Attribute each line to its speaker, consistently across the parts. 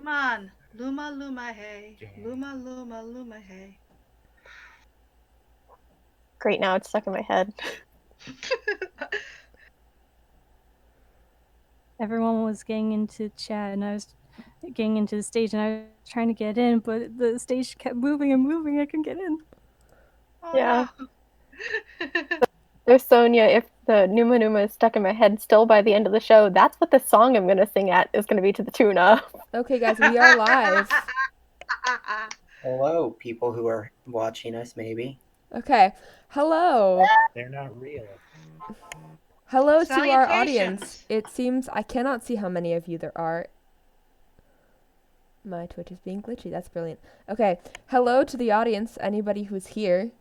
Speaker 1: Come on. Luma, Luma, hey. Luma, Luma, Luma, hey.
Speaker 2: Great, now it's stuck in my head.
Speaker 3: Everyone was getting into chat, and I was getting into the stage, and I was trying to get in, but the stage kept moving and moving. I couldn't get in.
Speaker 1: Oh,
Speaker 2: Yeah.
Speaker 1: no.
Speaker 2: There's Sonia. If the Numa Numa is stuck in my head still by the end of the show, that's what the song I'm gonna sing at is gonna be to the tune of.
Speaker 4: Okay, guys, we are live.
Speaker 5: Hello, people who are watching us, maybe.
Speaker 4: Okay, hello.
Speaker 6: They're not real.
Speaker 4: Hello to our
Speaker 1: Salutations.
Speaker 4: audience. It seems I cannot see how many of you there are. My Twitch is being glitchy. That's brilliant. Okay, hello to the audience, anybody who's here.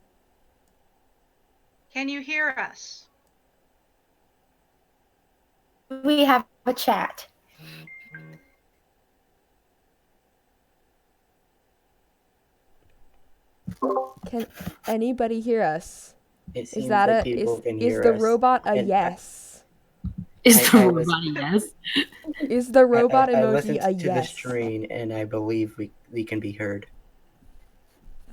Speaker 1: Can you hear us?
Speaker 7: We have a chat.
Speaker 4: Can anybody hear us?
Speaker 5: It seems
Speaker 4: Is that
Speaker 5: like people can
Speaker 4: is
Speaker 5: hear
Speaker 4: the
Speaker 5: us.
Speaker 4: robot a
Speaker 5: And
Speaker 4: yes?
Speaker 8: Is
Speaker 5: I
Speaker 8: the
Speaker 5: was-
Speaker 8: robot a yes?
Speaker 4: Is the robot
Speaker 5: I
Speaker 4: emoji
Speaker 5: listened
Speaker 4: a
Speaker 5: to
Speaker 4: yes?
Speaker 5: the stream, and I believe we can be heard.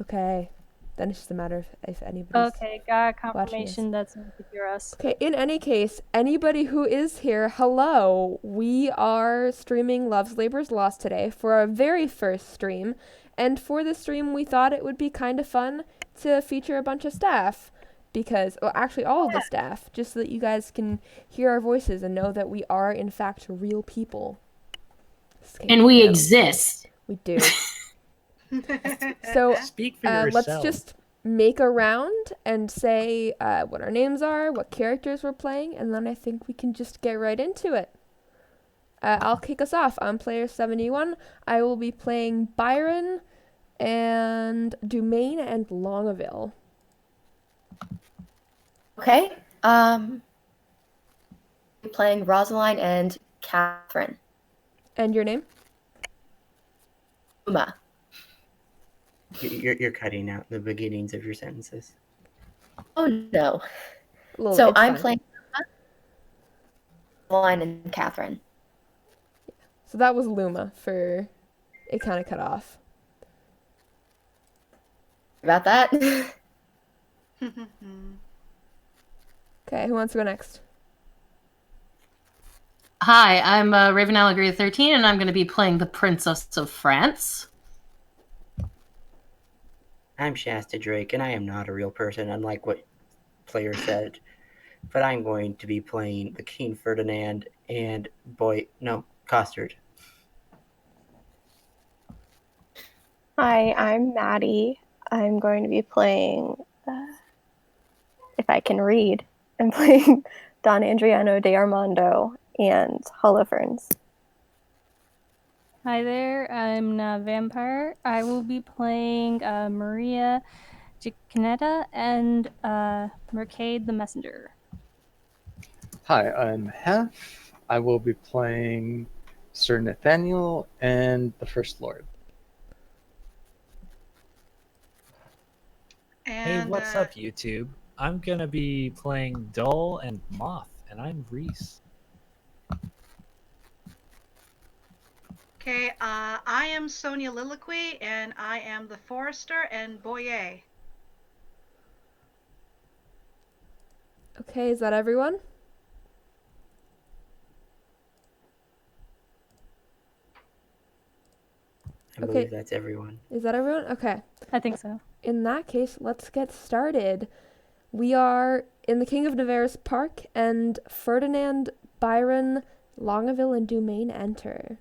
Speaker 4: Okay, then it's just a matter of if anybody's...
Speaker 3: Okay, got confirmation that someone could hear us.
Speaker 4: Okay, in any case, anybody who is here, hello. We are streaming Love's Labor's Lost today for our very first stream. And for the stream, we thought it would be kind of fun to feature a bunch of staff. Because, well, actually all of the staff, just so that you guys can hear our voices and know that we are, in fact, real people.
Speaker 8: And we exist.
Speaker 4: We do. So,
Speaker 6: Speak for yourself.
Speaker 4: let's just make a round and say what our names are, what characters we're playing, and then I think we can just get right into it. I'll kick us off. I'm player 71. I will be playing Byron and Dumaine and Longaville.
Speaker 7: Okay. Playing Rosaline and Catherine.
Speaker 4: And your name?
Speaker 7: Luma.
Speaker 5: You're cutting out the beginnings of your sentences.
Speaker 7: Oh no.
Speaker 4: Well,
Speaker 7: So
Speaker 4: it's
Speaker 7: I'm
Speaker 4: fine.
Speaker 7: playing Rosaline and Catherine.
Speaker 4: So that was Luma for... It kind of cut off.
Speaker 7: About that.
Speaker 4: Okay, who wants to go next?
Speaker 8: Hi, I'm Raven Allegory 13, and I'm going to be playing the Princess of France.
Speaker 5: I'm Shasta Drake, and I am not a real person, unlike what player said. But I'm going to be playing the King Ferdinand and Costard.
Speaker 2: Hi, I'm Maddie. I'm going to be playing, if I can read, I'm playing Don Adriano de Armando and Holofernes.
Speaker 3: Hi there, I'm NotAVampyre. I will be playing Maria Giaconetta and Mercade the Messenger.
Speaker 9: Hi, I'm Hef. I will be playing Sir Nathaniel and the First Lord.
Speaker 1: And,
Speaker 6: Hey, what's up, YouTube? I'm gonna be playing Dull and Moth, and I'm Reese.
Speaker 1: Okay, I am Sonyaliloquy, and I am the Forester and Boyer.
Speaker 4: Okay, is that everyone?
Speaker 5: I believe that's everyone.
Speaker 4: Is that everyone? Okay.
Speaker 3: I think so.
Speaker 4: In that case, let's get started. We are in the King of Navarre's park, and Ferdinand, Byron, Longaville, and Dumaine enter.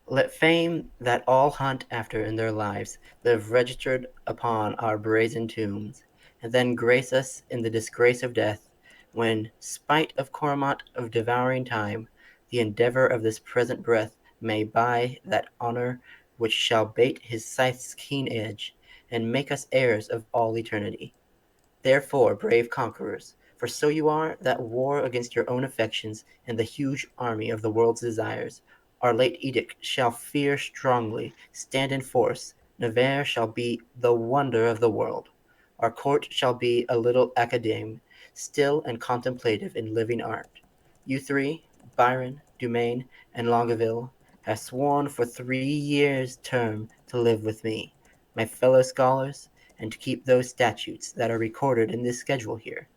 Speaker 5: Let fame that all hunt after in their lives live registered upon our brazen tombs, and then grace us in the disgrace of death, when, spite of Cormont of devouring time, the endeavor of this present breath may buy that honor which shall bait his scythe's keen edge, and make us heirs of all eternity. Therefore, brave conquerors, for so you are, that war against your own affections and the huge army of the world's desires, our late edict shall fear strongly, stand in force. Navarre shall be the wonder of the world. Our court shall be a little academe, still and contemplative in living art. You three, Byron, Dumaine, and Longaville, have sworn for 3 years' term to live with me, my fellow scholars, and to keep those statutes that are recorded in this schedule here.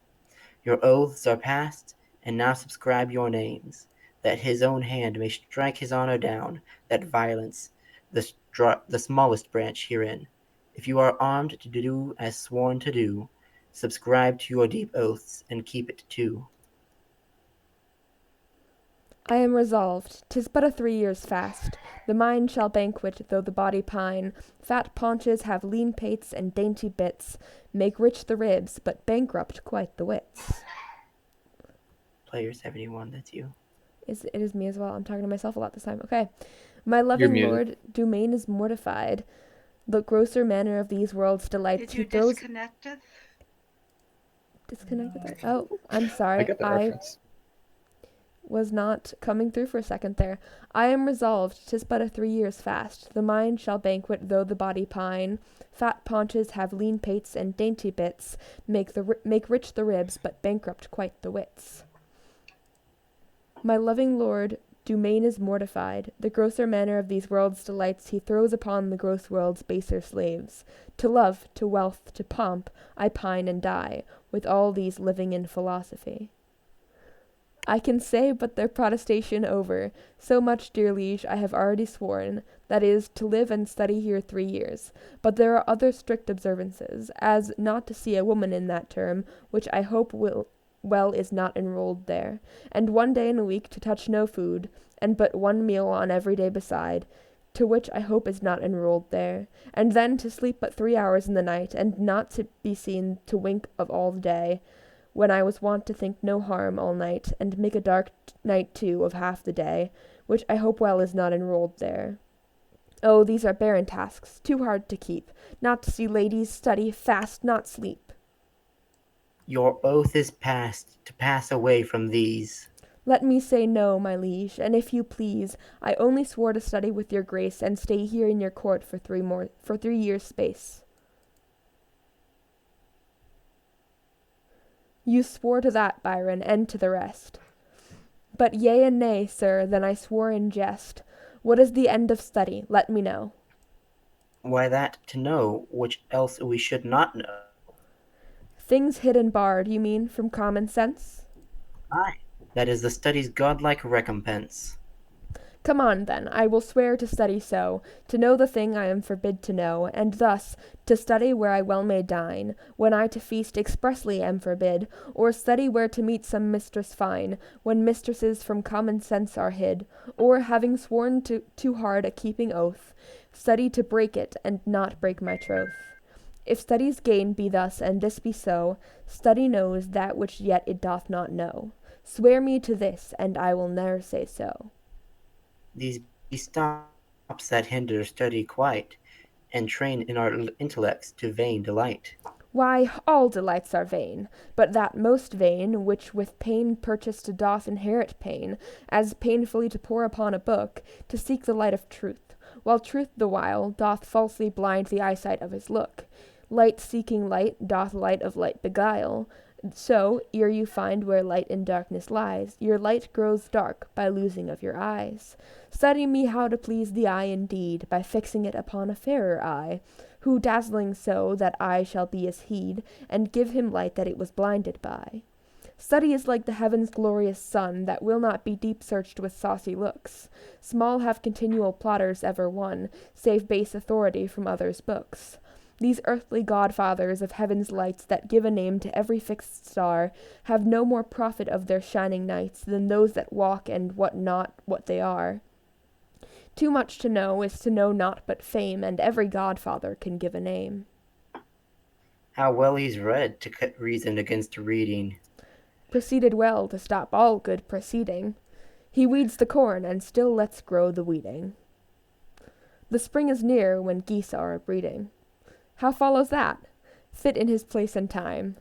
Speaker 5: Your oaths are passed, and now subscribe your names, that his own hand may strike his honor down, that violence, the smallest branch herein. If you are armed to do as sworn to do, subscribe to your deep oaths, and keep it too.
Speaker 4: I am resolved, 'tis but a 3 years' fast. The mind shall banquet, though the body pine. Fat paunches have lean pates, and dainty bits make rich the ribs, but bankrupt quite the wits.
Speaker 5: Player 71, that's you.
Speaker 4: It is me as well. I'm talking to myself a lot this time. Okay. My
Speaker 9: You're
Speaker 4: loving
Speaker 9: muted.
Speaker 4: lord, Dumain is mortified. The grosser manner of these world's delights
Speaker 1: Did you
Speaker 4: he throws...
Speaker 1: disconnect it?
Speaker 4: Disconnected there? Oh, I'm
Speaker 9: I
Speaker 4: sorry.
Speaker 9: get the reference.
Speaker 4: Was not coming through for a second there. I am resolved, 'tis but a 3 years fast. The mind shall banquet, though the body pine. Fat paunches have lean pates, and dainty bits make rich the ribs, but bankrupt quite the wits. My loving lord, Dumain is mortified. The grosser manner of these world's delights he throws upon the gross world's baser slaves. To love, to wealth, to pomp, I pine and die, with all these living in philosophy. I can say but their protestation over, so much, dear liege, I have already sworn, that is, to live and study here 3 years. But there are other strict observances, as not to see a woman in that term, which I hope well is not enrolled there, and 1 day in a week to touch no food, and but 1 meal on every day beside, to which I hope is not enrolled there, and then to sleep but 3 hours in the night, and not to be seen to wink of all the day, when I was wont to think no harm all night, and make a dark night too of half the day, which I hope well is not enrolled there. Oh, these are barren tasks, too hard to keep, not to see ladies, study, fast, not sleep.
Speaker 5: Your oath is passed to pass away from these.
Speaker 4: Let me say no, my liege, and if you please, I only swore to study with your grace, and stay here in your court for 3 years' space. You swore to that, Byron, and to the rest. But yea and nay, sir, then I swore in jest. What is the end of study? Let me know.
Speaker 5: Why that to know which else we should not know.
Speaker 4: Things hid and barred, you mean, from common sense?
Speaker 5: Aye, that is the study's godlike recompense.
Speaker 4: Come on, then, I will swear to study so, to know the thing I am forbid to know, and thus to study where I well may dine, when I to feast expressly am forbid, or study where to meet some mistress fine, when mistresses from common sense are hid, or having sworn too hard a keeping oath, study to break it, and not break my troth. If study's gain be thus, and this be so, study knows that which yet it doth not know. Swear me to this, and I will ne'er say so.
Speaker 5: These be stops that hinder study quite, and train in our intellects to vain delight.
Speaker 4: Why, all delights are vain, but that most vain, which with pain purchased doth inherit pain, as painfully to pore upon a book, to seek the light of truth, while truth the while doth falsely blind the eyesight of his look. Light seeking light doth light of light beguile. So, ere you find where light in darkness lies, your light grows dark by losing of your eyes. Study me how to please the eye indeed, by fixing it upon a fairer eye, who dazzling so that eye shall be as heed, and give him light that it was blinded by. Study is like the heaven's glorious sun, that will not be deep searched with saucy looks. Small have continual plotters ever won, save base authority from others' books. These earthly godfathers of heaven's lights that give a name to every fixed star have no more profit of their shining nights than those that walk and what not what they are. Too much to know is to know naught but fame, and every godfather can give a name.
Speaker 5: How well he's read to cut reason against reading.
Speaker 4: Proceeded well to stop all good proceeding. He weeds the corn and still lets grow the weeding. The spring is near when geese are a-breeding. How follows that? Fit in his place and time.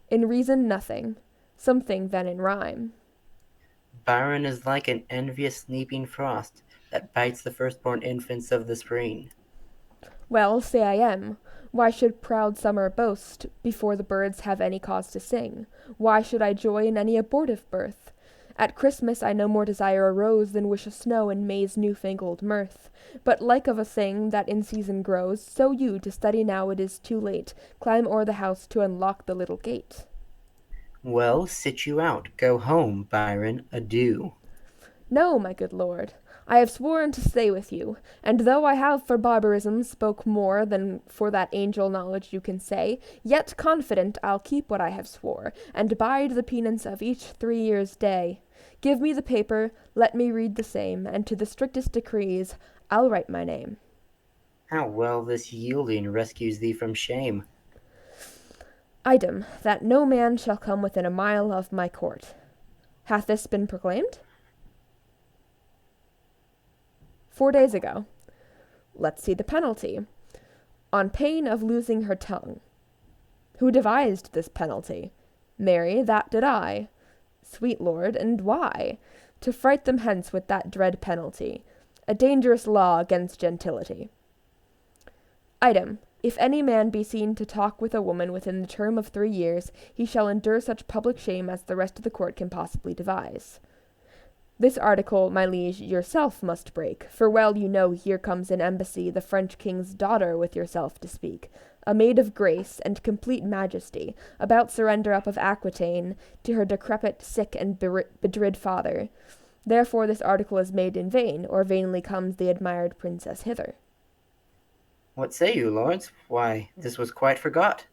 Speaker 4: In reason nothing, something then in rhyme.
Speaker 5: Byron is like an envious sleeping frost that bites the firstborn infants of the spring.
Speaker 4: Well, say I am. Why should proud summer boast before the birds have any cause to sing? Why should I joy in any abortive birth? At Christmas I no more desire a rose than wish a snow in May's newfangled mirth. But like of a thing that in season grows, so you, to study now it is too late, climb o'er the house to unlock the little gate.
Speaker 5: Well, sit you out. Go home, Byron. Adieu.
Speaker 4: No, my good lord, I have sworn to stay with you, and though I have for barbarism spoke more than for that angel knowledge you can say, yet confident I'll keep what I have swore, and bide the penance of each 3 years' day. Give me the paper, let me read the same, and to the strictest decrees I'll write my name.
Speaker 5: How well this yielding rescues thee from shame.
Speaker 4: Item, that no man shall come within a mile of my court. Hath this been proclaimed? 4 days ago. Let's see the penalty. On pain of losing her tongue. Who devised this penalty? Marry, that did I. Sweet lord, and why? To fright them hence with that dread penalty, a dangerous law against gentility. Item, if any man be seen to talk with a woman within the term of 3 years, he shall endure such public shame as the rest of the court can possibly devise. This article, my liege, yourself must break, for well you know here comes in embassy the French king's daughter with yourself to speak, a maid of grace and complete majesty, about surrender up of Aquitaine to her decrepit, sick, and bedrid father. Therefore this article is made in vain, or vainly comes the admired princess hither.
Speaker 5: What say you, lords? Why, this was quite forgot.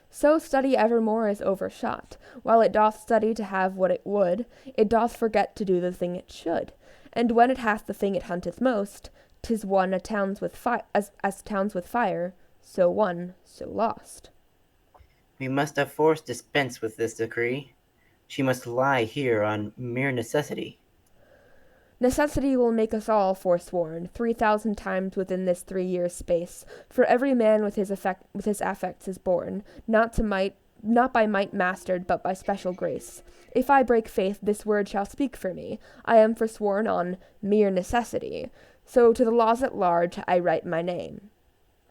Speaker 4: So study evermore is overshot. While it doth study to have what it would, it doth forget to do the thing it should. And when it hath the thing it hunteth most, 'tis one as towns with fire, so won, so lost.
Speaker 5: We must of force dispense with this decree. She must lie here on mere necessity.
Speaker 4: Necessity will make us all forsworn 3,000 times within this 3 years' space, for every man with his affects is born, not by might mastered, but by special grace. If I break faith, this word shall speak for me. I am forsworn on mere necessity. So to the laws at large I write my name.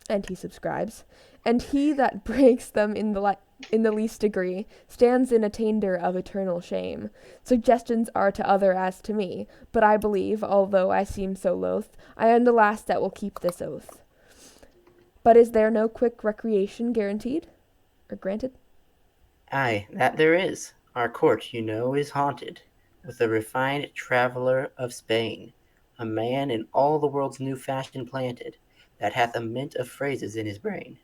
Speaker 4: And he subscribes. And he that breaks them in the least degree stands in attainder of eternal shame. Suggestions are to other as to me, but I believe, although I seem so loath, I am the last that will keep this oath. But is there no quick recreation guaranteed? Or granted?
Speaker 5: Aye, that there is. Our court, you know, is haunted with a refined traveller of Spain, a man in all the world's new fashion planted, that hath a mint of phrases in his brain,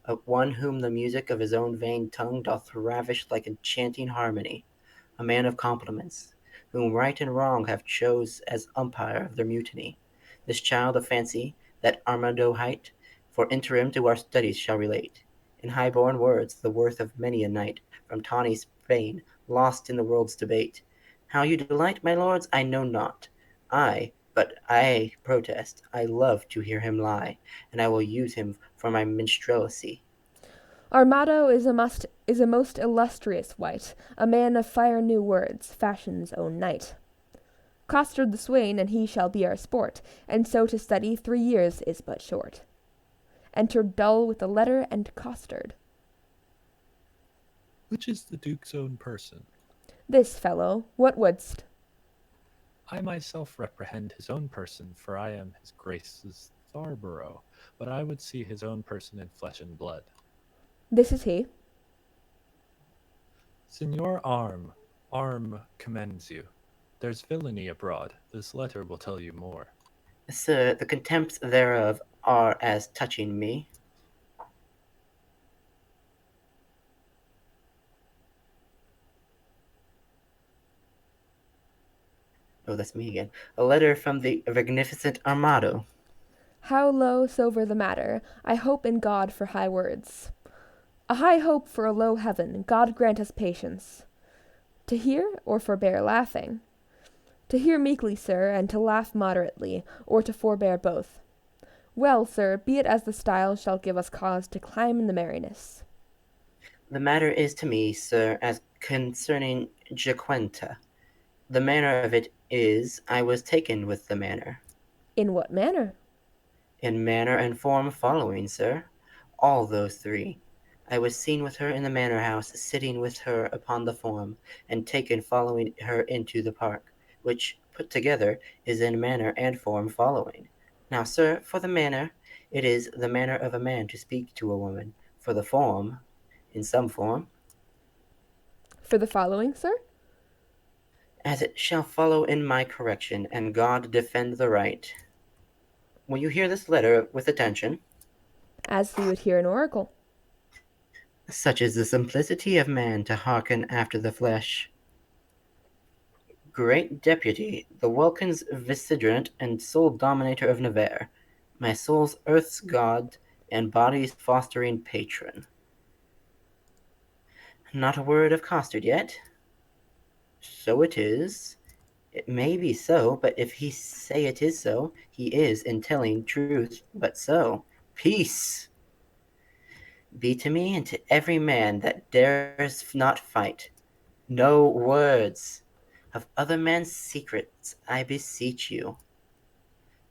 Speaker 5: of one whom the music of his own vain tongue doth ravish like enchanting harmony, a man of compliments, whom right and wrong have chose as umpire of their mutiny. This child of fancy, that Armado hight, for interim to our studies shall relate, in high-born words, the worth of many a knight, from tawny Spain, lost in the world's debate. How you delight, my lords, I know not. But I protest, I love to hear him lie, and I will use him for my minstrelsy.
Speaker 4: Armado is a most illustrious wight, a man of fire new words, fashion's own knight. Costard the swain, and he shall be our sport, and so to study 3 years is but short. Enter Dull with the letter and Costard.
Speaker 6: Which is the Duke's own person?
Speaker 4: This fellow, what wouldst?
Speaker 6: I myself reprehend his own person, for I am his Grace's Tharborough, but I would see his own person in flesh and blood.
Speaker 4: This is he.
Speaker 6: Signor Arm commends you. There's villainy abroad. This letter will tell you more.
Speaker 5: Sir, the contempts thereof are as touching me. Oh, that's me again. A letter from the magnificent Armado.
Speaker 4: How low sober the matter, I hope in God for high words. A high hope for a low heaven, God grant us patience. To hear, or forbear laughing? To hear meekly, sir, and to laugh moderately, or to forbear both. Well, sir, be it as the style shall give us cause to climb in the merriness.
Speaker 5: The matter is to me, sir, as concerning Jaquenta. The manner of it is, I was taken with the manner.
Speaker 4: In what manner?
Speaker 5: In manner and form following, sir. All those 3. I was seen with her in the manor house, sitting with her upon the form, and taken following her into the park, which, put together, is in manner and form following. Now, sir, for the manner, it is the manner of a man to speak to a woman. For the form, in some form,
Speaker 4: For the following, sir?
Speaker 5: as it shall follow in my correction, and God defend the right. Will you hear this letter with attention?
Speaker 4: As we would hear an oracle.
Speaker 5: Such is the simplicity of man to hearken after the flesh. Great deputy, the Welkin's vicegerent and sole dominator of Navarre, my soul's earth's god and body's fostering patron. Not a word of costard yet? So it is. It may be so, but if he say it is so, he is in telling truth, but so. Peace be to me and to every man that dares not fight. No words of other men's secrets, I beseech you.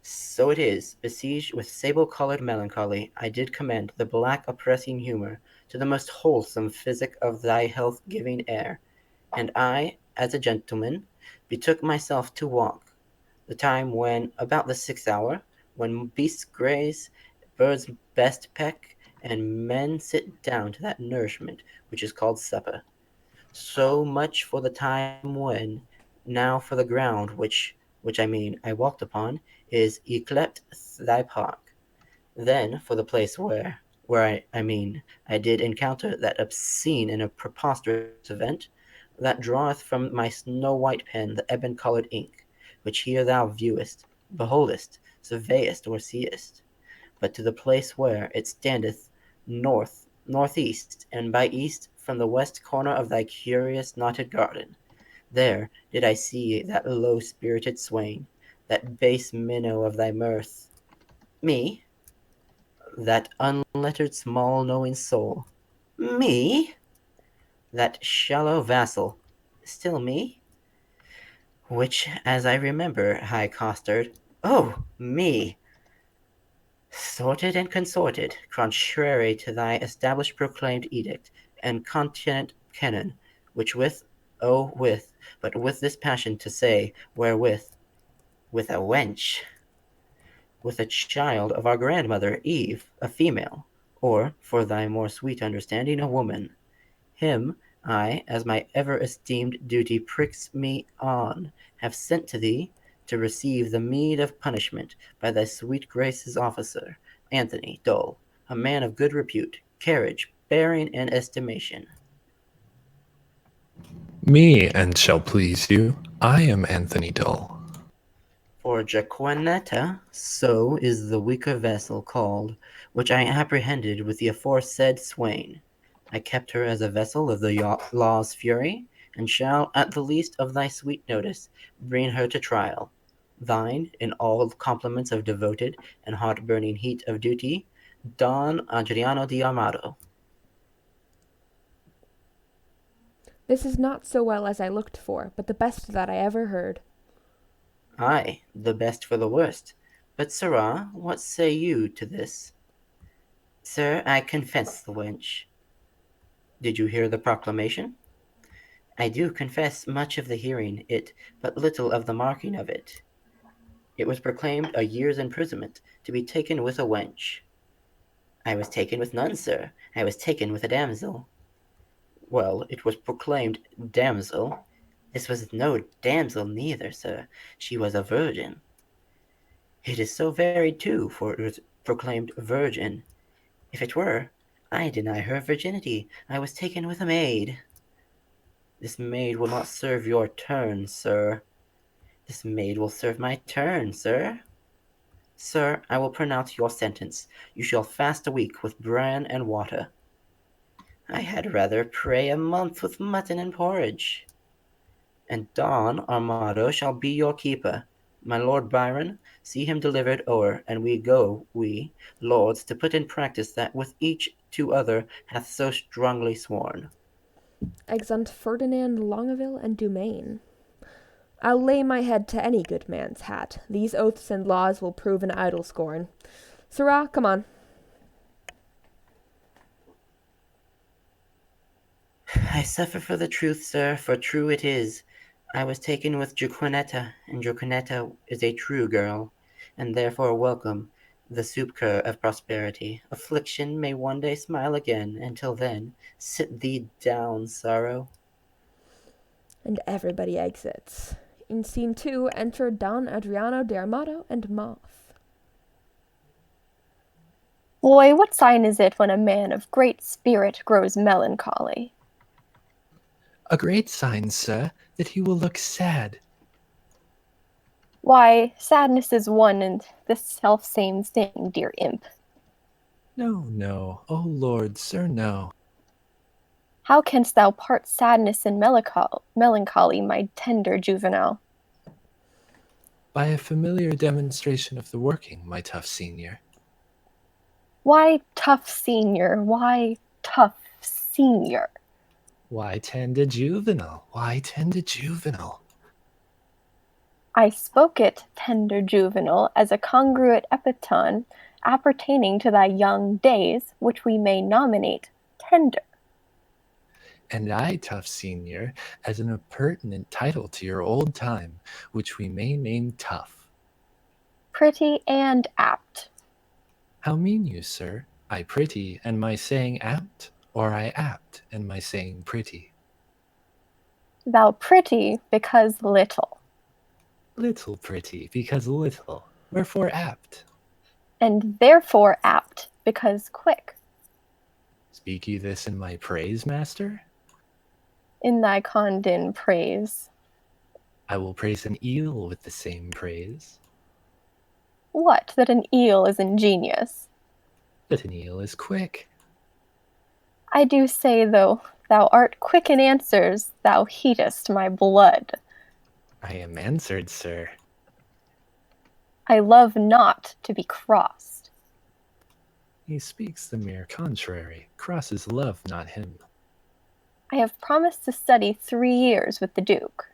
Speaker 5: So it is, besieged with sable-coloured melancholy, I did commend the black oppressing humour to the most wholesome physic of thy health-giving air, and I, as a gentleman, betook myself to walk, the time when, about the 6th hour, when beasts graze, birds best peck, and men sit down to that nourishment which is called supper. So much for the time when, now for the ground which I walked upon, is yclept thy park. Then for the place where I did encounter that obscene and a preposterous event, that draweth from my snow-white pen the ebon-coloured ink, which here thou viewest, beholdest, surveyest, or seest. But to the place where it standeth northeast, and by east from the west corner of thy curious knotted garden. There did I see that low-spirited swain, that base minnow of thy mirth. Me? That unlettered small knowing soul. Me? That shallow vassal. Still me? Which, as I remember, high costard, oh, me! Sorted and consorted, contrary to thy established proclaimed edict, and continent canon, which but with this passion to say, wherewith, with a wench, with a child of our grandmother Eve, a female, or, for thy more sweet understanding, a woman. Him I, as my ever-esteemed duty pricks me on, have sent to thee, to receive the meed of punishment by thy sweet grace's officer, Anthony Dole, a man of good repute, carriage, bearing, and estimation.
Speaker 6: Me, and shall please you. I am Anthony Dull.
Speaker 5: For Jaquenetta, so is the weaker vessel called, which I apprehended with the aforesaid swain. I kept her as a vessel of the law's fury, and shall, at the least of thy sweet notice, bring her to trial. Thine, in all compliments of devoted and heart-burning heat of duty, Don Adriano de Armado.
Speaker 4: This is not so well as I looked for, but the best that I ever heard.
Speaker 5: Ay, the best for the worst. But, sirrah, what say you to this? Sir, I confess the wench. Did you hear the proclamation? I do confess much of the hearing it, but little of the marking of it. It was proclaimed a year's imprisonment, to be taken with a wench. I was taken with none, sir. I was taken with a damsel. Well, it was proclaimed damsel. This was no damsel neither, sir. She was a virgin. It is so very too, for it was proclaimed virgin. If it were, I deny her virginity. I was taken with a maid. This maid will not serve your turn, sir. This maid will serve my turn, sir. Sir, I will pronounce your sentence. You shall fast a week with bran and water. I had rather pray a month with mutton and porridge. And Don Armado shall be your keeper. My Lord Byron, see him delivered o'er, and we go, we, lords, to put in practice that with each to other hath so strongly sworn.
Speaker 4: Exeunt Ferdinand Longaville and Dumaine. I'll lay my head to any good man's hat. These oaths and laws will prove an idle scorn. Sirrah, come on.
Speaker 5: I suffer for the truth, sir, for true it is. I was taken with Jaquinetta, and Jaquinetta is a true girl, and therefore welcome the soup cur of prosperity. Affliction may one day smile again. Until then, sit thee down, sorrow.
Speaker 4: And everybody exits. In scene 2, enter Don Adriano de Armato and Moth.
Speaker 2: Boy, what sign is it when a man of great spirit grows melancholy?
Speaker 6: A great sign, sir, that he will look sad.
Speaker 2: Why, sadness is one and the self-same thing, dear imp.
Speaker 6: No, no, oh Lord, sir, no.
Speaker 2: How canst thou part sadness and melancholy, my tender juvenile?
Speaker 6: By a familiar demonstration of the working, my tough senior.
Speaker 2: Why tough senior? Why tough senior?
Speaker 6: Why tend a juvenile? Why tend a juvenile?
Speaker 2: I spoke it, tender juvenile, as a congruent epiton appertaining to thy young days, which we may nominate tender.
Speaker 6: And I, tough senior, as an appurtenant title to your old time, which we may name tough.
Speaker 2: Pretty and apt.
Speaker 6: How mean you, sir? I pretty, and my saying apt, or I apt, and my saying pretty?
Speaker 2: Thou pretty because little,
Speaker 6: Little pretty, because little, wherefore apt.
Speaker 2: and therefore apt because quick.
Speaker 6: Speak you this in my praise, master?
Speaker 2: In thy condon praise.
Speaker 6: I will praise an eel with the same praise.
Speaker 2: What, that an eel is ingenious?
Speaker 6: That an eel is quick.
Speaker 2: I do say, though, thou art quick in answers, thou heatest my blood.
Speaker 6: I am answered, sir.
Speaker 2: I love not to be crossed.
Speaker 6: He speaks the mere contrary. Crosses love, not him.
Speaker 2: I have promised to study 3 years with the Duke.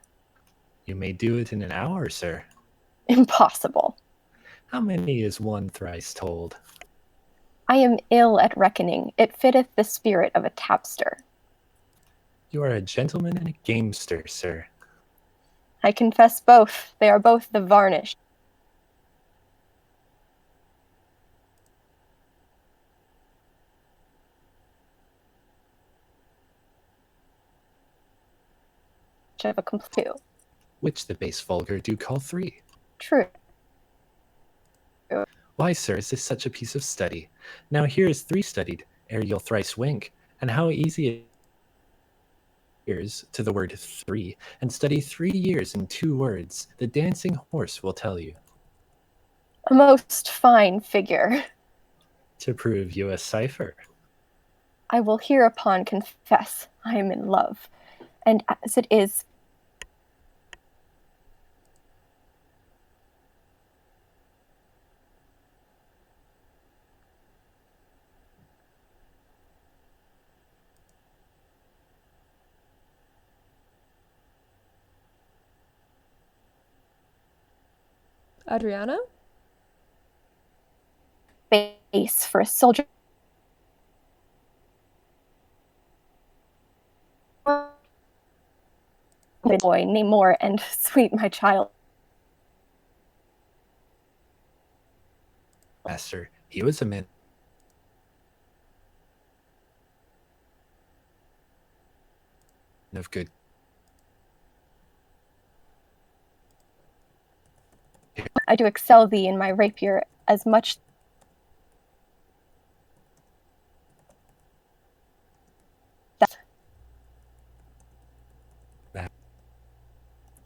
Speaker 6: You may do it in an hour, sir.
Speaker 2: Impossible.
Speaker 6: How many is one thrice told?
Speaker 2: I am ill at reckoning. It fitteth the spirit of a tapster.
Speaker 6: You are a gentleman and a gamester, sir.
Speaker 2: I confess both. They are both the varnish. Of a complete.
Speaker 6: Which the base vulgar do call three.
Speaker 2: True.
Speaker 6: Why, sir, is this such a piece of study? Now here is 3 studied, ere you'll thrice wink, and how easy it is to the word 3, and study 3 years in 2 words. The dancing horse will tell you.
Speaker 2: A most fine figure.
Speaker 6: To prove you a cipher.
Speaker 2: I will hereupon confess I am in love, and as it is
Speaker 4: Adriano?
Speaker 2: base for a soldier. Boy, nay more, and sweet my child.
Speaker 6: Master, he was a man of good.
Speaker 2: I do excel thee in my rapier as much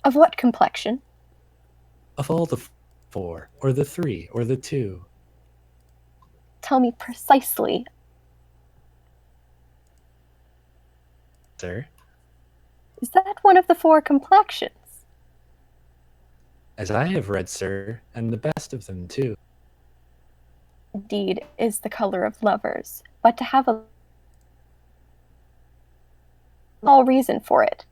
Speaker 2: of what complexion?
Speaker 6: Of all the 4, or the 3, or the 2.
Speaker 2: Tell me precisely.
Speaker 6: Sir?
Speaker 2: Is that one of the 4 complexions?
Speaker 6: As I have read, sir, and the best of them too.
Speaker 2: Indeed, is the color of lovers, but to have a all reason for it.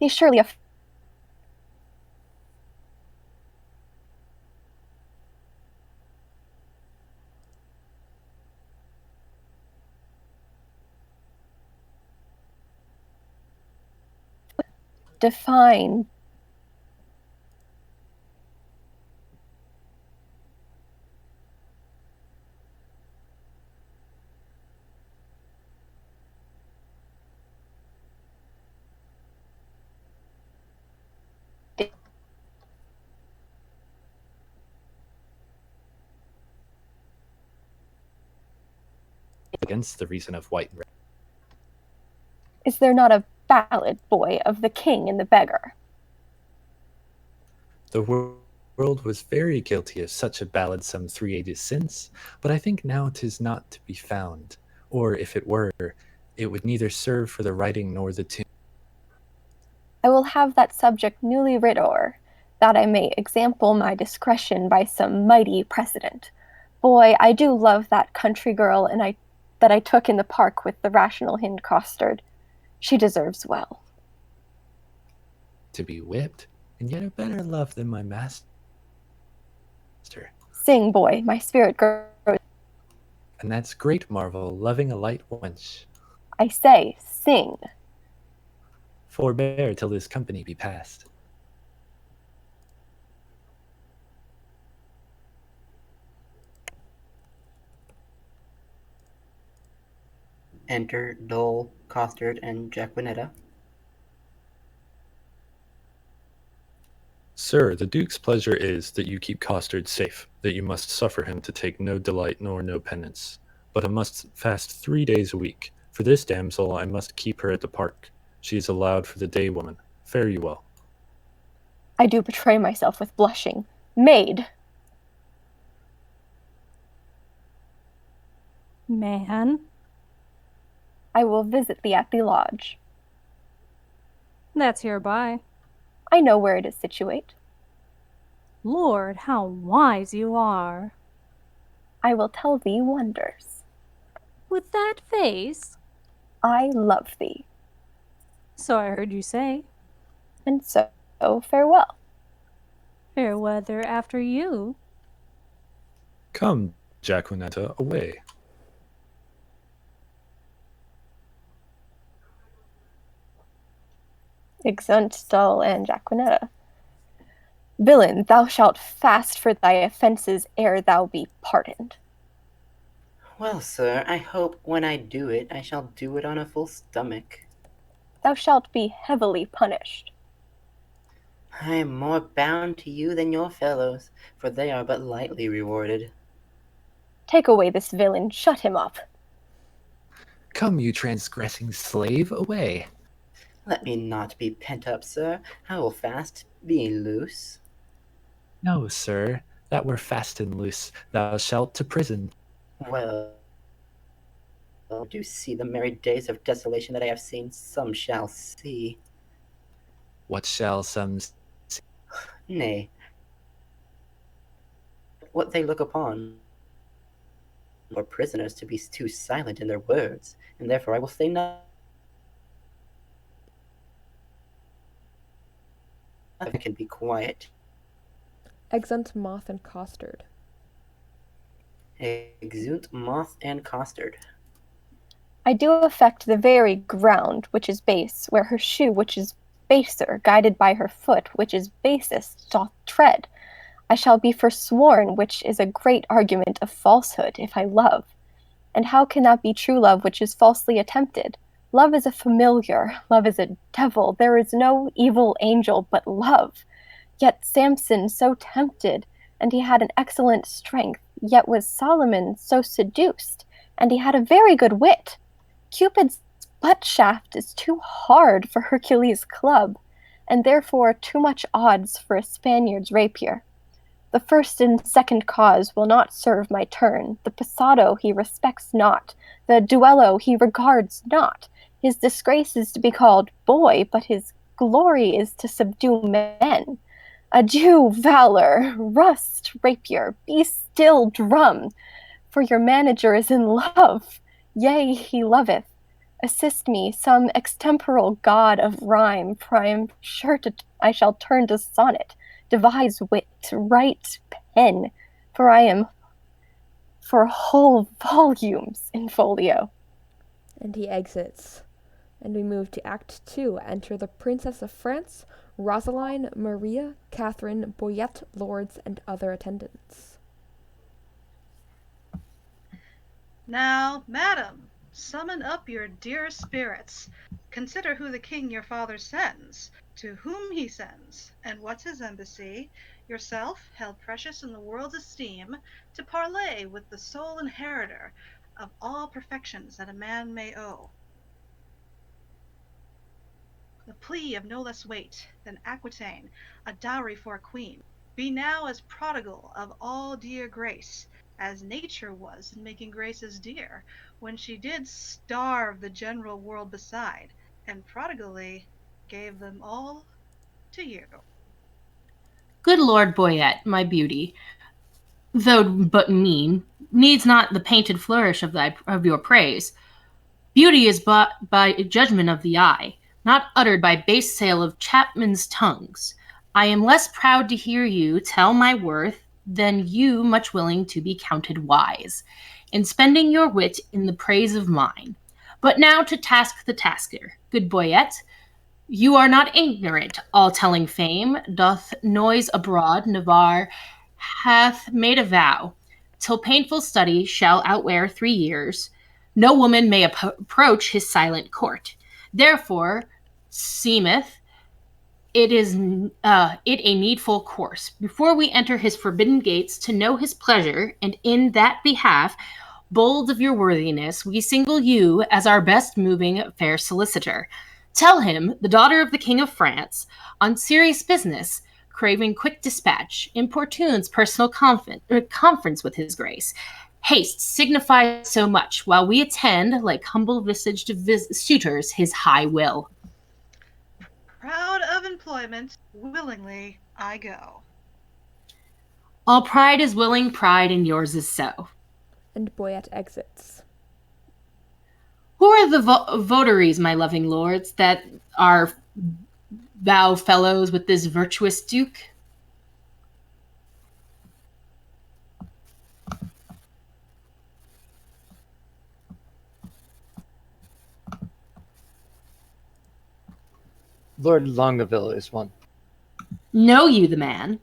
Speaker 2: He's surely a define.
Speaker 6: Against the reason of white and red.
Speaker 2: Is there not a ballad, boy, of the king and the beggar?
Speaker 6: The world was very guilty of such a ballad some 3 ages since, but I think now 'tis not to be found, or if it were, it would neither serve for the writing nor the tune.
Speaker 2: I will have that subject newly writ o'er, that I may example my discretion by some mighty precedent. Boy, I do love that country girl that I took in the park with the rational hind costard. She deserves well.
Speaker 6: To be whipped, and yet a better love than my master.
Speaker 2: Sing, boy, my spirit grows.
Speaker 6: And that's great marvel, loving a light wench.
Speaker 2: I say, sing.
Speaker 6: Forbear till this company be past.
Speaker 5: Enter Dole, Costard, and Jaquinetta.
Speaker 6: Sir, the Duke's pleasure is that you keep Costard safe, that you must suffer him to take no delight nor no penance, but I must fast 3 days a week. For this damsel I must keep her at the park. She is allowed for the day woman. Fare you well.
Speaker 2: I do betray myself with blushing. Maid!
Speaker 3: Man,
Speaker 2: I will visit thee at the lodge.
Speaker 3: that's hereby.
Speaker 2: I know where it is situate.
Speaker 3: Lord, how wise you are.
Speaker 2: I will tell thee wonders.
Speaker 3: With that face?
Speaker 2: I love thee.
Speaker 3: So I heard you say.
Speaker 2: And so farewell.
Speaker 3: Fair weather after you.
Speaker 6: Come, Jaquinetta, away.
Speaker 2: Exeunt Dol and Jaquinetta. Villain, thou shalt fast for thy offences ere thou be pardoned.
Speaker 5: Well, sir, I hope when I do it, I shall do it on a full stomach.
Speaker 2: Thou shalt be heavily punished.
Speaker 5: I am more bound to you than your fellows, for they are but lightly rewarded.
Speaker 2: Take away this villain, shut him up.
Speaker 6: Come, you transgressing slave, away.
Speaker 5: Let me not be pent up, sir. I will fast be loose.
Speaker 6: No, sir, that were fast and loose. Thou shalt to prison.
Speaker 5: Well, do see the merry days of desolation that I have seen, some shall see.
Speaker 6: What shall some see?
Speaker 5: Nay, what they look upon, or prisoners to be too silent in their words, and therefore I will say nothing. I can be quiet.
Speaker 4: Exeunt Moth and Costard.
Speaker 5: Exeunt Moth and Costard.
Speaker 2: I do affect the very ground which is base, where her shoe which is baser, guided by her foot which is basest, doth tread. I shall be forsworn, which is a great argument of falsehood, if I love. And how can that be true love which is falsely attempted? Love is a familiar, love is a devil. There is no evil angel but love. Yet Samson so tempted, and he had an excellent strength, yet was Solomon so seduced, and he had a very good wit. Cupid's butt shaft is too hard for Hercules' club, and therefore too much odds for a Spaniard's rapier. The first and second cause will not serve my turn. The passado he respects not. The duello he regards not. His disgrace is to be called boy, but his glory is to subdue men. Adieu, valor, rust, rapier, be still, drum, for your manager is in love. Yea, he loveth. Assist me, some extemporal god of rhyme, for I am sure I shall turn to sonnet, devise wit, write pen, for I am for whole volumes in folio.
Speaker 4: And he exits. And we move to Act 2. Enter the Princess of France, Rosaline, Maria, Catherine, Boyette, lords, and other attendants.
Speaker 1: Now, madam, summon up your dear spirits. Consider who the king your father sends, to whom he sends, and what's his embassy. Yourself, held precious in the world's esteem, to parley with the sole inheritor of all perfections that a man may owe. The plea of no less weight than Aquitaine, a dowry for a queen. Be now as prodigal of all dear grace, as nature was in making graces dear, when she did starve the general world beside, and prodigally gave them all to you.
Speaker 8: Good Lord Boyette, my beauty, though but mean, needs not the painted flourish of your praise. Beauty is but by judgment of the eye, not uttered by base sale of chapmen's tongues. I am less proud to hear you tell my worth than you much willing to be counted wise, in spending your wit in the praise of mine. But now to task the tasker. Good Boyette, you are not ignorant, all telling fame doth noise abroad, Navarre hath made a vow, till painful study shall outwear 3 years, no woman may approach his silent court. Therefore, seemeth it a needful course, before we enter his forbidden gates, to know his pleasure, and in that behalf, bold of your worthiness, we single you as our best moving fair solicitor. Tell him, the daughter of the King of France, on serious business, craving quick dispatch, importunes personal conference with his grace. Haste signifies so much, while we attend, like humble-visaged suitors, his high will.
Speaker 1: Proud of employment, willingly I go.
Speaker 8: All pride is willing pride, and yours is so.
Speaker 4: And Boyette exits.
Speaker 8: Who are the votaries, my loving lords, that are vow fellows with this virtuous duke?
Speaker 9: Lord Longaville is one.
Speaker 8: Know you the man?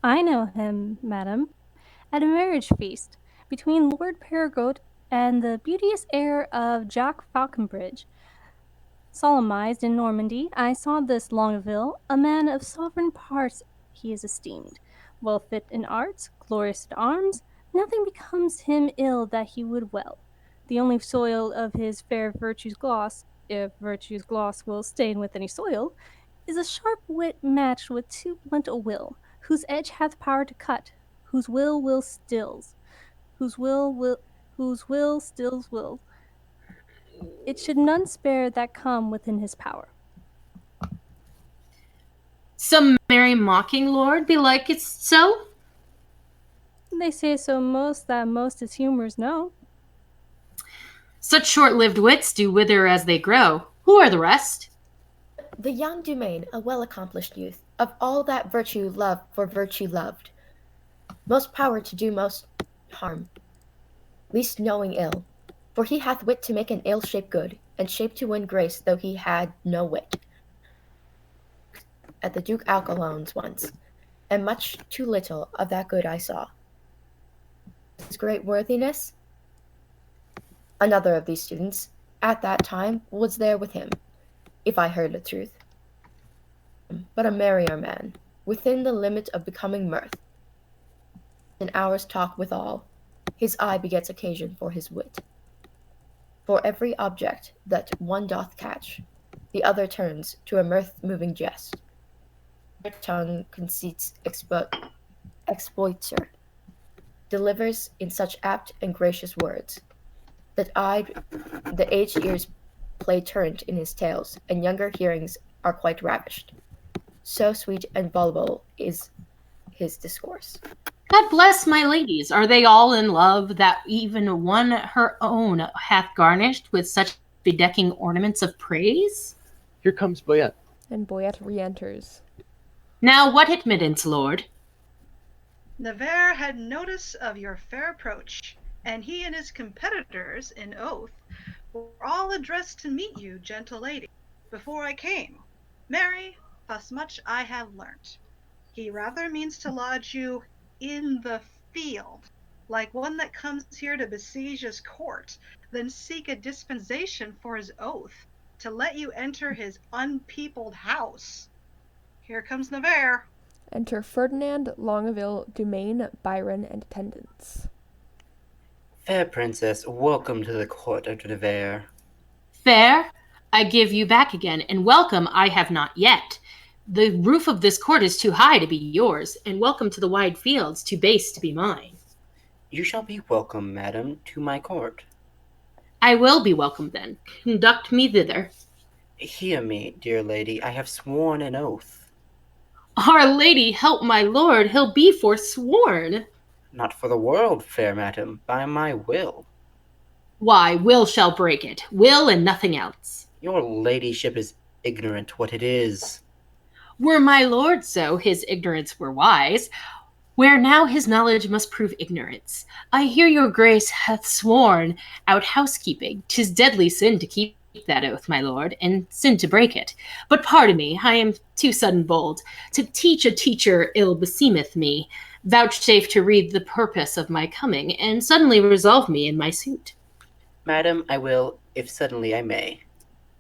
Speaker 3: I know him, madam, at a marriage feast between Lord Perigot and the beauteous heir of Jacques Falconbridge. Solemnized in Normandy, I saw this Longaville, a man of sovereign parts he is esteemed, well fit in arts, glorious at arms, nothing becomes him ill that he would well. The only soil of his fair virtue's gloss, if virtue's gloss will stain with any soil, is a sharp wit matched with too blunt a will, whose edge hath power to cut, whose will stills, whose will stills will. It should none spare that come within his power.
Speaker 8: Some merry mocking lord, belike it's so?
Speaker 3: They say so most that most his humours know.
Speaker 8: Such short-lived wits do wither as they grow. Who are the rest?
Speaker 7: The young Dumaine, a well-accomplished youth, of all that virtue loved for virtue loved, most power to do most harm, least knowing ill, for he hath wit to make an ill shape good, and shape to win grace though he had no wit. At the Duke Alcalone's once, and much too little of that good I saw. His great worthiness, another of these students, at that time was there with him, if I heard the truth, but a merrier man, within the limit of becoming mirth. An hour's talk withal, his eye begets occasion for his wit. For every object that one doth catch, the other turns to a mirth-moving jest. Their tongue conceits exploits her, delivers in such apt and gracious words, that the aged ears play turnt in his tales, and younger hearings are quite ravished. So sweet and voluble is his discourse.
Speaker 8: God bless my ladies. Are they all in love, that even one her own hath garnished with such bedecking ornaments of praise?
Speaker 9: Here comes Boyette.
Speaker 4: And Boyette re-enters.
Speaker 8: Now what admittance, lord?
Speaker 1: Navarre had notice of your fair approach, and he and his competitors, in oath, were all addressed to meet you, gentle lady, before I came. Marry, thus much I have learnt. He rather means to lodge you in the field, like one that comes here to besiege his court, than seek a dispensation for his oath, to let you enter his unpeopled house. Here comes Navarre.
Speaker 4: Enter Ferdinand, Longaville, Dumaine, Byron, and attendants.
Speaker 5: Fair princess, welcome to the court of Navarre.
Speaker 8: Fair, I give you back again, and welcome I have not yet. The roof of this court is too high to be yours, and welcome to the wide fields too base to be mine.
Speaker 5: You shall be welcome, madam, to my court.
Speaker 8: I will be welcome then. Conduct me thither.
Speaker 5: Hear me, dear lady, I have sworn an oath.
Speaker 8: Our Lady help my lord, he'll be forsworn.
Speaker 5: Not for the world, fair madam, by my will.
Speaker 8: Why, will shall break it, will and nothing else.
Speaker 5: Your ladyship is ignorant what it is.
Speaker 8: Were my lord so, his ignorance were wise. Where now his knowledge must prove ignorance. I hear your grace hath sworn out housekeeping. 'Tis deadly sin to keep that oath, my lord, and sin to break it. But pardon me, I am too sudden bold. To teach a teacher ill beseemeth me. Vouchsafe to read the purpose of my coming, and suddenly resolve me in my suit.
Speaker 5: Madam, I will, if suddenly I may.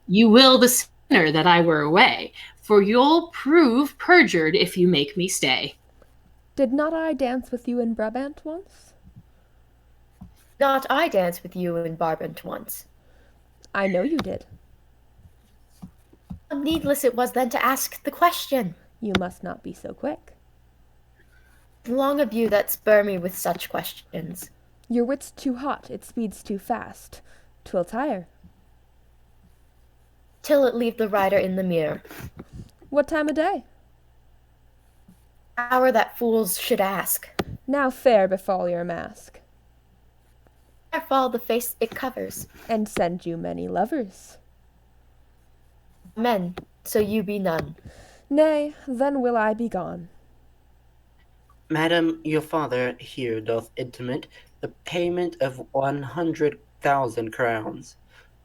Speaker 8: You will the sooner that I were away, for you'll prove perjured if you make me stay.
Speaker 4: Did not I dance with you in Brabant once?
Speaker 7: Not I dance with you in Brabant once.
Speaker 4: I know you did.
Speaker 7: How needless it was then to ask the question.
Speaker 4: You must not be so quick.
Speaker 7: Long of you that spur me with such questions.
Speaker 4: Your wit's too hot, it speeds too fast. 'Twill tire.
Speaker 7: Till it leave the rider in the mirror.
Speaker 4: What time o' day?
Speaker 7: Hour that fools should ask.
Speaker 4: Now fair befall your mask,
Speaker 7: Fair fall the face it covers.
Speaker 4: and send you many lovers.
Speaker 7: Men, so you be none.
Speaker 4: Nay, then will I be gone.
Speaker 5: Madam, your father here doth intimate the payment of 100,000 crowns,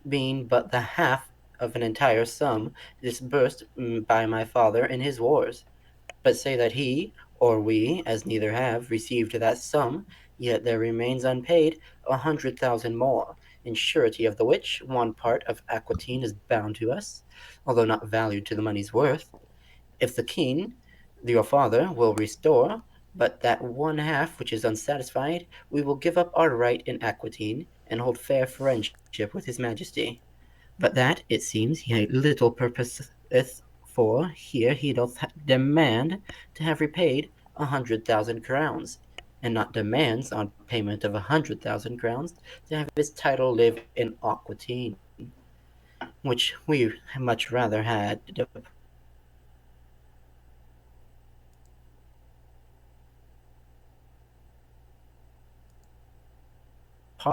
Speaker 5: being but the half of an entire sum disbursed by my father in his wars. But say that he, or we, as neither have, received that sum, yet there remains unpaid 100,000 more, in surety of the which one part of Aquitaine is bound to us, although not valued to the money's worth. If the king, your father, will restore but that one half which is unsatisfied, we will give up our right in Aquitaine, and hold fair friendship with his majesty. But that, it seems, he little purposeth, for here he doth demand to have repaid 100,000 crowns, and not demands, on payment of 100,000 crowns, to have his title live in Aquitaine, which we much rather had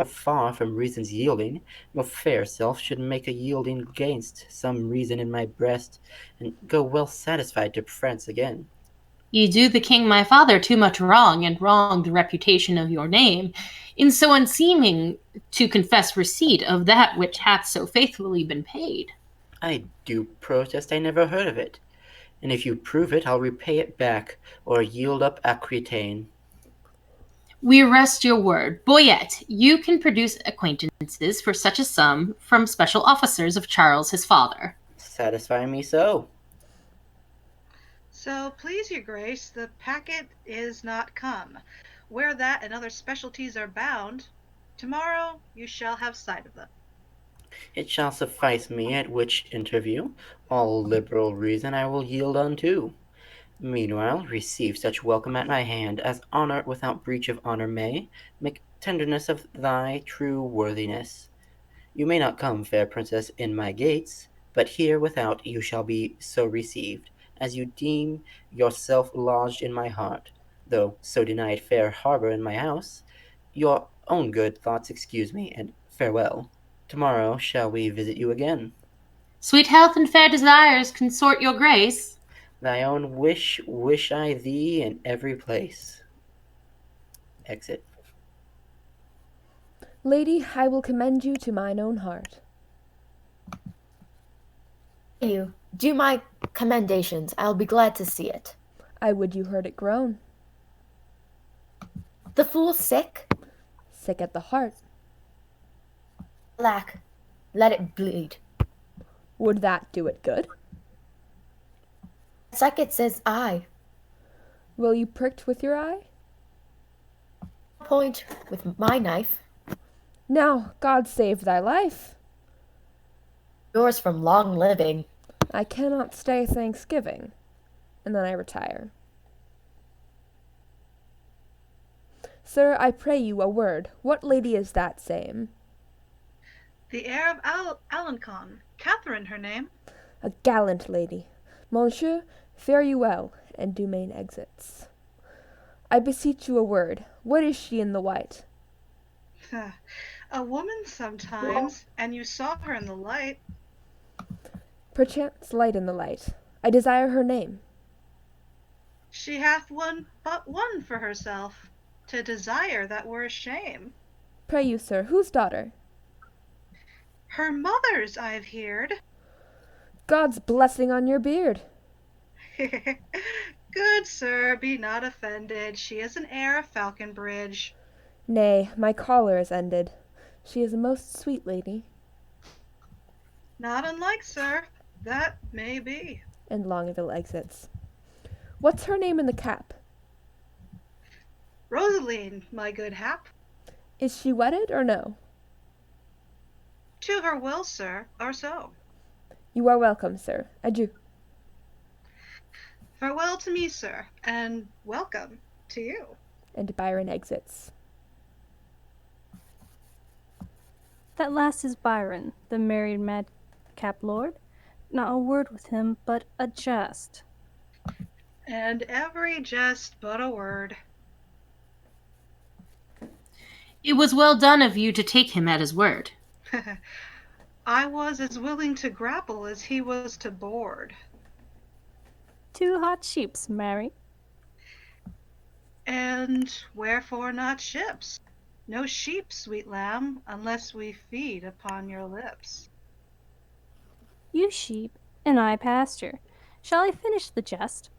Speaker 5: far from reason's yielding, your fair self should make a yielding against some reason in my breast, and go well satisfied to France again.
Speaker 8: You do the king my father too much wrong, and wrong the reputation of your name, in so unseeming to confess receipt of that which hath so faithfully been paid.
Speaker 5: I do protest I never heard of it, and if you prove it, I'll repay it back, or yield up Aquitaine.
Speaker 8: We rest your word. Boyette, you can produce acquaintances for such a sum from special officers of Charles his father.
Speaker 5: Satisfy me so.
Speaker 1: So please your grace, the packet is not come. Where that and other specialties are bound, tomorrow you shall have sight of them.
Speaker 5: It shall suffice me, at which interview all liberal reason I will yield unto. Meanwhile, receive such welcome at my hand, as honour without breach of honour may, make tenderness of thy true worthiness. You may not come, fair princess, in my gates, but here without you shall be so received, as you deem yourself lodged in my heart, though so denied fair harbour in my house. Your own good thoughts excuse me, and farewell. Tomorrow shall we visit you again.
Speaker 8: Sweet health and fair desires consort your grace.
Speaker 5: Thy own wish I thee in every place. Exit.
Speaker 4: Lady, I will commend you to mine own heart.
Speaker 7: You do my commendations. I'll be glad to see it.
Speaker 4: I would you heard it groan.
Speaker 7: The fool sick?
Speaker 4: Sick at the heart.
Speaker 7: Alack, let it bleed.
Speaker 4: Would that do it good?
Speaker 7: Suck it, says I.
Speaker 4: Will you pricked with your eye?
Speaker 7: Point with my knife.
Speaker 4: Now, God save thy life.
Speaker 7: Yours from long living.
Speaker 4: I cannot stay Thanksgiving. And then I retire. Sir, I pray you a word. What lady is that same?
Speaker 1: The heir of Alencon, Catherine her name.
Speaker 4: A gallant lady. Monsieur, fare you well, and do main exits. I beseech you a word. What is she in the white?
Speaker 1: A woman sometimes, and you saw her in the light.
Speaker 4: Perchance light in the light. I desire her name.
Speaker 1: She hath but one for herself. To desire that were a shame.
Speaker 4: Pray you, sir, whose daughter?
Speaker 1: Her mother's, I've heard.
Speaker 4: God's blessing on your beard.
Speaker 1: Good sir, be not offended. She is an heir of Falconbridge.
Speaker 4: Nay, my collar is ended. She is a most sweet lady.
Speaker 1: Not unlike, sir. That may be.
Speaker 4: And Longaville exits. What's her name in the cap?
Speaker 1: Rosaline, my good hap.
Speaker 4: Is she wedded or no?
Speaker 1: To her will, sir, or so.
Speaker 4: You are welcome, sir. Adieu.
Speaker 1: Farewell to me, sir, and welcome to you.
Speaker 4: And Byron exits.
Speaker 3: That last is Byron, the married madcap lord. Not a word with him, but a jest.
Speaker 1: And every jest but a word.
Speaker 8: It was well done of you to take him at his word.
Speaker 1: I was as willing to grapple as he was to board.
Speaker 3: 2 hot sheeps, Mary.
Speaker 1: And wherefore not ships? No sheep, sweet lamb, unless we feed upon your lips.
Speaker 3: You sheep, and I pasture. Shall I finish the jest?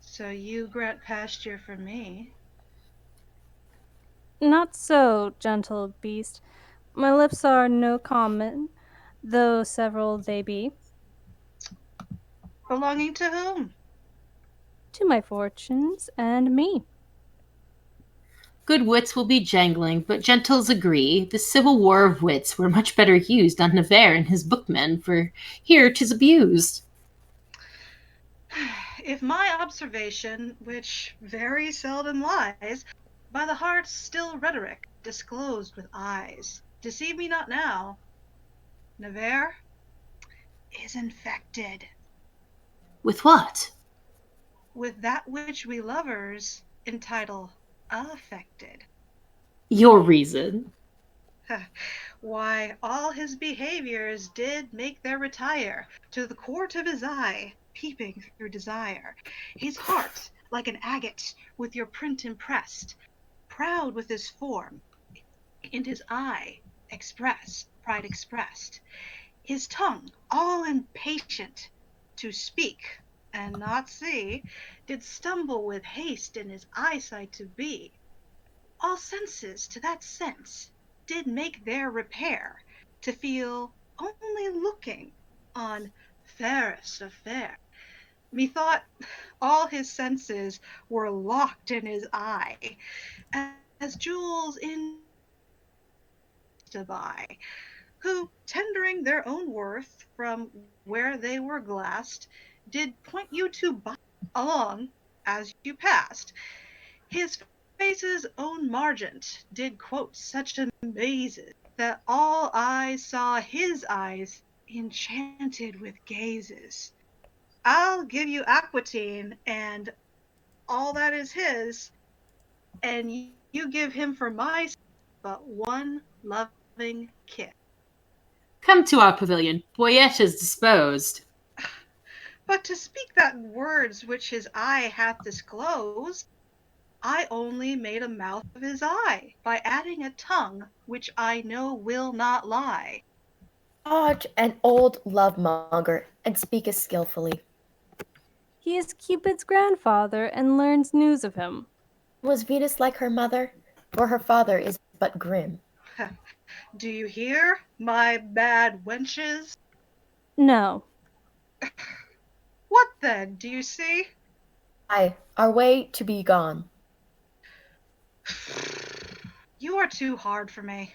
Speaker 1: So you grant pasture for me.
Speaker 3: Not so, gentle beast. My lips are no common, though several they be.
Speaker 1: Belonging to whom?
Speaker 3: To my fortunes and me.
Speaker 8: Good wits will be jangling, but gentles agree. The civil war of wits were much better used on NotAVampyre and his bookmen, for here 'tis abused.
Speaker 1: If my observation, which very seldom lies, by the heart's still rhetoric disclosed with eyes, deceive me not now, NotAVampyre is infected.
Speaker 8: With what?
Speaker 1: With that which we lovers entitle affected.
Speaker 8: Your reason.
Speaker 1: Why, all his behaviors did make their retire to the court of his eye, peeping through desire. His heart, like an agate, with your print impressed, proud with his form, in his eye pride expressed. His tongue, all impatient to speak and not see, did stumble with haste in his eyesight to be. All senses to that sense did make their repair, to feel only looking on fairest of fair. Methought all his senses were locked in his eye, as jewels in to buy, who, tendering their own worth from where they were glassed, did point you to buy along as you passed. His face's own margent did quote such amazes, that all eyes saw his eyes enchanted with gazes. I'll give you Aquatine and all that is his, and you give him for my but one loving kiss.
Speaker 8: Come to our pavilion. Boyette is disposed.
Speaker 1: But to speak that words which his eye hath disclosed, I only made a mouth of his eye, by adding a tongue which I know will not lie.
Speaker 7: Dodge an old love-monger and speaketh skillfully.
Speaker 3: He is Cupid's grandfather and learns news of him.
Speaker 7: Was Venus like her mother? For her father is but grim.
Speaker 1: Do you hear, my bad wenches?
Speaker 3: No.
Speaker 1: What then, do you see?
Speaker 7: Aye, our way to be gone.
Speaker 1: You are too hard for me.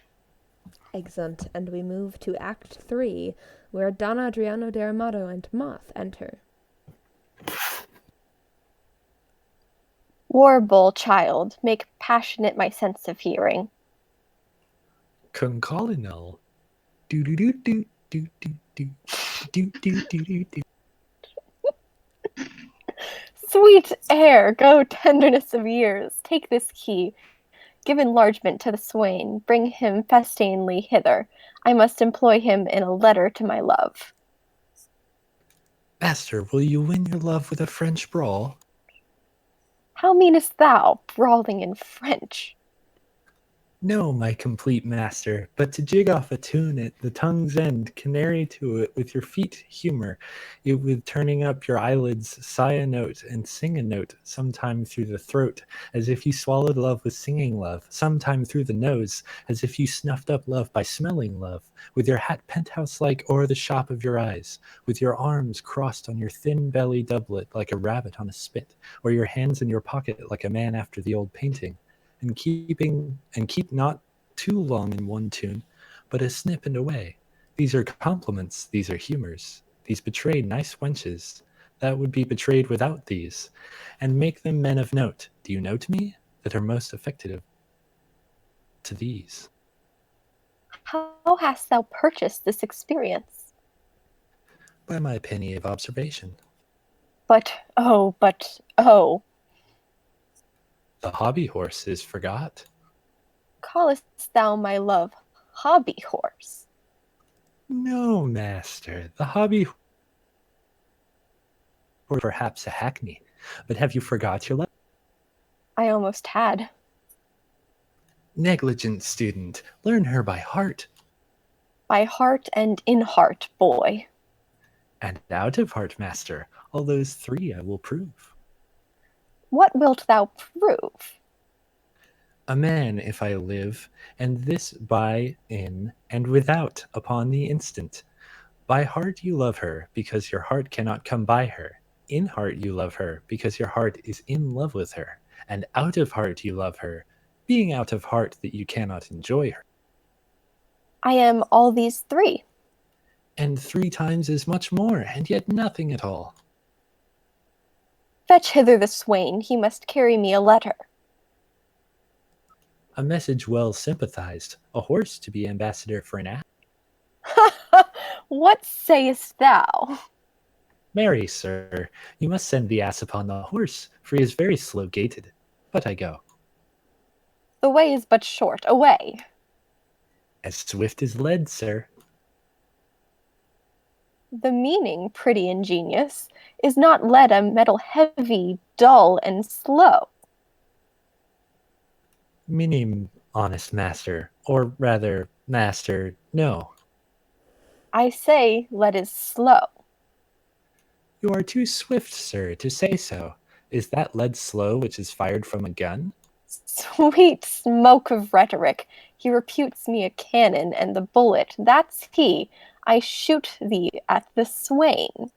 Speaker 4: Excellent, and we move to Act 3, where Don Adriano D'Armado and Moth enter.
Speaker 2: Warble, child, make passionate my sense of hearing.
Speaker 6: Concolonel. Do do do do do do do do do do do.
Speaker 2: Sweet air, go tenderness of years, take this key. Give enlargement to the swain, bring him festainly hither. I must employ him in a letter to my love.
Speaker 6: Master, will you win your love with a French brawl?
Speaker 2: How meanest thou, brawling in French?
Speaker 6: No, my complete master, but to jig off a tune at the tongue's end, canary to it with your feet humor, it with turning up your eyelids, sigh a note, and sing a note, sometime through the throat, as if you swallowed love with singing love, sometime through the nose, as if you snuffed up love by smelling love, with your hat penthouse-like o'er the shop of your eyes, with your arms crossed on your thin belly doublet like a rabbit on a spit, or your hands in your pocket like a man after the old painting. And keep not too long in one tune, but a snip and away. These are compliments, these are humours. These betray nice wenches, that would be betrayed without these, and make them men of note. Do you note me? That are most effective to these.
Speaker 2: How hast thou purchased this experience?
Speaker 6: By my penny of observation.
Speaker 2: But oh,
Speaker 6: The hobby horse is forgot.
Speaker 2: callest thou my love hobby horse?
Speaker 6: No, master, the hobby or perhaps a hackney. But have you forgot your love?
Speaker 2: I almost had.
Speaker 6: Negligent student, learn her by heart.
Speaker 2: By heart and in heart, boy.
Speaker 6: And out of heart, master, all those three I will prove.
Speaker 2: What wilt thou prove?
Speaker 6: A man, if I live, and this by, in, and without, upon the instant. By heart you love her, because your heart cannot come by her. In heart you love her, because your heart is in love with her. And out of heart you love her, being out of heart that you cannot enjoy her.
Speaker 2: I am all these three.
Speaker 6: And 3 times as much more, and yet nothing at all.
Speaker 2: Fetch hither the swain, he must carry me a letter.
Speaker 6: A message well sympathized, a horse to be ambassador for an ass.
Speaker 2: What sayest thou?
Speaker 6: Marry, sir, you must send the ass upon the horse, for he is very slow-gaited. But I go.
Speaker 2: The way is but short, away.
Speaker 6: As swift as lead, sir.
Speaker 2: The meaning, pretty ingenious, is not lead a metal heavy, dull, and slow.
Speaker 6: Meaning, honest master, or rather, master, no.
Speaker 2: I say lead is slow.
Speaker 6: You are too swift, sir, to say so. Is that lead slow which is fired from a gun?
Speaker 2: Sweet smoke of rhetoric, he reputes me a cannon, and the bullet, that's he. I shoot thee at the swain.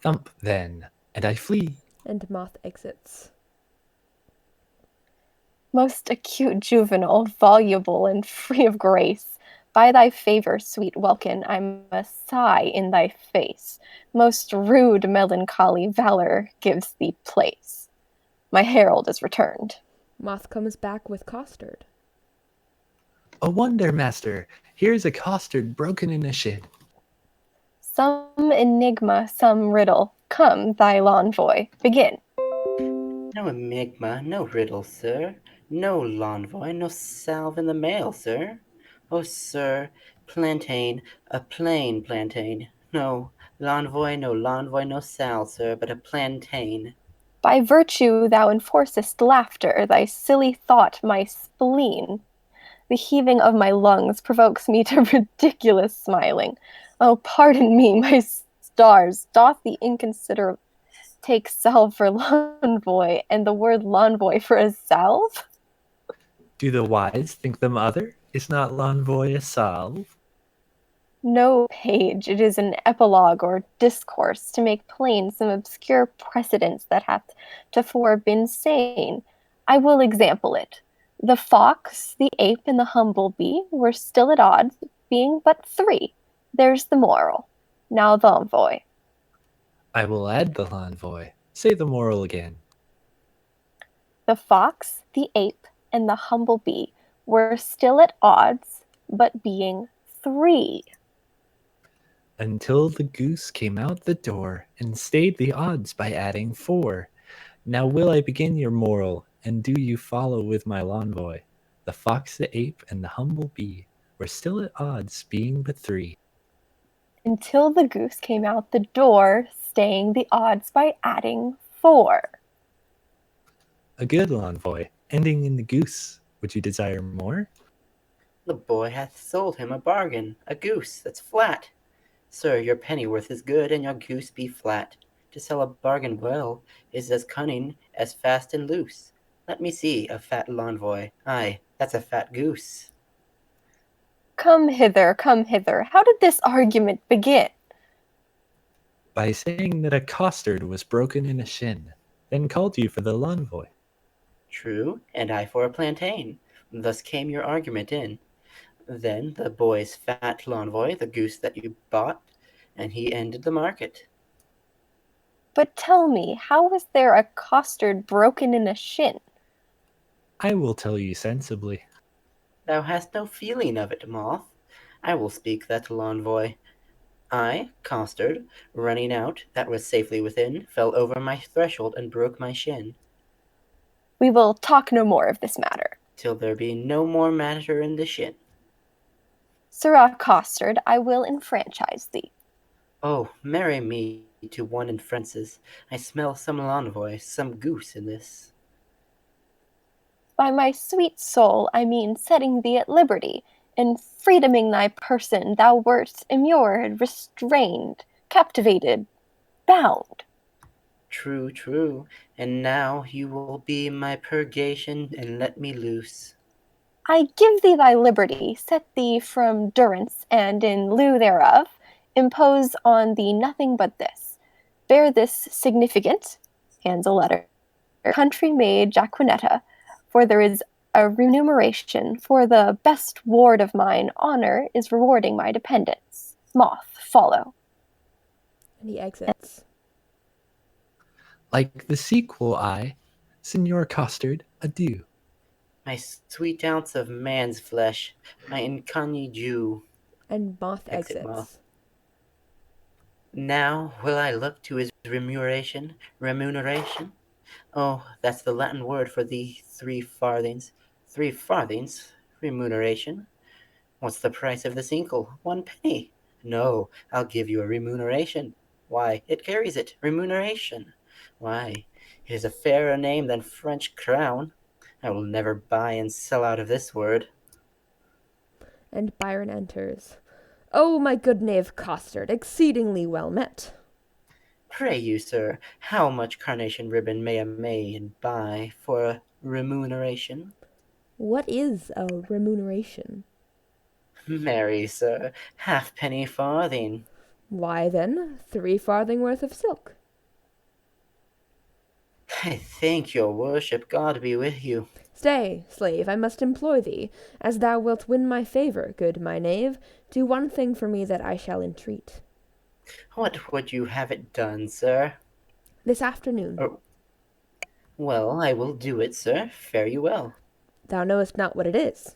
Speaker 6: Thump, then, and I flee.
Speaker 4: And Moth exits.
Speaker 2: Most acute juvenile, voluble, and free of grace, by thy favour, sweet welkin, I must sigh in thy face. Most rude melancholy valour gives thee place. My herald is returned.
Speaker 4: Moth comes back with costard.
Speaker 6: A wonder, master, here's a costard broken in a shed.
Speaker 2: Some enigma, some riddle. Come, thy l'envoy, begin.
Speaker 5: No enigma, no riddle, sir. No l'envoy, no salve in the mail, sir. Oh, sir, plantain, a plain plantain. No l'envoy, no salve, sir, but a plantain.
Speaker 2: By virtue thou enforcest laughter, thy silly thought my spleen. The heaving of my lungs provokes me to ridiculous smiling. Oh, pardon me, my stars, doth the inconsiderate take salve for l'envoy, and the word l'envoy for a salve?
Speaker 6: Do the wise think them other? Is not l'envoy a salve?
Speaker 2: No, page, it is an epilogue or discourse to make plain some obscure precedence that hath tofore been sane. I will example it. The fox, the ape, and the humble bee were still at odds, being but three. There's the moral. Now the envoy.
Speaker 6: I will add the l'envoy. Say the moral again.
Speaker 2: The fox, the ape, and the humble bee were still at odds, but being three.
Speaker 6: Until the goose came out the door and stayed the odds by adding 4. Now will I begin your moral, and do you follow with my l'envoy. The fox, the ape, and the humble bee were still at odds, being but 3.
Speaker 2: Until the goose came out the door, staying the odds by adding 4.
Speaker 6: A good l'envoy, ending in the goose. Would you desire more?
Speaker 5: The boy hath sold him a bargain, a goose that's flat. Sir, your pennyworth is good, and your goose be flat. To sell a bargain well is as cunning as fast and loose. Let me see a fat l'envoy. Aye, that's a fat goose.
Speaker 2: Come hither, come hither. How did this argument begin?
Speaker 6: By saying that a costard was broken in a shin, then called you for the l'envoy.
Speaker 5: True, and I for a plantain. Thus came your argument in. Then the boy's fat l'envoy, the goose that you bought, and he ended the market.
Speaker 2: But tell me, how was there a costard broken in a shin?
Speaker 6: I will tell you sensibly.
Speaker 5: Thou hast no feeling of it, moth. I will speak that l'envoy. I, costard, running out, that was safely within, fell over my threshold and broke my shin.
Speaker 2: We will talk no more of this matter.
Speaker 5: Till there be no more matter in the shin.
Speaker 2: Sirrah Costard, I will enfranchise thee.
Speaker 5: Oh, marry me to one in Francis. I smell some l'envoy, some goose in this.
Speaker 2: By my sweet soul, I mean setting thee at liberty, and freedoming thy person, thou wert immured, restrained, captivated, bound.
Speaker 5: True, true, and now you will be my purgation and let me loose.
Speaker 2: I give thee thy liberty, set thee from durance, and in lieu thereof, impose on thee nothing but this. Bear this significant, hands a letter, country-made Jaquinetta, for there is a remuneration for the best ward of mine honor is rewarding my dependence. Moth, follow.
Speaker 4: And he exits.
Speaker 6: Like the sequel, I, Signor Costard, adieu.
Speaker 5: My sweet ounce of man's flesh, my incognito Jew.
Speaker 4: And Moth
Speaker 5: Exit
Speaker 4: exits.
Speaker 5: Moth. Now will I look to his remuneration? Oh, that's the Latin word for the 3 farthings. 3 farthings? Remuneration? What's the price of this inkle? 1 penny. No, I'll give you a remuneration. Why, it carries it. Remuneration. Why, it is a fairer name than French crown. I will never buy and sell out of this word.
Speaker 4: And Byron enters. Oh, my good knave Costard, exceedingly well met.
Speaker 5: Pray you, sir, how much carnation ribbon may a maiden buy for a remuneration?
Speaker 4: What is a remuneration?
Speaker 5: Marry, sir, halfpenny farthing.
Speaker 4: Why then, 3 farthing worth of silk.
Speaker 5: I thank your worship, God be with you.
Speaker 4: Stay, slave, I must employ thee. As thou wilt win my favour, good my knave, do one thing for me that I shall entreat.
Speaker 5: What would you have it done, sir?
Speaker 4: This afternoon.
Speaker 5: Well, I will do it, sir. Fare you well.
Speaker 4: Thou knowest not what it is.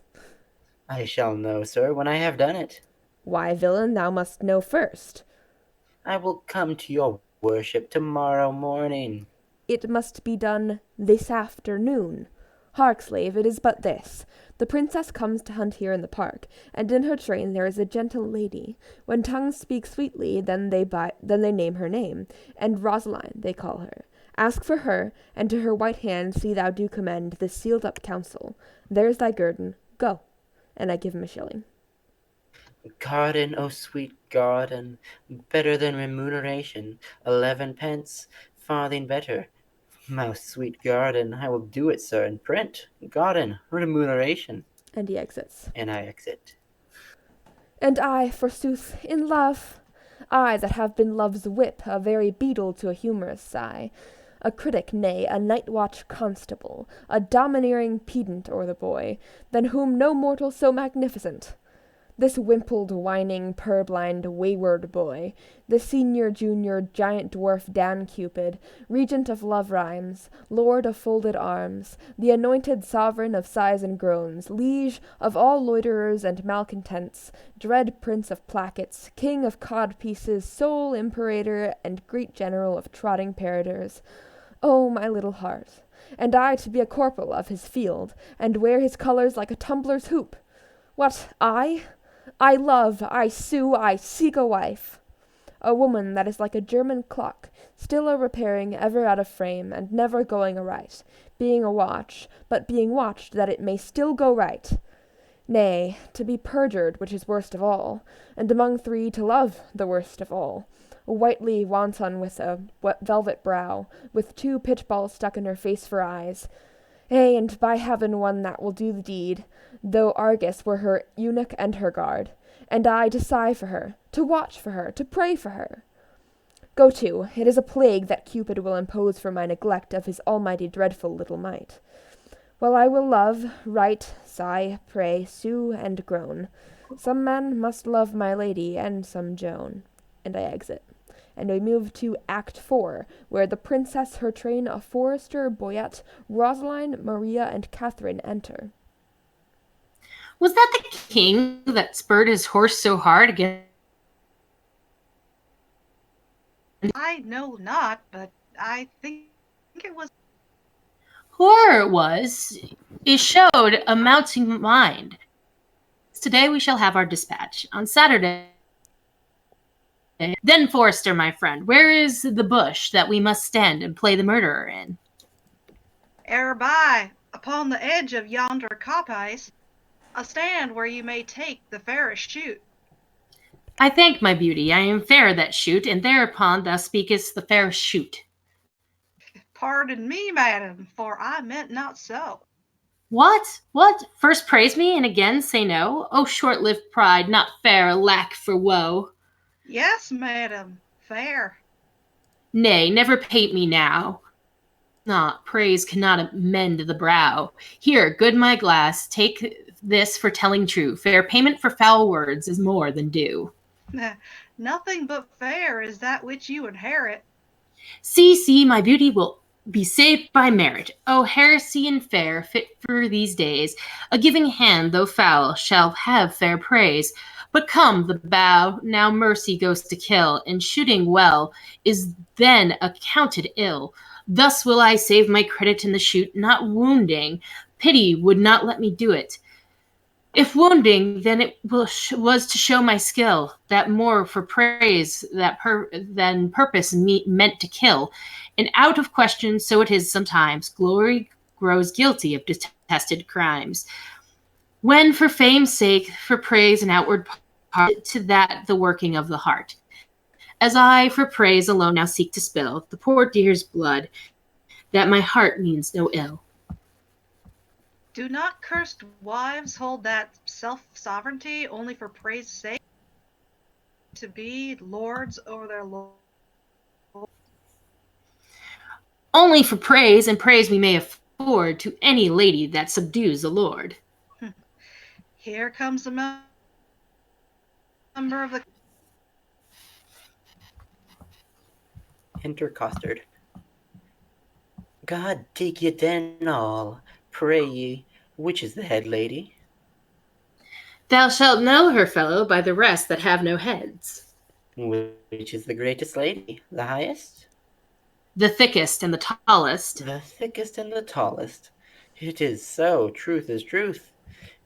Speaker 5: I shall know, sir, when I have done it.
Speaker 4: Why, villain, thou must know first.
Speaker 5: I will come to your worship tomorrow morning.
Speaker 4: It must be done this afternoon. Hark, slave, it is but this. The princess comes to hunt here in the park, and in her train there is a gentle lady. When tongues speak sweetly, then they name her name, and Rosaline they call her. Ask for her, and to her white hand see thou do commend this sealed up counsel. There's thy guerdon. Go. and I give him a shilling.
Speaker 5: Garden, oh sweet garden, better than remuneration, 11 pence, farthing better. My sweet garden, I will do it, sir, in print. Garden, remuneration.
Speaker 4: And he exits.
Speaker 5: And I exit.
Speaker 4: And I, forsooth, in love, I that have been love's whip, a very beadle to a humorous sigh, a critic, nay, a night-watch constable, a domineering pedant o'er the boy, than whom no mortal so magnificent. This wimpled, whining, purblind, wayward boy, this senior, junior, giant dwarf Dan Cupid, regent of love rhymes, lord of folded arms, the anointed sovereign of sighs and groans, liege of all loiterers and malcontents, dread prince of plackets, king of codpieces, sole imperator, and great general of trotting paradors. Oh, my little heart! And I to be a corporal of his field, and wear his colours like a tumbler's hoop! What, I? I love, I sue, I seek a wife. A woman that is like a German clock, still a-repairing, ever out of frame, and never going aright, being a watch, but being watched that it may still go right. Nay, to be perjured, which is worst of all, and among three to love the worst of all. A whitely wanton with a velvet brow, with 2 pitch-balls stuck in her face for eyes. And by heaven one that will do the deed, though Argus were her eunuch and her guard, and I to sigh for her, to watch for her, to pray for her. Go to, it is a plague that Cupid will impose for my neglect of his almighty dreadful little might. Well, I will love, write, sigh, pray, sue, and groan. Some man must love my lady, and some Joan. And I exit. And we move to Act 4, where the princess, her train of Forester, Boyette, Rosaline, Maria, and Catherine enter.
Speaker 8: Was that the king that spurred his horse so hard against?
Speaker 1: I know not, but I think it was.
Speaker 8: Whoever it was, it showed a mounting mind. Today we shall have our dispatch. On Saturday. Then, Forrester, my friend, where is the bush that we must stand and play the murderer in?
Speaker 1: Ere by, upon the edge of yonder coppice, a stand where you may take the fairest shoot.
Speaker 8: I thank my beauty, I am fair that shoot, and thereupon thou speakest the fairest shoot.
Speaker 1: Pardon me, madam, for I meant not so.
Speaker 8: What? First praise me, and again say no? Oh, short-lived pride, not fair, lack for woe.
Speaker 1: Yes, madam, fair.
Speaker 8: Nay, never paint me now. Not praise cannot mend the brow. Here, good my glass, take this for telling true. Fair payment for foul words is more than due.
Speaker 1: Nothing but fair is that which you inherit.
Speaker 8: See, my beauty will be saved by merit. Oh, heresy and fair, fit for these days. A giving hand, though foul, shall have fair praise. But come, the bow, now mercy goes to kill, and shooting well is then accounted ill. Thus will I save my credit in the shoot, not wounding. Pity would not let me do it. If wounding, then it was to show my skill, that more for praise than purpose meant to kill. And out of question, so it is sometimes, glory grows guilty of detested crimes. When for fame's sake, for praise and outward part, to that the working of the heart. As I for praise alone now seek to spill the poor dear's blood, that my heart means no ill.
Speaker 1: Do not cursed wives hold that self-sovereignty only for praise's sake, to be lords over their lord?
Speaker 8: Only for praise, and praise we may afford to any lady that subdues a lord.
Speaker 1: Here comes a member of the...
Speaker 5: Enter Costard. God take ye then all. Pray ye, which is the head lady?
Speaker 8: Thou shalt know her, fellow, by the rest that have no heads.
Speaker 5: Which is the greatest lady? The highest?
Speaker 8: The thickest and the tallest.
Speaker 5: The thickest and the tallest. It is so, truth is truth.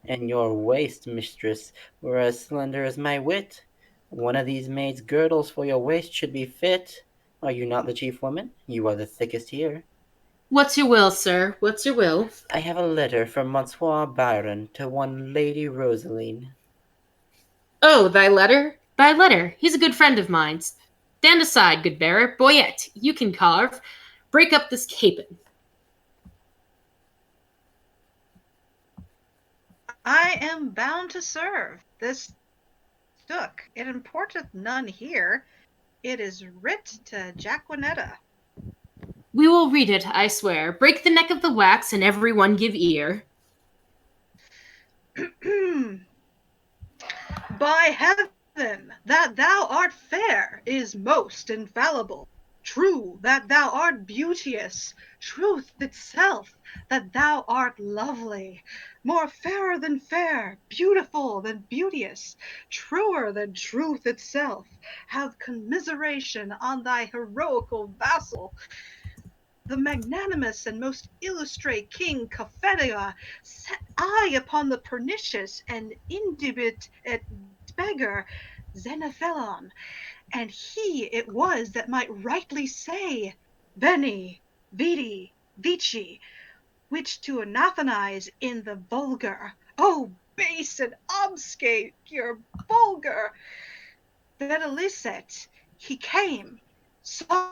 Speaker 5: And your waist, mistress, were as slender as my wit. One of these maids' girdles for your waist should be fit. Are you not the chief woman? You are the thickest here.
Speaker 8: What's your will, sir? What's your will?
Speaker 5: I have a letter from Monsieur Byron to one Lady Rosaline.
Speaker 8: Oh, thy letter? Thy letter. He's a good friend of mine. Stand aside, good bearer. Boyette, you can carve. Break up this capon.
Speaker 1: I am bound to serve. This book, it importeth none here. It is writ to Jaquinetta.
Speaker 8: We will read it, I swear. Break the neck of the wax, and every one give ear.
Speaker 1: By heaven, that thou art fair is most infallible. True, that thou art beauteous, truth itself, that thou art lovely, more fairer than fair, beautiful than beauteous, truer than truth itself, have commiseration on thy heroical vassal. The magnanimous and most illustrate King Cophetua set eye upon the pernicious and indebit beggar Xenophilon, and he it was that might rightly say, Veni, vidi, vici, which to anathemize in the vulgar. Oh, base and obscure vulgar! Videlicet, he came, saw,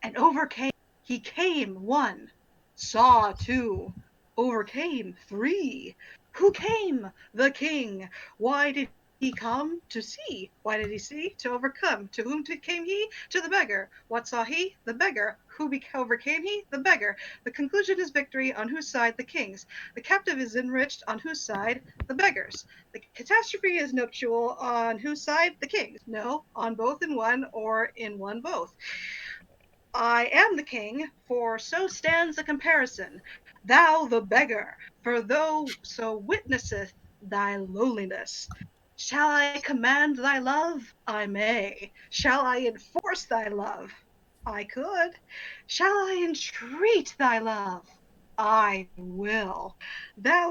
Speaker 1: and overcame. He came, 1, saw, 2, overcame, 3. Who came? The king. Why did he come? To see. Why did he see? To overcome. To whom came he? To the beggar. What saw he? The beggar. Who overcame he? The beggar. The conclusion is victory. On whose side? The king's. The captive is enriched. On whose side? The beggar's. The catastrophe is nuptial. On whose side? The king's. No, on both in one, or in one both. I am the king, for so stands the comparison. Thou the beggar, for thou so witnesseth thy lowliness. Shall I command thy love? I may. Shall I enforce thy love? I could. Shall I entreat thy love? I will.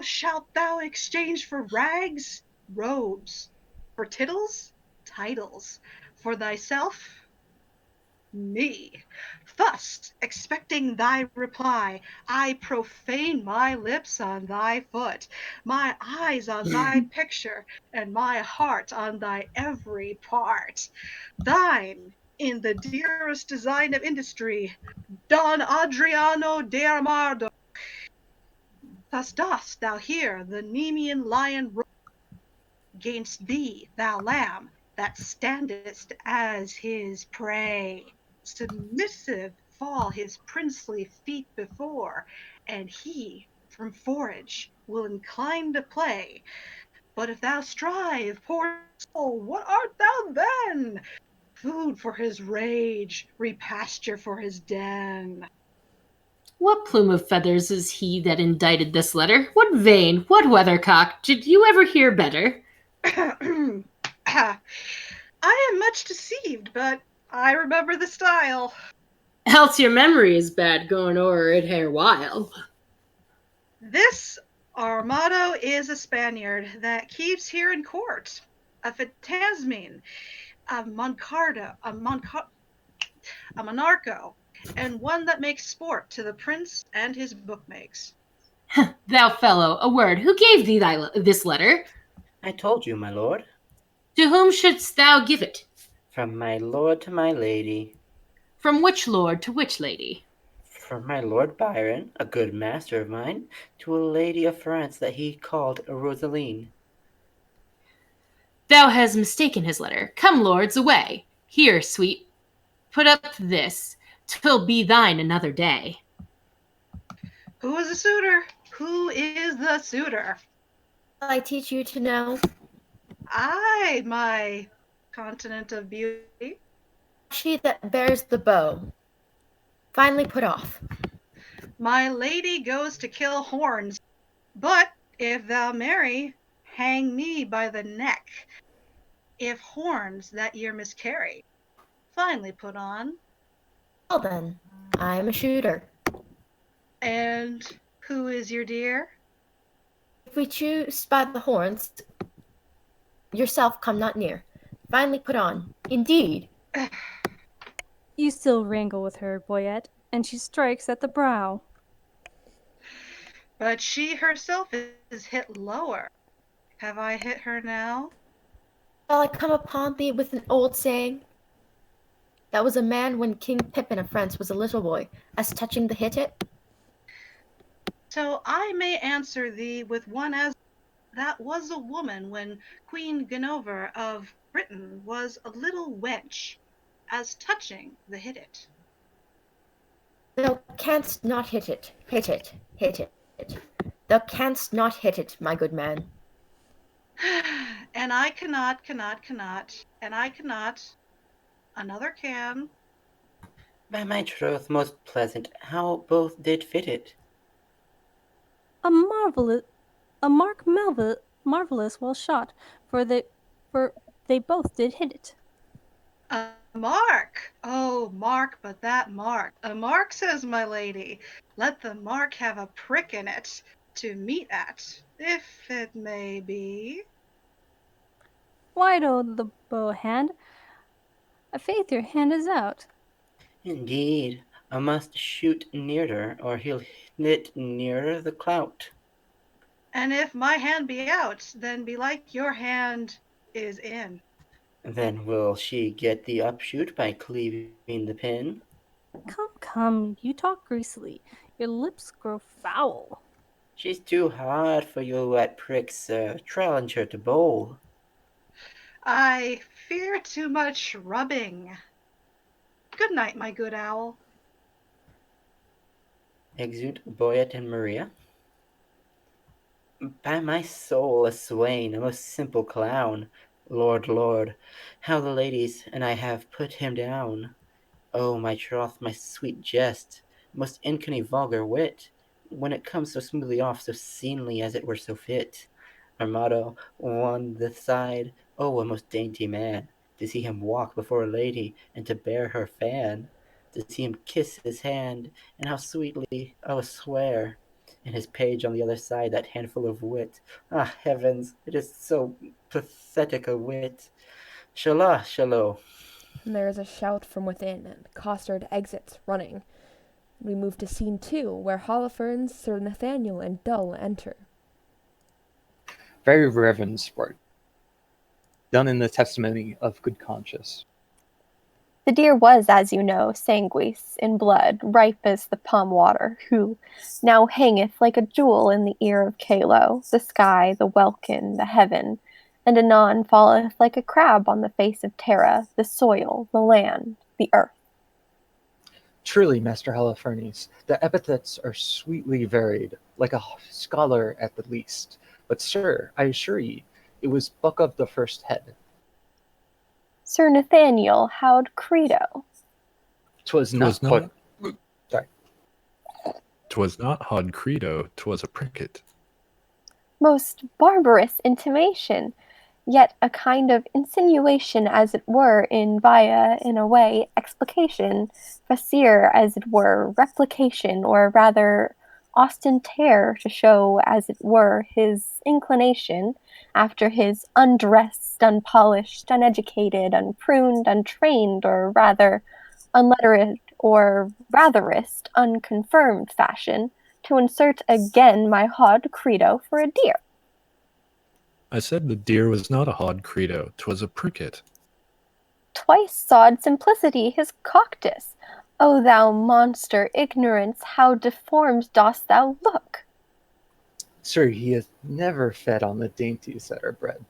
Speaker 1: Shalt thou exchange for rags? Robes. For tittles? Titles. For thyself? Me. Thus, expecting thy reply, I profane my lips on thy foot, my eyes on thy picture, and my heart on thy every part. Thine, in the dearest design of industry, Don Adriano de Armado. Thus dost thou hear the Nemean lion roar 'gainst thee, thou lamb, that standest as his prey. Submissive fall his princely feet before, and he from forage will incline to play. But if thou strive, poor soul, what art thou then? Food for his rage, repasture for his den.
Speaker 8: What plume of feathers is he that indited this letter? What vane? What weathercock? Did you ever hear better?
Speaker 1: I am much deceived, but I remember the style.
Speaker 8: Else your memory is bad going o'er it hair while.
Speaker 1: This Armado is a Spaniard that keeps here in court, a Fantasmine, a Moncardo, a Monarcho, and one that makes sport to the prince and his bookmakes.
Speaker 8: Thou fellow, a word. Who gave thee this letter?
Speaker 5: I told you, my lord.
Speaker 8: To whom shouldst thou give it?
Speaker 5: From my lord to my lady.
Speaker 8: From which lord to which lady?
Speaker 5: From my lord Byron, a good master of mine, to a lady of France that he called Rosaline.
Speaker 8: Thou hast mistaken his letter. Come, lords, away. Here, sweet, put up this. 'Twill be thine another day.
Speaker 1: Who is the suitor? Who is the suitor?
Speaker 7: I teach you to know.
Speaker 1: I, my continent of beauty.
Speaker 7: She that bears the bow. Finally put off.
Speaker 1: My lady goes to kill horns, but if thou marry, hang me by the neck. If horns that year miscarry, finally put on.
Speaker 7: Well then, I am a shooter.
Speaker 1: And who is your dear?
Speaker 7: If we choose by the horns, yourself come not near. Finally put on. Indeed.
Speaker 3: You still wrangle with her, Boyette, and she strikes at the brow.
Speaker 1: But she herself is hit lower. Have I hit her now?
Speaker 7: Shall I come upon thee with an old saying? That was a man when King Pippin of France was a little boy, as touching the hit it.
Speaker 1: So I may answer thee with one as that was a woman when Queen Guinevere of Britain was a little wench, as touching the hit it.
Speaker 7: Thou canst not hit it, hit it, hit it. Thou canst not hit it, my good man.
Speaker 1: And I cannot, and I cannot. Another can.
Speaker 5: By my troth, most pleasant, how both did fit it.
Speaker 3: A marvelous well shot, for they both did hit it.
Speaker 1: A mark! Oh, mark, but that mark. A mark, says my lady. Let the mark have a prick in it, to meet at, if it may be.
Speaker 3: Wide o' the bow hand, I faith your hand is out.
Speaker 5: Indeed, I must shoot nearer, or he'll hit nearer the clout.
Speaker 1: And if my hand be out, then belike your hand is in.
Speaker 5: Then will she get the upshoot by cleaving the pin?
Speaker 3: Come, you talk greasily. Your lips grow foul.
Speaker 5: She's too hard for you wet pricks, sir. Challenge her to bowl.
Speaker 1: I fear too much rubbing. Good night, my good owl.
Speaker 5: Exeunt Boyet and Maria. By my soul, a swain, a most simple clown. Lord, Lord, how the ladies and I have put him down. Oh, my troth, my sweet jest, most incanny vulgar wit, when it comes so smoothly off, so seemly as it were so fit. Our motto, one this side, oh, a most dainty man, to see him walk before a lady, and to bear her fan, to see him kiss his hand, and how sweetly, I will swear, and his page on the other side, that handful of wit. Ah, heavens, it is so pathetic a wit. Shallah, shallow.
Speaker 4: And there is a shout from within, and Costard exits, running. We move to scene 2, where Holofernes, Sir Nathaniel, and Dull enter.
Speaker 9: Very reverend sport, done in the testimony of good conscience.
Speaker 2: The deer was, as you know, sanguis, in blood, ripe as the palm water, who now hangeth like a jewel in the ear of Calo, the sky, the welkin, the heaven, and anon falleth like a crab on the face of Terra, the soil, the land, the earth.
Speaker 9: Truly, Master Holofernes, the epithets are sweetly varied, like a scholar at the least. But, sir, I assure ye, it was buck of the first head.
Speaker 2: Sir Nathaniel how'd credo.
Speaker 9: 'Twas not. Sorry.
Speaker 6: 'Twas not hod credo, 'twas a pricket.
Speaker 2: Most barbarous intimation, yet a kind of insinuation, as it were, in a way, explication, facere, as it were, replication, or rather ostentare, to show, as it were, his inclination, after his undressed, unpolished, uneducated, unpruned, untrained, or rather unlettered, or ratherest unconfirmed fashion, to insert again my hod credo for a deer.
Speaker 6: I said the deer was not a hod credo, 'twas a pricket.
Speaker 2: Twice sawed simplicity his coctus. O thou monster ignorance, how deformed dost thou look!
Speaker 9: Sir, he has never fed on the dainties that are bred.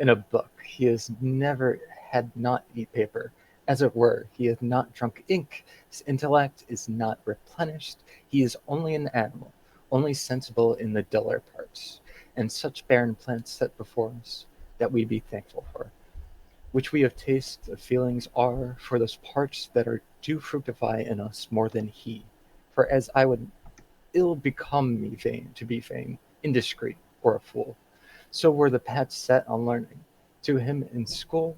Speaker 9: In a book, he has never had not eat paper. As it were, he has not drunk ink. His intellect is not replenished. He is only an animal, only sensible in the duller parts. And such barren plants set before us, that we be thankful for, which we of taste of feelings are, for those parts that are do fructify in us more than he. For as I would ill become me vain to be vain, indiscreet, or a fool, so were the paths set on learning to him in school.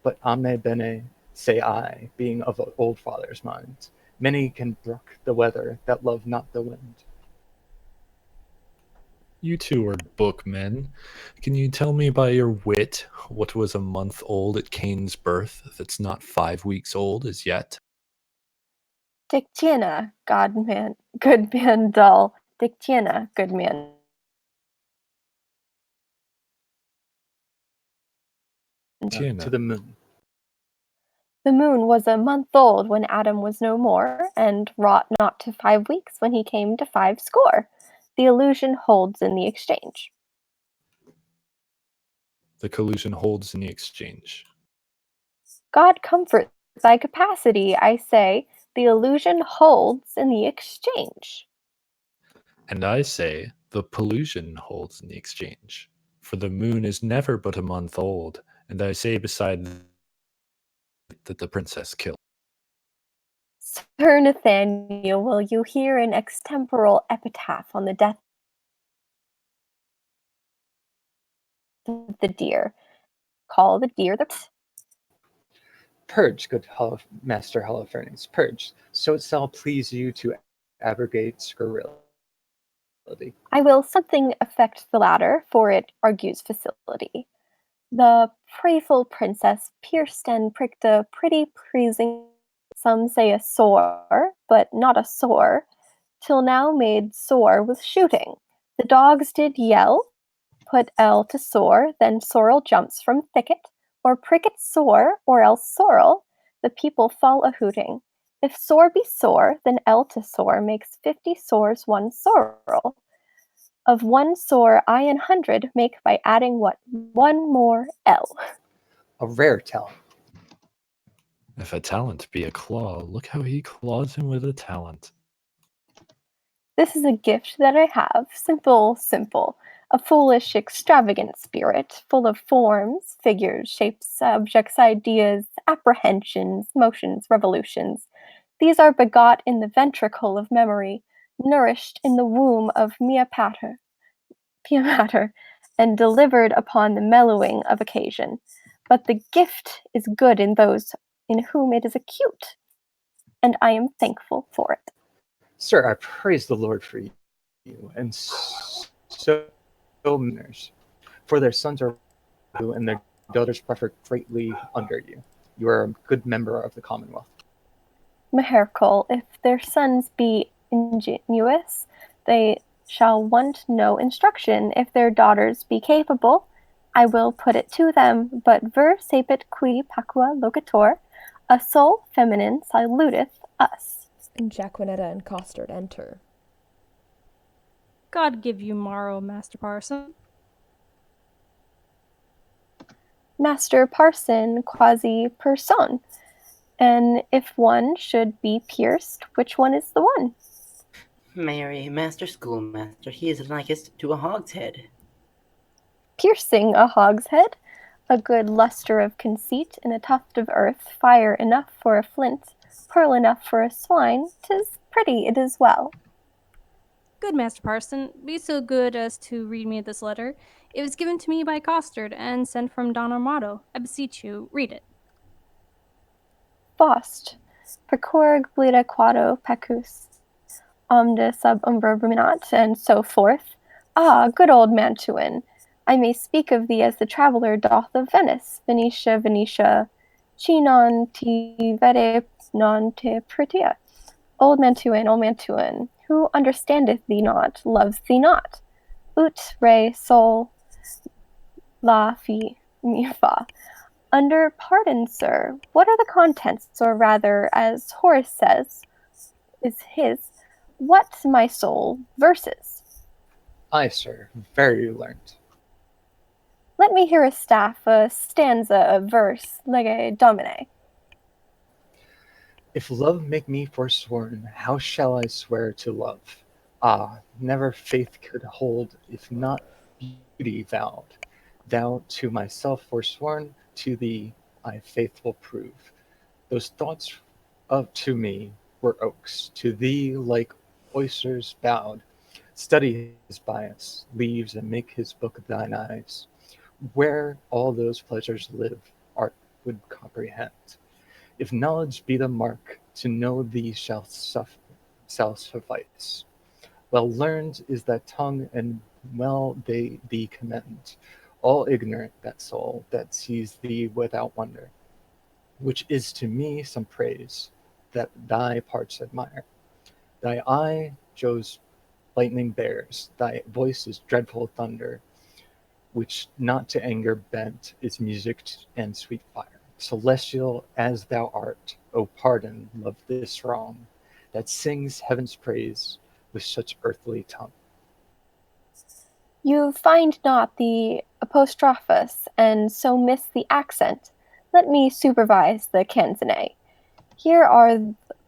Speaker 9: But omne bene, say I, being of old father's mind, many can brook the weather that love not the wind.
Speaker 6: You two are bookmen. Can you tell me by your wit what was a month old at Cain's birth that's not 5 weeks old as yet?
Speaker 2: Dictiana, godman, good man dull. Dictiana, good man.
Speaker 9: To the moon.
Speaker 2: The moon was a month old when Adam was no more, and wrought not to 5 weeks when he came to 50. The illusion holds in the exchange.
Speaker 6: The collusion holds in the exchange.
Speaker 2: God comfort thy capacity, I say, the illusion holds in the exchange.
Speaker 6: And I say, the pollution holds in the exchange. For the moon is never but a month old, and I say beside that the princess killed.
Speaker 2: Sir Nathaniel, will you hear an extemporal epitaph on the death of the deer? Call the deer the...
Speaker 9: Purge, good Master Holofernes, purge, so it shall please you to abrogate scurrility.
Speaker 2: I will something affect the latter, for it argues facility. The prayful princess pierced and pricked a pretty pleasing, some say a sore, but not a sore, till now made sore with shooting. The dogs did yell, put L to sore, then sorrel jumps from thicket, or pricket sore, or else sorrel, the people fall a hooting. If sore be sore, then L to sore makes 50 sores one sorrel. Of one sore I an 100 make by adding what? One more L.
Speaker 9: A rare talent.
Speaker 6: If a talent be a claw, look how he claws him with a talent.
Speaker 2: This is a gift that I have, simple, simple, a foolish, extravagant spirit, full of forms, figures, shapes, objects, ideas, apprehensions, motions, revolutions. These are begot in the ventricle of memory, nourished in the womb of Pia Mater, and delivered upon the mellowing of occasion. But the gift is good in those in whom it is acute, and I am thankful for it.
Speaker 9: Sir, I praise the Lord for you, and so manners, for their sons are you, and their daughters prefer greatly under you. You are a good member of the Commonwealth.
Speaker 2: Mehercule, if their sons be ingenious, they shall want no instruction. If their daughters be capable, I will put it to them. But ver sapit qui pacua locator, a soul feminine saluteth us.
Speaker 4: And Jaquinetta and Costard enter.
Speaker 3: God give you morrow, Master Parson.
Speaker 2: Master Parson quasi person. And if one should be pierced, which one is the one?
Speaker 5: Marry, Master Schoolmaster, he is likest to a hogshead.
Speaker 2: Piercing a hogshead, a good lustre of conceit in a tuft of earth, fire enough for a flint, pearl enough for a swine, 'tis pretty, it is well.
Speaker 3: Good Master Parson, be so good as to read me this letter. It was given to me by Costard and sent from Don Armado. I beseech you, read it.
Speaker 2: Faust, procura glida quado pecus, omne sub umbra ruminat, and so forth. Ah, good old Mantuan, I may speak of thee as the traveller doth of Venice. Venetia, Venetia, chi non ti vede non te praetia. Old Mantuan, who understandeth thee not, loves thee not. Ut re sol la fi mi fa. Under pardon, sir, what are the contents, or rather, as Horace says, is his, what, my soul, verses?
Speaker 9: Aye, sir, very learned.
Speaker 2: Let me hear a stanza, a verse, lege domine.
Speaker 9: If love make me forsworn, how shall I swear to love? Ah, never faith could hold, if not beauty vowed. Thou to myself forsworn, to thee I faithful prove. Those thoughts of to me were oaks, to thee like oysters bowed. Study his bias, leaves and make his book thine eyes. Where all those pleasures live, art would comprehend. If knowledge be the mark, to know thee shall suffice. Well learned is that tongue, and well they thee commend. All ignorant that soul that sees thee without wonder, which is to me some praise. that thy parts admire. Thy eye Jove's lightning bears, thy voice is dreadful thunder, which not to anger bent is music and sweet fire. Celestial as thou art, O pardon, love this wrong, that sings heaven's praise with such earthly tongue.
Speaker 2: You find not the apostrophos, and so miss the accent. Let me supervise the canzonet. Here are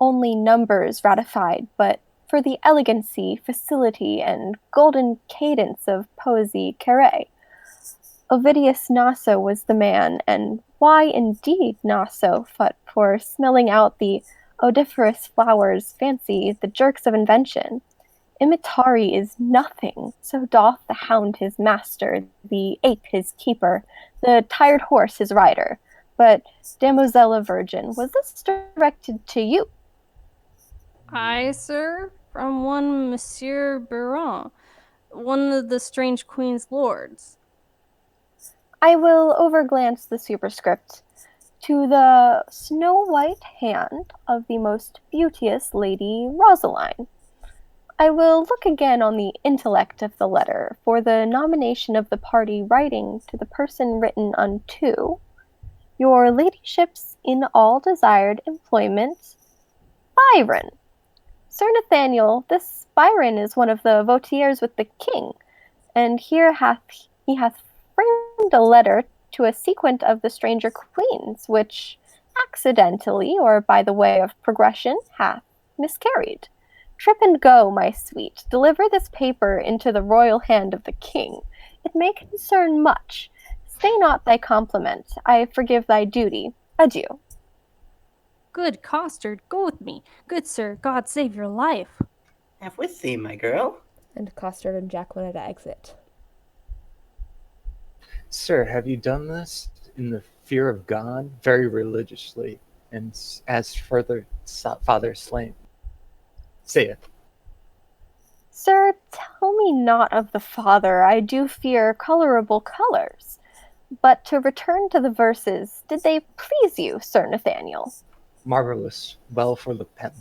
Speaker 2: only numbers ratified, but for the elegancy, facility, and golden cadence of poesy carré. Ovidius Naso was the man, and why indeed Naso, but for smelling out the odoriferous flowers, fancy, the jerks of invention. Imitari is nothing, so doth the hound his master, the ape his keeper, the tired horse his rider. But, Damosella Virgin, was this directed to you?
Speaker 3: Aye, sir, from one Monsieur Biron, one of the strange queen's lords.
Speaker 2: I will overglance the superscript. To the snow-white hand of the most beauteous Lady Rosaline. I will look again on the intellect of the letter, for the nomination of the party writing to the person written unto, your ladyship's in all desired employment, Byron. Sir Nathaniel, this Byron is one of the votiers with the king, and here he hath framed a letter to a sequent of the stranger queens, which accidentally, or by the way of progression, hath miscarried. Trip and go, my sweet, deliver this paper into the royal hand of the king. It may concern much. Stay not thy compliment. I forgive thy duty. Adieu.
Speaker 3: Good Costard, go with me. Good sir, God save your life.
Speaker 5: Have with thee, my girl.
Speaker 4: And Costard and Jacqueline to exit.
Speaker 9: Sir, have you done this in the fear of God, very religiously, and as further Father slain? Saith.
Speaker 2: Sir, tell me not of the father, I do fear colorable colors. But to return to the verses, did they please you, Sir Nathaniel?
Speaker 9: Marvelous, well for the pen.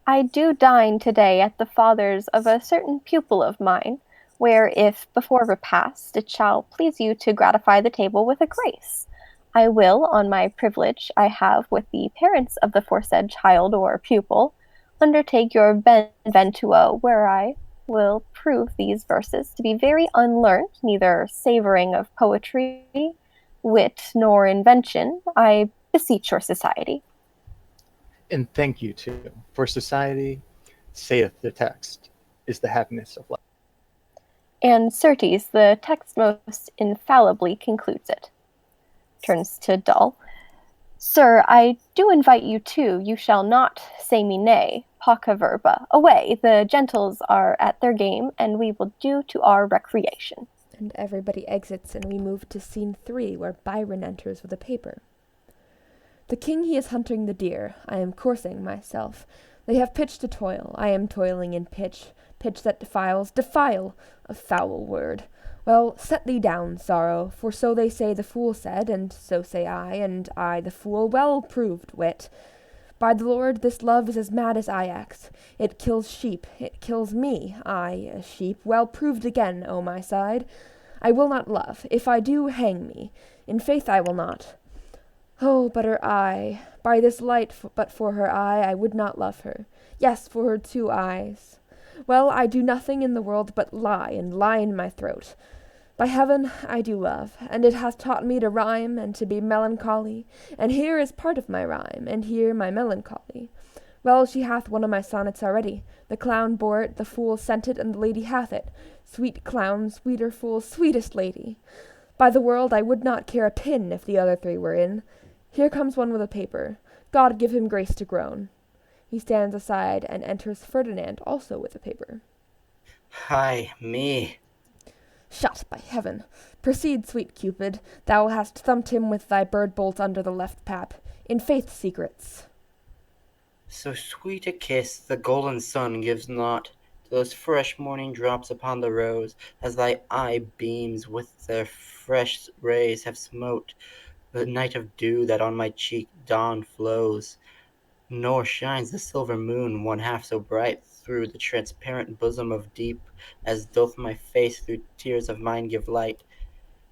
Speaker 2: I do dine today at the father's of a certain pupil of mine, where if, before repast, it shall please you to gratify the table with a grace, I will, on my privilege I have with the parents of the foresaid child or pupil, undertake your benventuo, where I will prove these verses to be very unlearnt, neither savouring of poetry, wit, nor invention. I beseech your society.
Speaker 9: And thank you too, for society, saith the text, is the happiness of life.
Speaker 2: And certes, the text most infallibly concludes it. Turns to Dull. Sir, I do invite you too. You shall not say me nay. Pauca verba. Away, the gentles are at their game, and we will do to our recreation.
Speaker 4: And everybody exits, and we move to scene 3, where Byron enters with a paper. The king he is hunting the deer, I am coursing myself. They have pitch to toil, I am toiling in pitch that defiles, defile, a foul word. Well, set thee down, sorrow, for so they say the fool said, and so say I, and I the fool, well proved wit. By the Lord, this love is as mad as Ajax. It kills sheep, it kills me, I, a sheep, well proved again, O my side. I will not love, if I do, hang me. In faith I will not. Oh, but her eye, by this light, but for her eye, I would not love her. Yes, for her 2 eyes. Well, I do nothing in the world but lie, and lie in my throat. By heaven, I do love, and it hath taught me to rhyme, and to be melancholy, and here is part of my rhyme, and here my melancholy. Well, she hath one of my sonnets already. The clown bore it, the fool sent it, and the lady hath it. Sweet clown, sweeter fool, sweetest lady. By the world, I would not care a pin if the other 3 were in. Here comes one with a paper. God give him grace to groan. He stands aside, and enters Ferdinand, also with a paper.
Speaker 5: Hi, me.
Speaker 4: Shut, by heaven. Proceed, sweet Cupid. Thou hast thumped him with thy bird-bolt under the left pap. In faith, secrets.
Speaker 5: So sweet a kiss the golden sun gives not, those fresh morning drops upon the rose, as thy eye beams with their fresh rays have smote the night of dew that on my cheek dawn flows, nor shines the silver moon one half so bright through the transparent bosom of deep, as doth my face through tears of mine give light.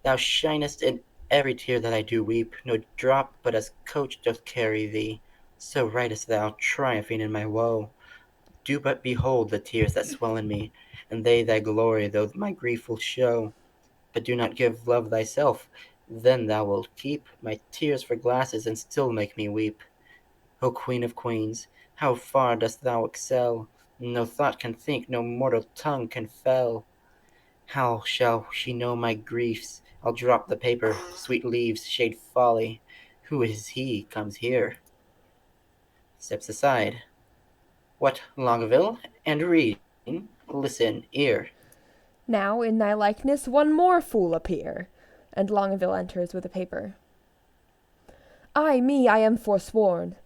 Speaker 5: Thou shinest in every tear that I do weep, no drop but as coach doth carry thee, so rightest thou, triumphing in my woe. Do but behold the tears that swell in me, and they thy glory though my grief will show. But do not give love thyself, then thou wilt keep my tears for glasses, and still make me weep. O Queen of Queens, how far dost thou excel! No thought can think, no mortal tongue can fell. How shall she know my griefs? I'll drop the paper, sweet leaves, shade folly. Who is he comes here? Steps aside. What, Longaville? And read. Listen, ear.
Speaker 4: Now in thy likeness one more fool appear. And Longaville enters with a paper. Ay me, I am forsworn.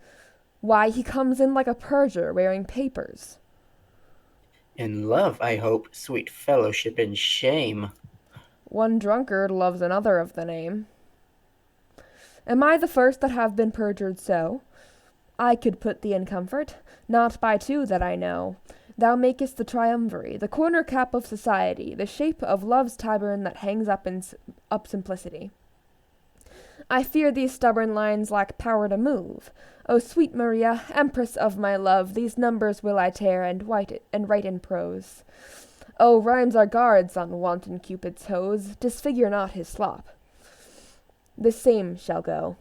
Speaker 4: Why, he comes in like a perjure, wearing papers.
Speaker 5: In love, I hope, sweet fellowship in shame.
Speaker 4: One drunkard loves another of the name. Am I the first that have been perjured so? I could put thee in comfort, not by two that I know. Thou makest the triumvirate, the corner cap of society, the shape of love's tabern that hangs up simplicity. I fear these stubborn lines lack power to move. O sweet Maria, empress of my love, these numbers will I tear and write in prose. O rhymes are guards on wanton Cupid's hose, disfigure not his slop. This same shall go.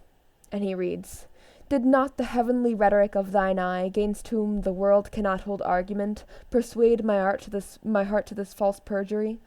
Speaker 4: And he reads, Did not the heavenly rhetoric of thine eye, 'gainst whom the world cannot hold argument, persuade my heart to this false perjury?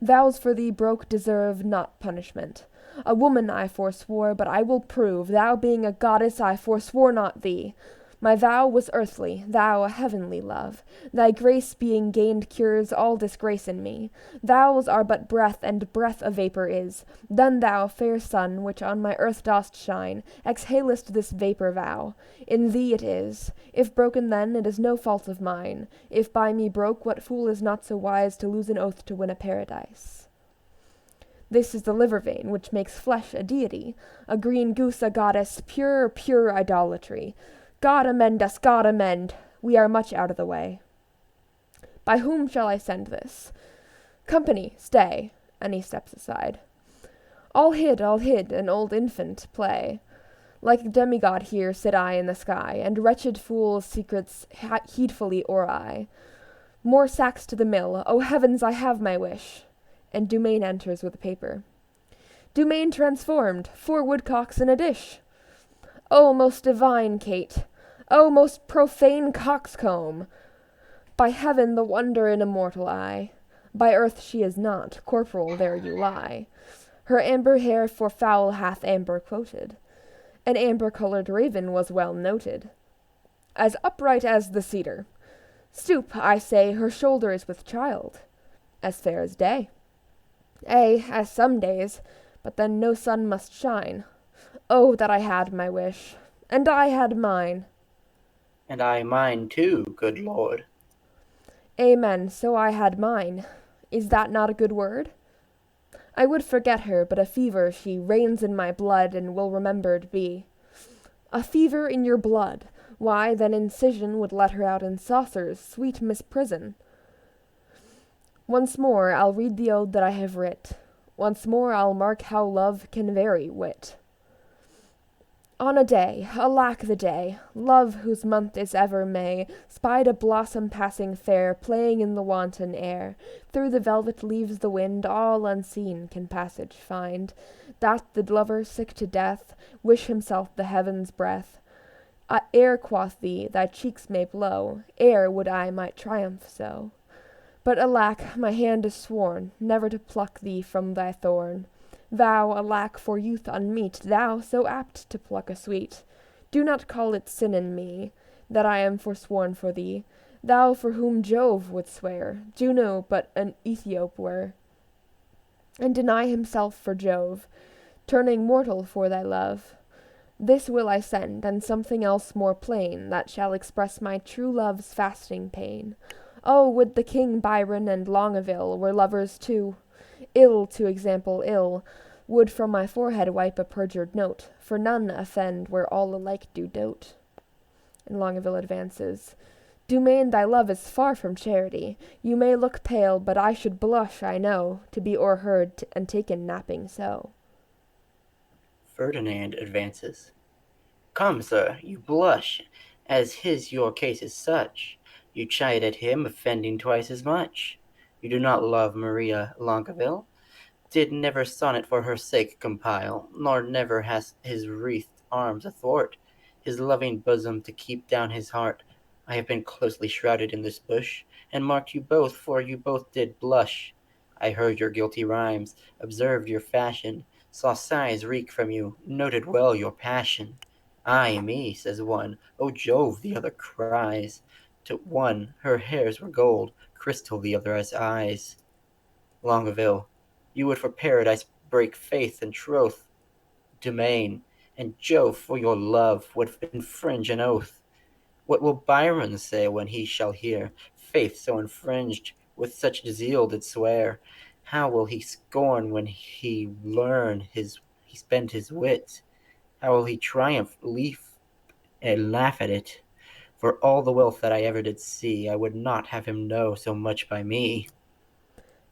Speaker 4: Vows for thee broke deserve not punishment. A woman I forswore, but I will prove, thou being a goddess, I forswore not thee. My vow was earthly, thou a heavenly love. Thy grace being gained cures all disgrace in me. Vows are but breath, and breath a vapour is. Then thou, fair sun, which on my earth dost shine, exhalest this vapour vow. In thee it is. If broken then, it is no fault of mine. If by me broke, what fool is not so wise to lose an oath to win a paradise? This is the liver vein, which makes flesh a deity, a green goose a goddess, pure, pure idolatry. God amend us, God amend! We are much out of the way. By whom shall I send this? Company, stay! And he steps aside. All hid, an old infant, play. Like a demigod here sit I in the sky, and wretched fools' secrets heedfully o'er I. More sacks to the mill, O heavens, I have my wish! And Dumaine enters with a paper. Dumaine transformed, 4 woodcocks in a dish! O most divine Kate! O most profane coxcomb! By heaven the wonder in a mortal eye, by earth she is not, corporal there you lie. Her amber hair for foul hath amber quoted, an amber-coloured raven was well noted, as upright as the cedar. Stoop, I say, her shoulder is with child, as fair as day. Ay, as some days, but then no sun must shine. Oh, that I had my wish, and I had mine.
Speaker 5: And I mine too, good lord.
Speaker 4: Amen, so I had mine. Is that not a good word? I would forget her, but a fever she reigns in my blood, and will remembered be. A fever in your blood? Why, then incision would let her out in saucers, sweet Miss Prison. Once more I'll read the ode that I have writ. Once more I'll mark how love can vary wit. On a day, alack the day, love whose month is ever May, spied a blossom passing fair, playing in the wanton air. Through the velvet leaves the wind, all unseen, can passage find, that the lover, sick to death, wish himself the heaven's breath. Ere, quoth thee, thy cheeks may blow, ere would I might triumph so. But alack, my hand is sworn, never to pluck thee from thy thorn. Thou, alack, for youth unmeet, thou, so apt to pluck a sweet. Do not call it sin in me, that I am forsworn for thee, thou for whom Jove would swear, Juno but an Ethiop were, and deny himself for Jove, turning mortal for thy love. This will I send, and something else more plain, that shall express my true love's fasting pain. Oh, would the King Byron and Longaville were lovers too! Ill to example ill, would from my forehead wipe a perjured note, for none offend where all alike do dote. And Longaville advances. Dumaine, thy love is far from charity. You may look pale, but I should blush, I know, to be o'erheard and taken napping so.
Speaker 5: Ferdinand advances. Come, sir, you blush, as his your case is such. You chide at him, offending twice as much. You do not love Maria Longaville, did never sonnet for her sake compile, nor never has his wreathed arms athwart his loving bosom to keep down his heart. I have been closely shrouded in this bush, and marked you both, for you both did blush. I heard your guilty rhymes, observed your fashion, saw sighs reek from you, noted well your passion. Ay me, says one, O Jove, the other cries. To one her hairs were gold, crystal the other's eyes. Longaville, you would for paradise break faith and troth. Dumaine, and Jove for your love would infringe an oath. What will Byron say when he shall hear faith so infringed, with such zeal did swear? How will he scorn when he learn he spend his wit? How will he triumph, leaf, and laugh at it? For all the wealth that I ever did see, I would not have him know so much by me.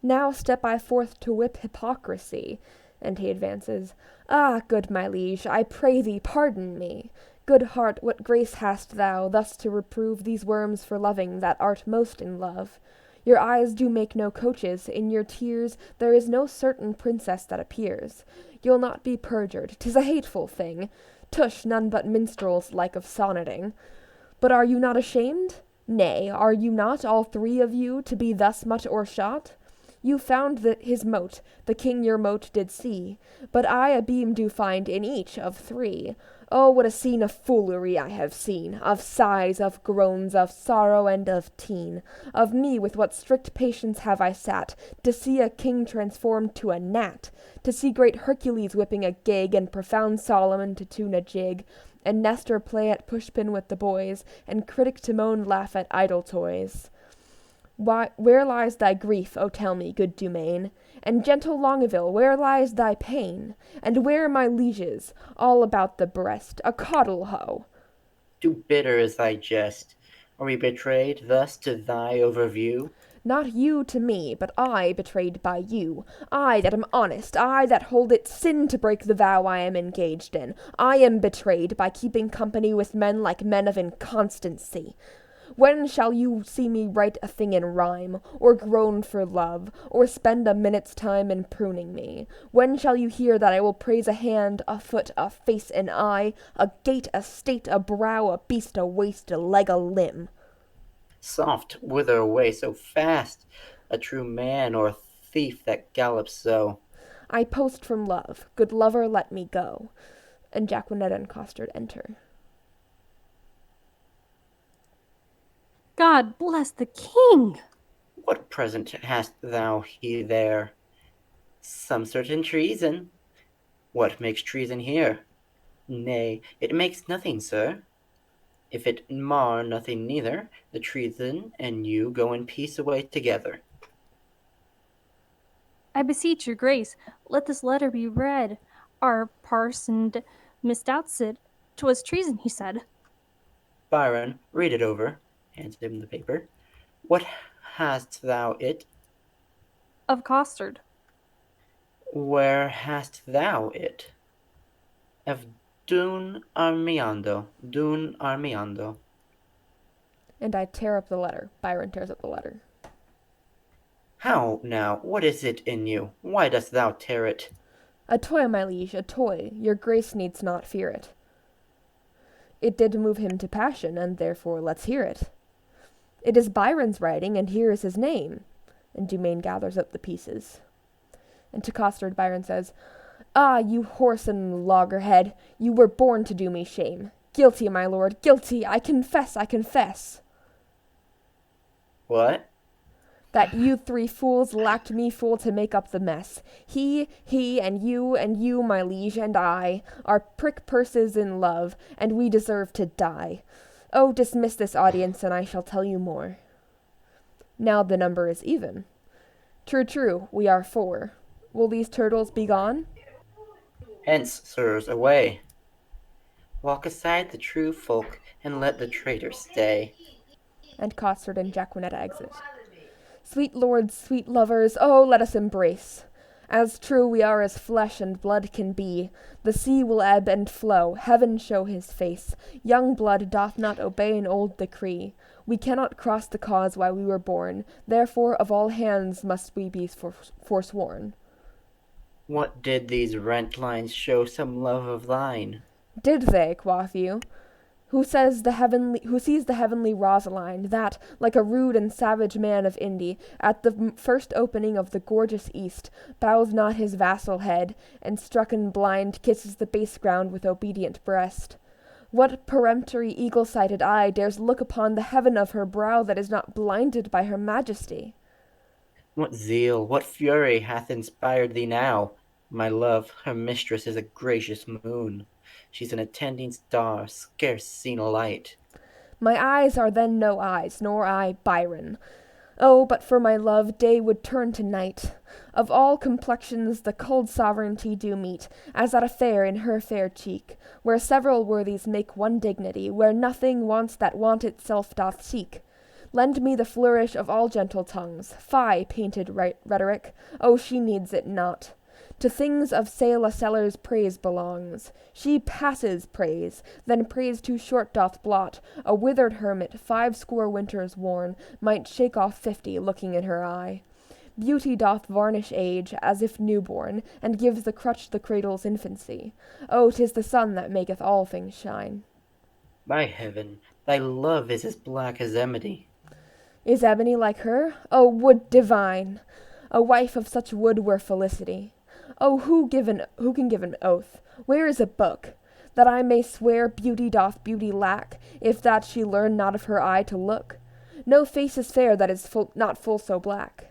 Speaker 4: Now step I forth to whip hypocrisy. And he advances. Ah, good my liege, I pray thee pardon me. Good heart, what grace hast thou, thus to reprove these worms for loving that art most in love? Your eyes do make no coaches, in your tears there is no certain princess that appears. You'll not be perjured, 'tis a hateful thing. Tush, none but minstrels like of sonneting. But are you not ashamed? Nay, are you not, all three of you, to be thus much o'ershot? You found his mote, the king your mote did see, but I a beam do find in each of three. Oh, what a scene of foolery I have seen, of sighs, of groans, of sorrow, and of teen. Of me with what strict patience have I sat, to see a king transformed to a gnat, to see great Hercules whipping a gig, and profound Solomon to tune a jig, and Nestor play at pushpin with the boys, and critic Timon laugh at idle toys. Why, where lies thy grief, O tell me, good Dumaine? And gentle Longaville, where lies thy pain? And where my lieges, all about the breast, a caudle hoe?
Speaker 5: Too bitter is thy jest. Are we betrayed thus to thy overview?
Speaker 4: Not you to me, but I betrayed by you. I that am honest, I that hold it sin to break the vow I am engaged in. I am betrayed by keeping company with men like men of inconstancy. When shall you see me write a thing in rhyme, or groan for love, or spend a minute's time in pruning me? When shall you hear that I will praise a hand, a foot, a face, an eye, a gait, a state, a brow, a beast, a waist, a leg, a limb?
Speaker 5: Soft, whither away so fast? A true man or thief that gallops so?
Speaker 4: I post from love. Good lover, let me go. And Jacqueminette and Costard enter.
Speaker 3: God bless the king!
Speaker 5: What present hast thou he there? Some certain treason. What makes treason here? Nay, it makes nothing, sir. If it mar nothing neither, the treason and you go in peace away together.
Speaker 3: I beseech your grace, let this letter be read. Our parson misdoubts it. 'Twas treason, he said.
Speaker 5: Byron, read it over. Hands him the paper. What hast thou it?
Speaker 3: Of Costard.
Speaker 5: Where hast thou it? Of Dun Armiando. Dun Armiando.
Speaker 4: And I tear up the letter. Byron tears up the letter.
Speaker 5: How now? What is it in you? Why dost thou tear it?
Speaker 4: A toy, my liege, a toy. Your grace needs not fear it. It did move him to passion, and therefore let's hear it. It is Byron's writing, and here is his name. And Dumaine gathers up the pieces. And to Costard, Byron says, Ah, you whoreson loggerhead, you were born to do me shame. Guilty, my lord, guilty, I confess, I confess.
Speaker 5: What?
Speaker 4: That you three fools lacked me fool to make up the mess. He, and you, my liege, and I, are prick purses in love, and we deserve to die. Oh, dismiss this audience, and I shall tell you more. Now the number is even. True, we are 4. Will these turtles be gone?
Speaker 5: Hence, sirs, away! Walk aside the true folk, and let the traitor stay.
Speaker 4: And Costard and Jacquinetta exit. Sweet lords, sweet lovers, oh, let us embrace! As true we are as flesh and blood can be. The sea will ebb and flow, heaven show his face. Young blood doth not obey an old decree. We cannot cross the cause why we were born, therefore of all hands must we be forsworn.
Speaker 5: What did these rent lines show some love of thine?
Speaker 4: Did they, quoth you? Who sees the heavenly Rosaline, that, like a rude and savage man of Indy, at the first opening of the gorgeous east, bows not his vassal head, and strucken blind kisses the base ground with obedient breast? What peremptory eagle-sighted eye dares look upon the heaven of her brow that is not blinded by her majesty?
Speaker 5: What zeal, what fury hath inspired thee now? My love, her mistress is a gracious moon. She's an attending star, scarce seen a light.
Speaker 4: My eyes are then no eyes, nor I Byron. Oh, but for my love, day would turn to night. Of all complexions the cold sovereignty do meet, as at a fair in her fair cheek, where several worthies make one dignity, where nothing wants that want itself doth seek. Lend me the flourish of all gentle tongues. Fie, painted rhetoric, oh, she needs it not. To things of sale a seller's praise belongs. She passes praise, then praise too short doth blot. A withered hermit, 50 winters worn, might shake off 50, looking in her eye. Beauty doth varnish age, as if newborn, and gives the crutch the cradle's infancy. Oh, 'tis the sun that maketh all things shine.
Speaker 5: By heaven, thy love is as black as Emily.
Speaker 4: Is ebony like her? Oh, wood divine! A wife of such wood were felicity. Oh, who can give an oath? Where is a book? That I may swear beauty doth beauty lack, if that she learn not of her eye to look. No face is fair that is not full so black.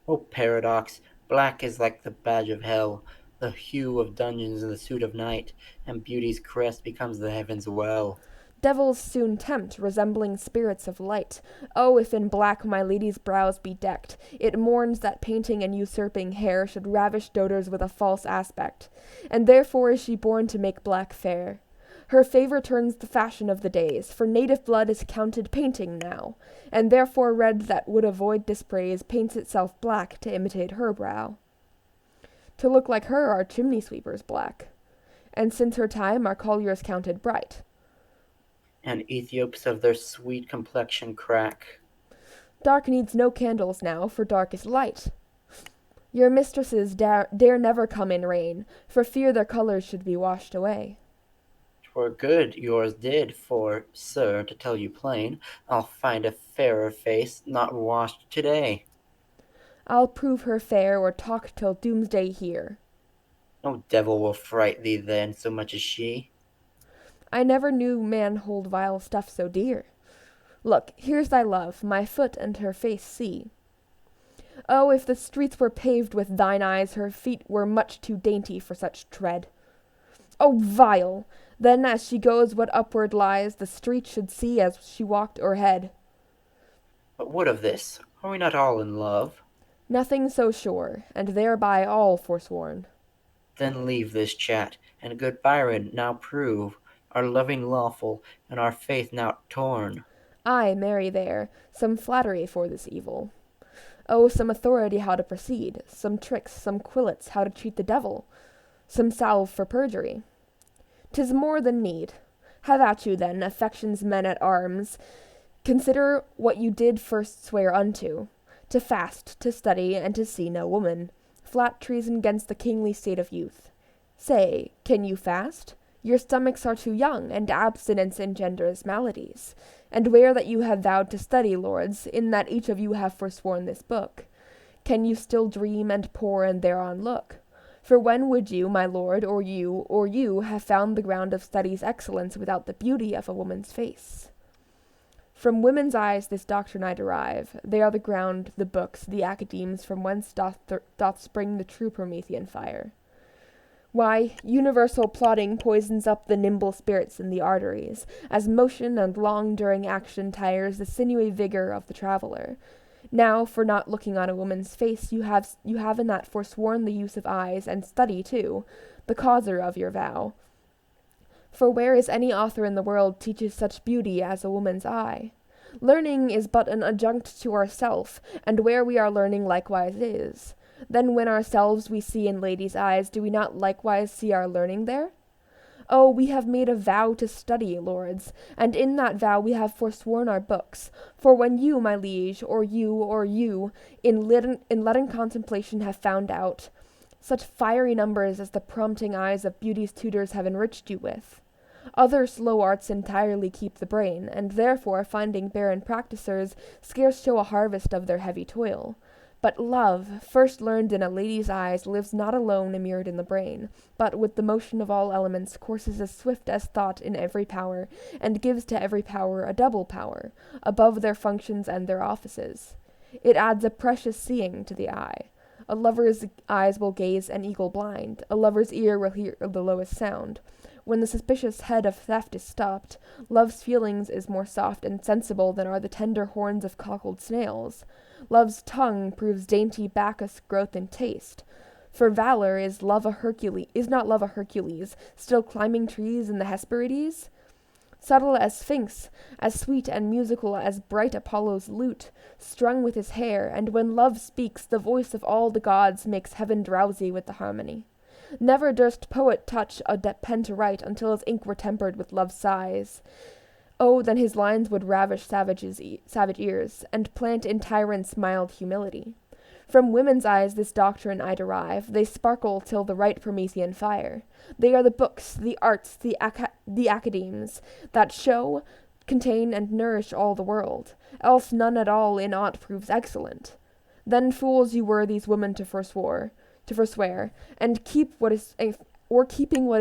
Speaker 5: O paradox, black is like the badge of hell, the hue of dungeons in the suit of night, and beauty's crest becomes the heaven's well.
Speaker 4: Devils soon tempt, resembling spirits of light. Oh, if in black my lady's brows be decked, it mourns that painting and usurping hair should ravish doters with a false aspect, and therefore is she born to make black fair. Her favour turns the fashion of the days, for native blood is counted painting now, and therefore red that would avoid dispraise paints itself black to imitate her brow. To look like her are chimney sweepers black, and since her time are colliers counted bright.
Speaker 5: And Ethiops of their sweet complexion crack.
Speaker 4: Dark needs no candles now, for dark is light. Your mistresses dare never come in rain, for fear their colours should be washed away.
Speaker 5: 'Twere good yours did, for, sir, to tell you plain, I'll find a fairer face not washed today.
Speaker 4: I'll prove her fair, or talk till doomsday here.
Speaker 5: No devil will fright thee then so much as she.
Speaker 4: I never knew man hold vile stuff so dear. Look, here's thy love, my foot and her face see. Oh, if the streets were paved with thine eyes, her feet were much too dainty for such tread. Oh, vile! Then as she goes what upward lies, the street should see as she walked o'erhead.
Speaker 5: But what of this? Are we not all in love?
Speaker 4: Nothing so sure, and thereby all forsworn.
Speaker 5: Then leave this chat, and good Byron, now prove our loving lawful, and our faith now torn.
Speaker 4: Ay, marry there, some flattery for this evil. Oh, some authority how to proceed, some tricks, some quillets how to cheat the devil, some salve for perjury. 'Tis more than need. Have at you then, affection's men at arms. Consider what you did first swear unto, to fast, to study, and to see no woman. Flat treason 'gainst the kingly state of youth. Say, can you fast? Your stomachs are too young, and abstinence engenders maladies. And where that you have vowed to study, lords, in that each of you have forsworn this book, can you still dream and pore and thereon look? For when would you, my lord, or you, have found the ground of study's excellence without the beauty of a woman's face? From women's eyes this doctrine I derive. They are the ground, the books, the academes, from whence doth spring the true Promethean fire. Why, universal plodding poisons up the nimble spirits in the arteries, as motion and long-during action tires the sinewy vigor of the traveller. Now, for not looking on a woman's face, you have in that forsworn the use of eyes, and study too. the causer of your vow. For where is any author in the world teaches such beauty as a woman's eye? Learning is but an adjunct to ourself, and where we are learning likewise is. Then when ourselves we see in ladies' eyes, do we not likewise see our learning there? Oh, we have made a vow to study, lords, and in that vow we have forsworn our books. For when you, my liege, or you, in leaden contemplation have found out such fiery numbers as the prompting eyes of beauty's tutors have enriched you with, other slow arts entirely keep the brain, and therefore, finding barren practisers, scarce show a harvest of their heavy toil. But love, first learned in a lady's eyes, lives not alone immured in the brain, but with the motion of all elements courses as swift as thought in every power, and gives to every power a double power, above their functions and their offices. It adds a precious seeing to the eye. A lover's eyes will gaze an eagle blind, a lover's ear will hear the lowest sound. When the suspicious head of theft is stopped, love's feelings is more soft and sensible than are the tender horns of cockled snails. Love's tongue proves dainty Bacchus' growth in taste. For valor is not love a Hercules, still climbing trees in the Hesperides? Subtle as Sphinx, as sweet and musical as bright Apollo's lute, strung with his hair, and when love speaks, the voice of all the gods makes heaven drowsy with the harmony. Never durst poet touch a pen to write until his ink were tempered with love's sighs. Oh, then his lines would ravish savage ears, and plant in tyrants mild humility. From women's eyes this doctrine I derive, they sparkle till the right Promethean fire. They are the books, the arts, the academes, that show, contain, and nourish all the world, else none at all in aught proves excellent. Then fools you were these women to forswear, and keeping what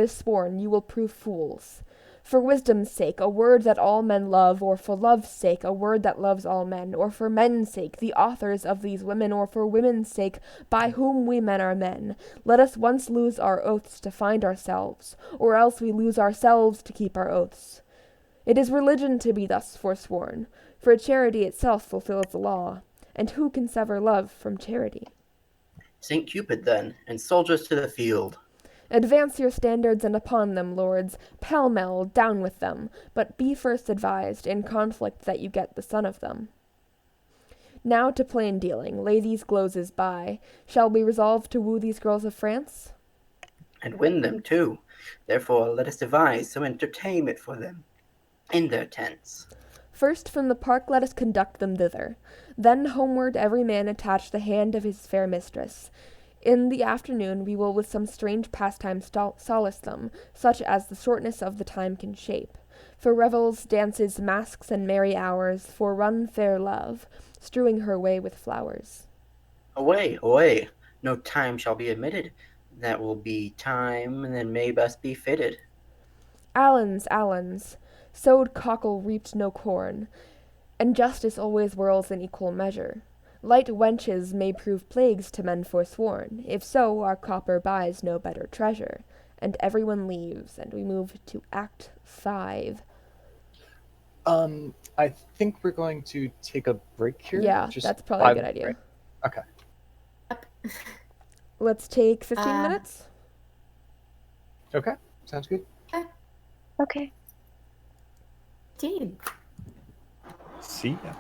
Speaker 4: is sworn, you will prove fools. For wisdom's sake, a word that all men love, or for love's sake, a word that loves all men, or for men's sake, the authors of these women, or for women's sake, by whom we men are men, let us once lose our oaths to find ourselves, or else we lose ourselves to keep our oaths. It is religion to be thus forsworn, for charity itself fulfills the law, and who can sever love from charity?
Speaker 5: St. Cupid, then, and soldiers to the field.
Speaker 4: Advance your standards, and upon them, lords, pell-mell, down with them, but be first advised, in conflict that you get the son of them. Now to plain dealing, lay these glozes by. Shall we resolve to woo these girls of France?
Speaker 5: And win them, too. Therefore let us devise some entertainment for them, in their tents.
Speaker 4: First from the park let us conduct them thither. Then homeward every man attach the hand of his fair mistress. In the afternoon we will with some strange pastime solace them, such as the shortness of the time can shape. For revels, dances, masks, and merry hours, for run fair love, strewing her way with flowers.
Speaker 5: Away, away! No time shall be omitted. That will be time, and then may best be fitted.
Speaker 4: Allens, allens, sowed cockle reaped no corn, and justice always whirls in equal measure. Light wenches may prove plagues to men forsworn. If so, our copper buys no better treasure. And everyone leaves, and we move to Act 5.
Speaker 9: I think we're going to take a break here.
Speaker 4: Yeah,
Speaker 9: Just
Speaker 4: that's probably a
Speaker 9: 5
Speaker 4: good idea.
Speaker 9: right? Okay.
Speaker 4: Let's take 15 minutes.
Speaker 9: Okay. Sounds good.
Speaker 2: Okay.
Speaker 7: Team.
Speaker 9: See ya.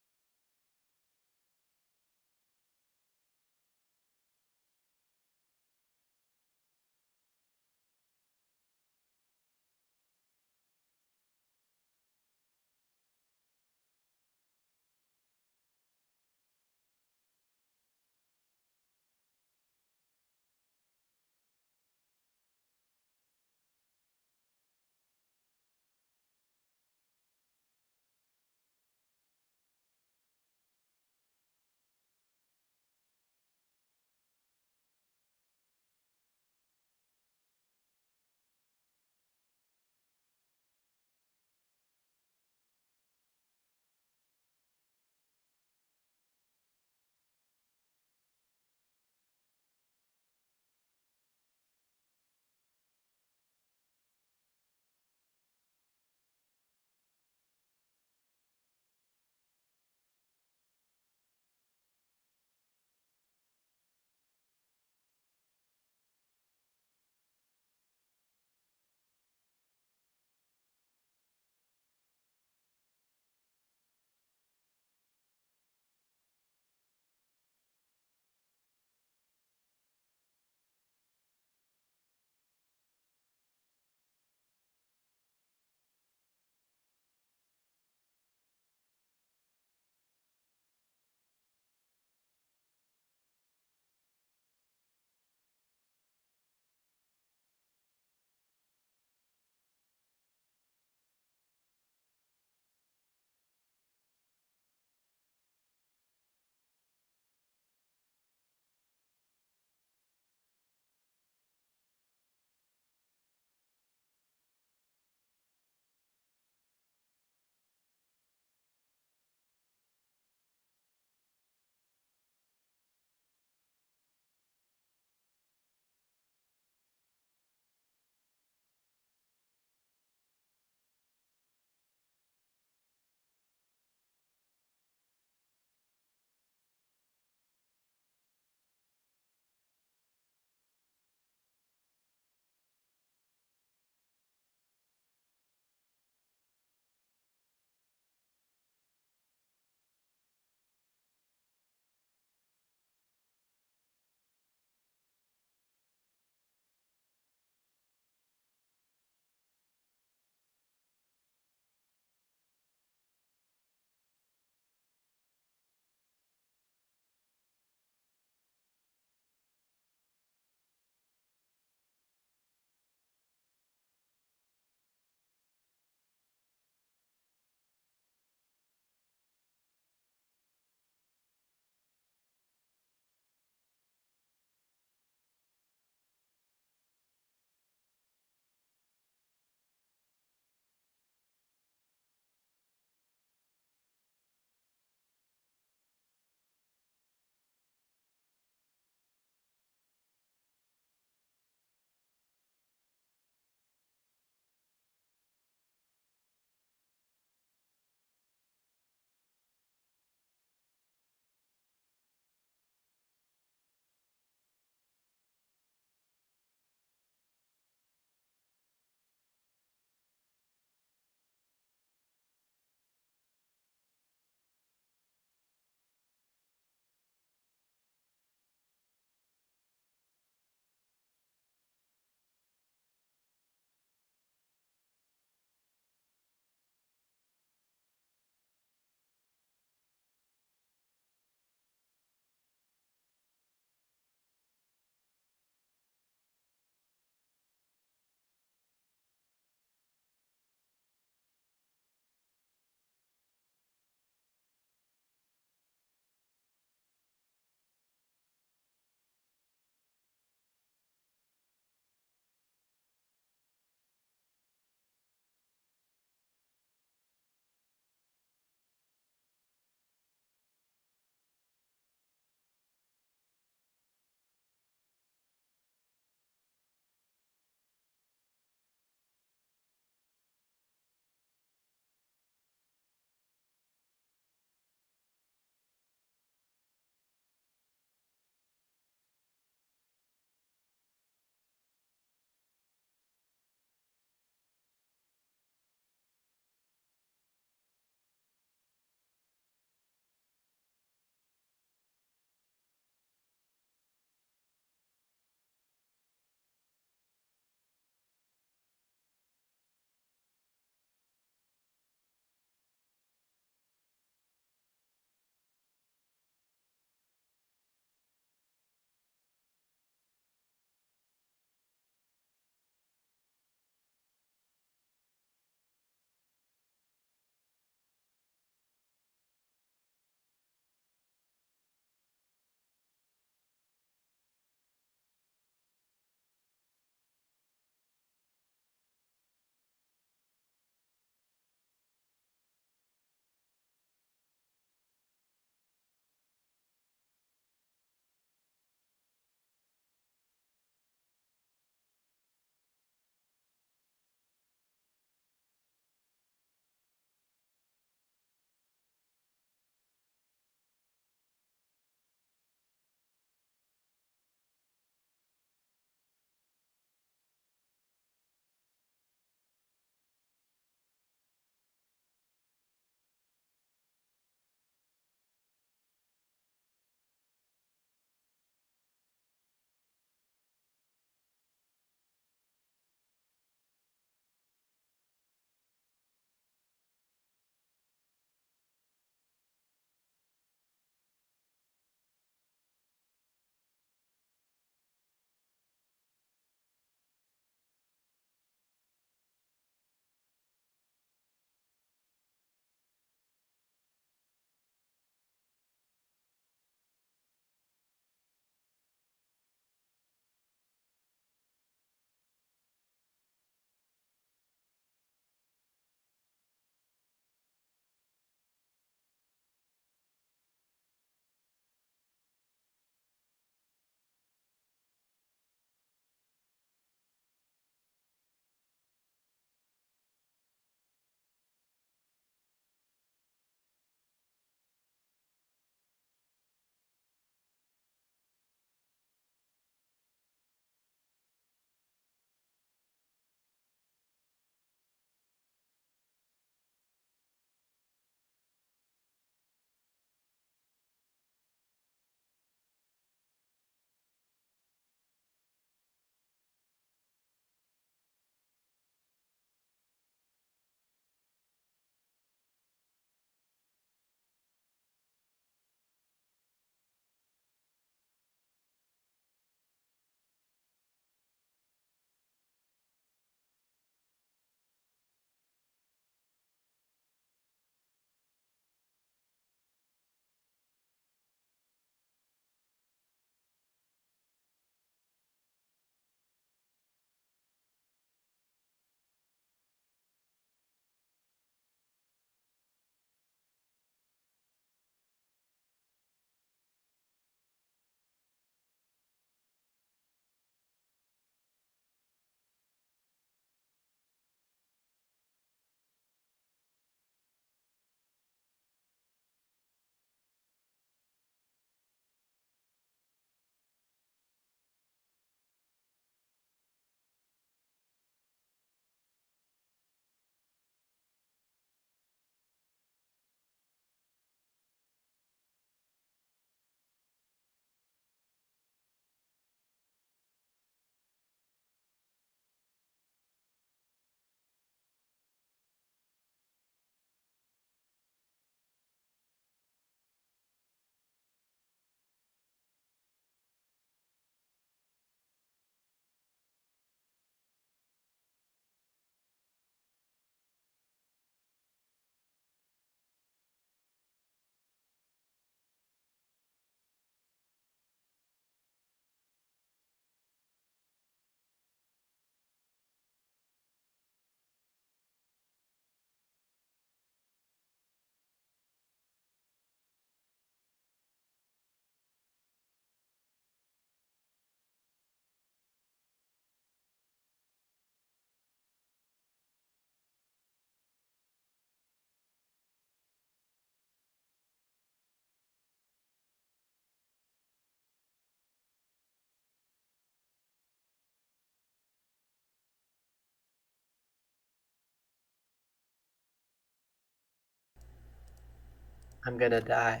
Speaker 5: I'm gonna die.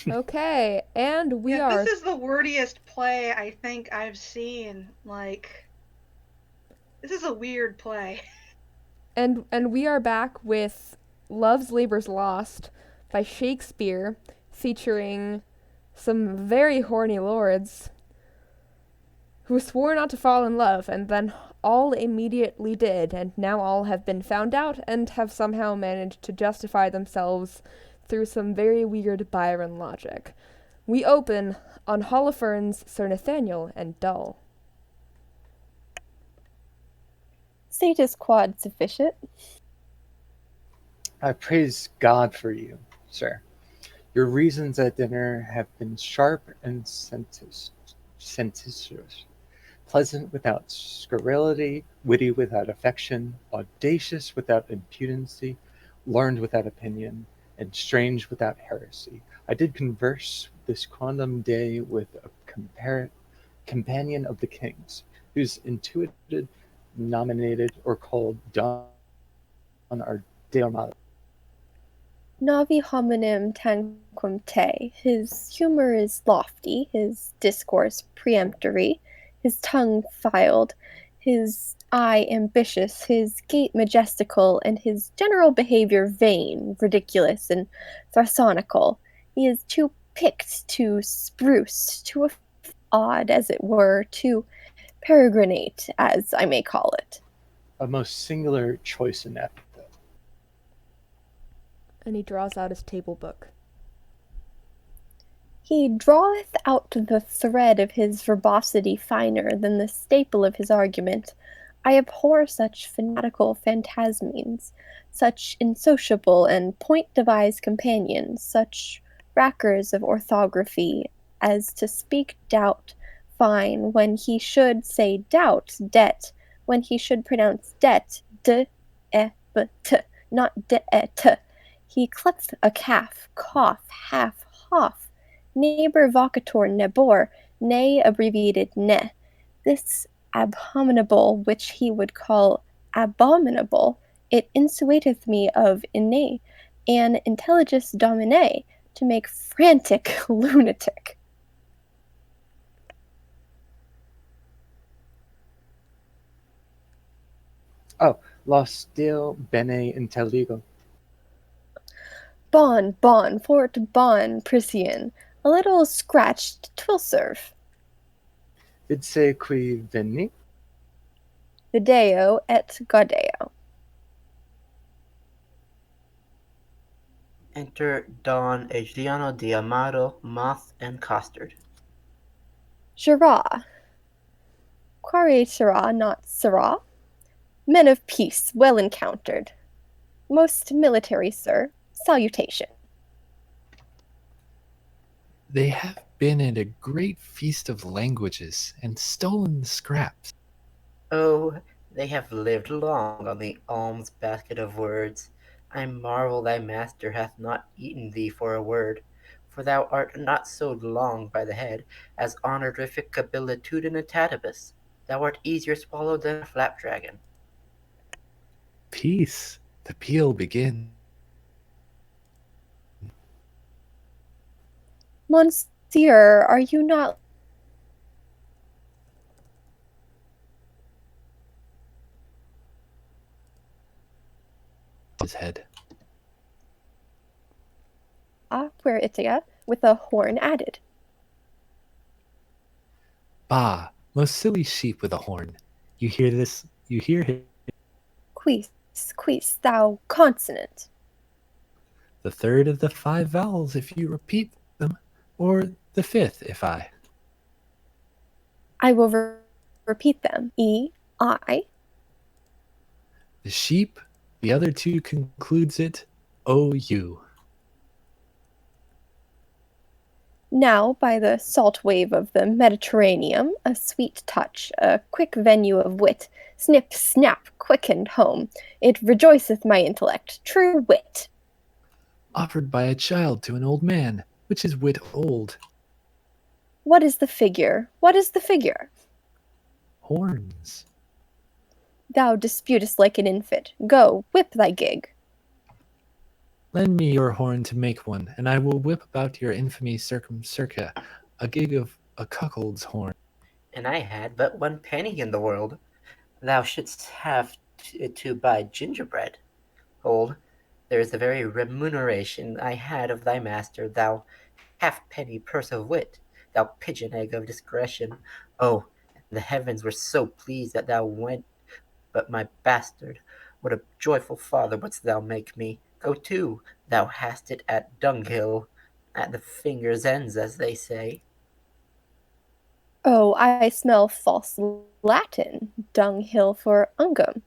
Speaker 4: Okay, and we are.
Speaker 1: This is the wordiest play I think I've seen. Like, this is a weird play.
Speaker 4: And we are back with Love's Labour's Lost by Shakespeare, featuring some very horny lords who swore not to fall in love, and then all immediately did, and now all have been found out and have somehow managed to justify themselves through some very weird Byron logic. We open on Holofernes, Sir Nathaniel, and Dull.
Speaker 2: Satis quad sufficient.
Speaker 9: I praise God for you, sir. Your reasons at dinner have been sharp and sententious, pleasant without scurrility, witty without affection, audacious without impudency, learned without opinion, and strange without heresy. I did converse this quondam day with a companion of the king's, whose intuited, nominated, or called Don our Deormado.
Speaker 2: Navi hominem tanquam te. His humour is lofty, his discourse peremptory, his tongue filed, his eye ambitious, his gait majestical, and his general behaviour vain, ridiculous, and thrasonical. He is too picked, too spruce, too odd, as it were, too peregrinate, as I may call it.
Speaker 9: A most singular choice in epithet.
Speaker 4: And he draws out his table book.
Speaker 2: He draweth out the thread of his verbosity finer than the staple of his argument. I abhor such fanatical phantasmines, such insociable and point-devised companions, such rackers of orthography, as to speak doubt fine when he should say doubt, debt, when he should pronounce debt, d-e-b-t, not de-e-t. He cleft a calf, cough, half, hoff, neighbor vocator nebor, nay abbreviated ne. This abominable, which he would call abominable, it insuateth me of inne, an intelligis domine, to make frantic lunatic.
Speaker 9: Oh, los Deo bene intelligo.
Speaker 2: Bon, fort bon, Priscian, a little scratched, 'twill serve.
Speaker 9: Vidse qui veni?
Speaker 2: Video et gaudeo.
Speaker 5: Enter Don Adriano de Amado, Moth, and Costard.
Speaker 2: Sirrah. Quare sirrah, not sirrah? Men of peace, well encountered. Most military, sir. Salutation.
Speaker 6: They have been at a great feast of languages and stolen the scraps.
Speaker 5: Oh, they have lived long on the alms basket of words. I marvel thy master hath not eaten thee for a word, for thou art not so long by the head as honorificabilitudinitatis. Thou art easier swallowed than a flapdragon.
Speaker 6: Peace, the peal begins.
Speaker 2: Monsieur, are you not
Speaker 6: His head.
Speaker 2: queritia with a horn added?
Speaker 6: Bah, most silly sheep with a horn. You hear this? You hear it?
Speaker 2: Quis, thou consonant.
Speaker 6: The third of the 5 vowels if you repeat them, or the 5th if I.
Speaker 2: I will repeat them. E, I.
Speaker 6: The sheep, the other 2 concludes it, O-U.
Speaker 2: Now, by the salt wave of the Mediterranean, a sweet touch, a quick venue of wit, snip, snap, quickened home, it rejoiceth my intellect, true wit.
Speaker 6: Offered by a child to an old man, which is wit old.
Speaker 2: What is the figure? What is the figure?
Speaker 6: Horns.
Speaker 2: Thou disputest like an infant. Go, whip thy gig.
Speaker 6: Lend me your horn to make one, and I will whip about your infamy circa a gig of a cuckold's horn.
Speaker 5: And I had but 1 penny in the world. Thou shouldst have to buy gingerbread. Hold, there is the very remuneration I had of thy master, thou halfpenny purse of wit, thou pigeon egg of discretion. Oh, the heavens were so pleased that thou went, but my bastard, what a joyful father wouldst thou make me! Go to, thou hast it at dunghill, at the fingers' ends, as they say.
Speaker 2: Oh, I smell false Latin, dunghill for ungum.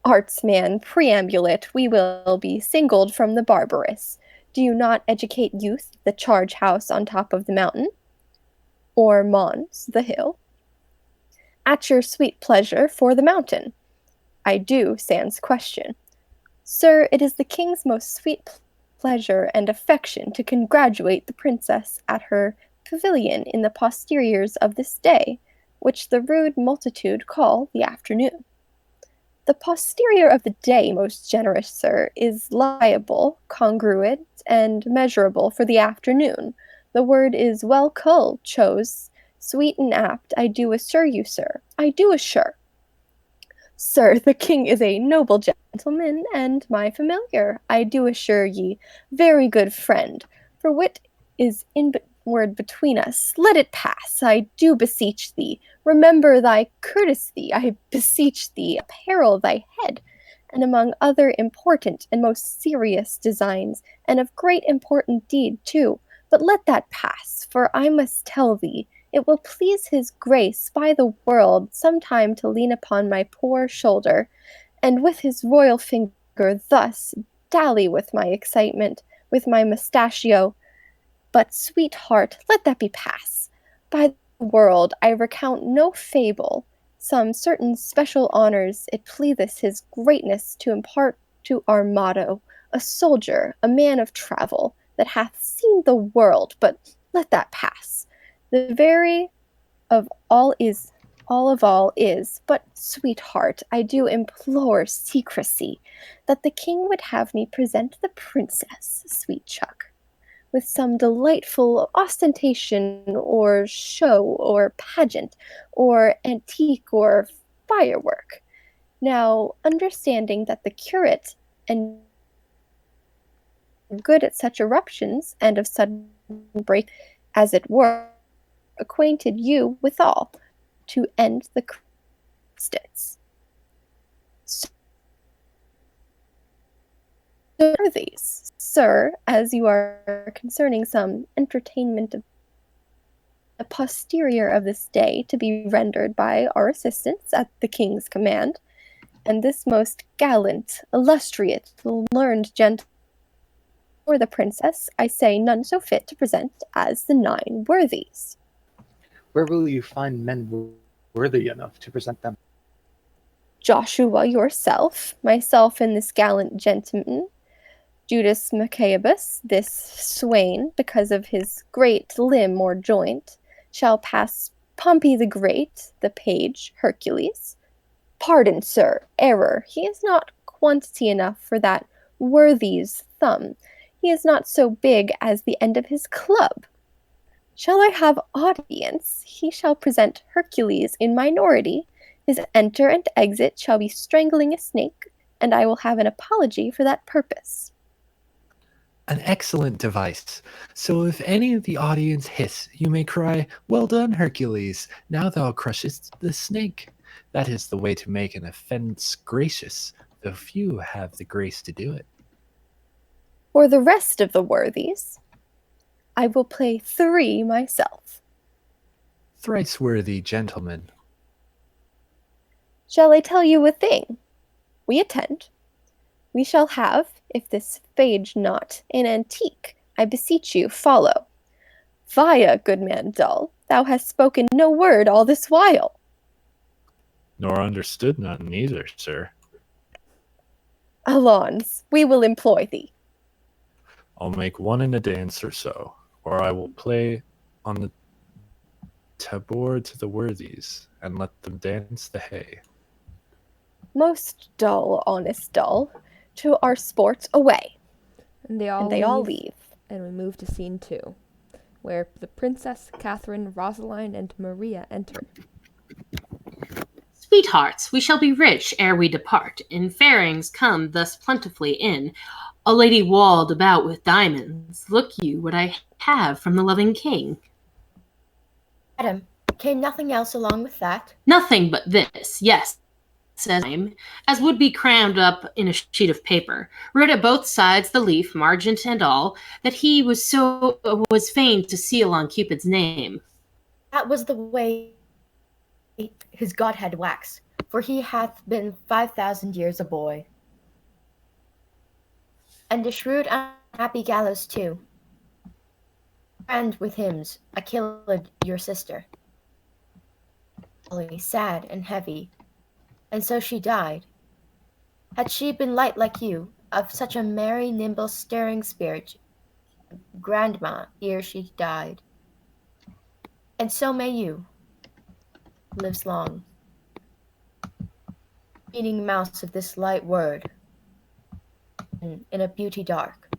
Speaker 2: Artsman, preambulate, we will be singled from the barbarous. Do you not educate youth at the charge house on top of the mountain? Or Mons, the hill? At your sweet pleasure for the mountain. I do, sans question. Sir, it is the king's most sweet pleasure and affection to congratulate the princess at her pavilion in the posteriors of this day, which the rude multitude call the afternoon. The posterior of the day, most generous sir, is liable, congruent, and measurable for the afternoon. The word is well culled, chose, sweet and apt, I do assure you, sir, I do assure. Sir, the king is a noble gentleman, and my familiar, I do assure ye, very good friend, for wit is inward between us. Let it pass, I do beseech thee. Remember thy courtesy, I beseech thee. Apparel thy head, and among other important and most serious designs, and of great important deed too. But let that pass, for I must tell thee, it will please his grace by the world sometime to lean upon my poor shoulder, and with his royal finger thus dally with my excitement, with my mustachio. But, sweetheart, let that be pass. By the world, I recount no fable. Some certain special honours it pleaseth his greatness to impart to our motto, a soldier, a man of travel, that hath seen the world. But let that pass. The very of all is but, sweetheart, I do implore secrecy, that the king would have me present the princess, sweet Chuck, with some delightful ostentation or show or pageant or antique or firework. Now, understanding that the curate and good at such eruptions and of sudden break, as it were, acquainted you withal, to end the instance. So are these, sir, as you are concerning some entertainment of the posterior of this day to be rendered by our assistants at the king's command, and this most gallant, illustrious, learned gentleman for the princess, I say none so fit to present as the 9 worthies.
Speaker 9: Where will you find men worthy enough to present them?
Speaker 2: Joshua yourself, myself and this gallant gentleman, Judas Maccabeus, this swain, because of his great limb or joint, shall pass Pompey the Great, the page Hercules. Pardon, sir, error, he is not quantity enough for that worthy's thumb. He is not so big as the end of his club. Shall I have audience? He shall present Hercules in minority. His enter and exit shall be strangling a snake, and I will have an apology for that purpose.
Speaker 6: An excellent device. So if any of the audience hiss, you may cry, "Well done, Hercules! Now thou crushest the snake." That is the way to make an offence gracious, though few have the grace to do it.
Speaker 2: For the rest of the worthies, I will play 3 myself.
Speaker 6: Thrice worthy gentlemen.
Speaker 2: Shall I tell you a thing? We attend. We shall have, if this fage not, an antique. I beseech you, follow. Via, good man Dull, thou hast spoken no word all this while.
Speaker 6: Nor understood none neither, sir.
Speaker 2: Allons, we will employ thee.
Speaker 6: I'll make one in a dance or so, or I will play on the tabor to the worthies, and let them dance the hay.
Speaker 2: Most dull, honest Dull, to our sport away.
Speaker 4: And they all leave. And we move to scene 2, where the Princess, Catherine, Rosaline, and Maria enter.
Speaker 8: Sweethearts, we shall be rich ere we depart, and fairings come thus plentifully in. A lady walled about with diamonds. Look you what I have from the loving king.
Speaker 7: Madam, came nothing else along with that?
Speaker 8: Nothing but this, yes, as would be crammed up in a sheet of paper, wrote at both sides the leaf, margent and all, that he was fain to seal on Cupid's name.
Speaker 7: That was the way his godhead waxed, for he hath been 5,000 years a boy. And a shrewd unhappy gallows too. And with hymns, I killed your sister. Sad and heavy, and so she died. Had she been light like you, of such a merry, nimble, stirring spirit, grandma, ere she died. And so may you, lives long. Meaning mouse of this light word, in a beauty dark.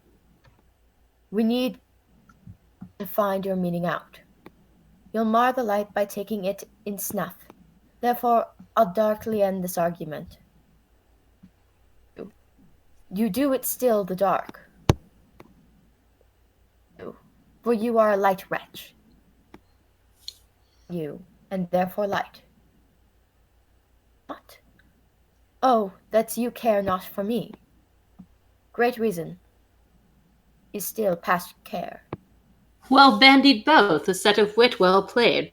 Speaker 7: We need to find your meaning out. You'll mar the light by taking it in snuff. Therefore, I'll darkly end this argument. You do it still the dark. For you are a light wretch. You, and therefore light. What? Oh, that you care not for me. Great reason is still past care.
Speaker 8: Well bandied both, a set of wit well played.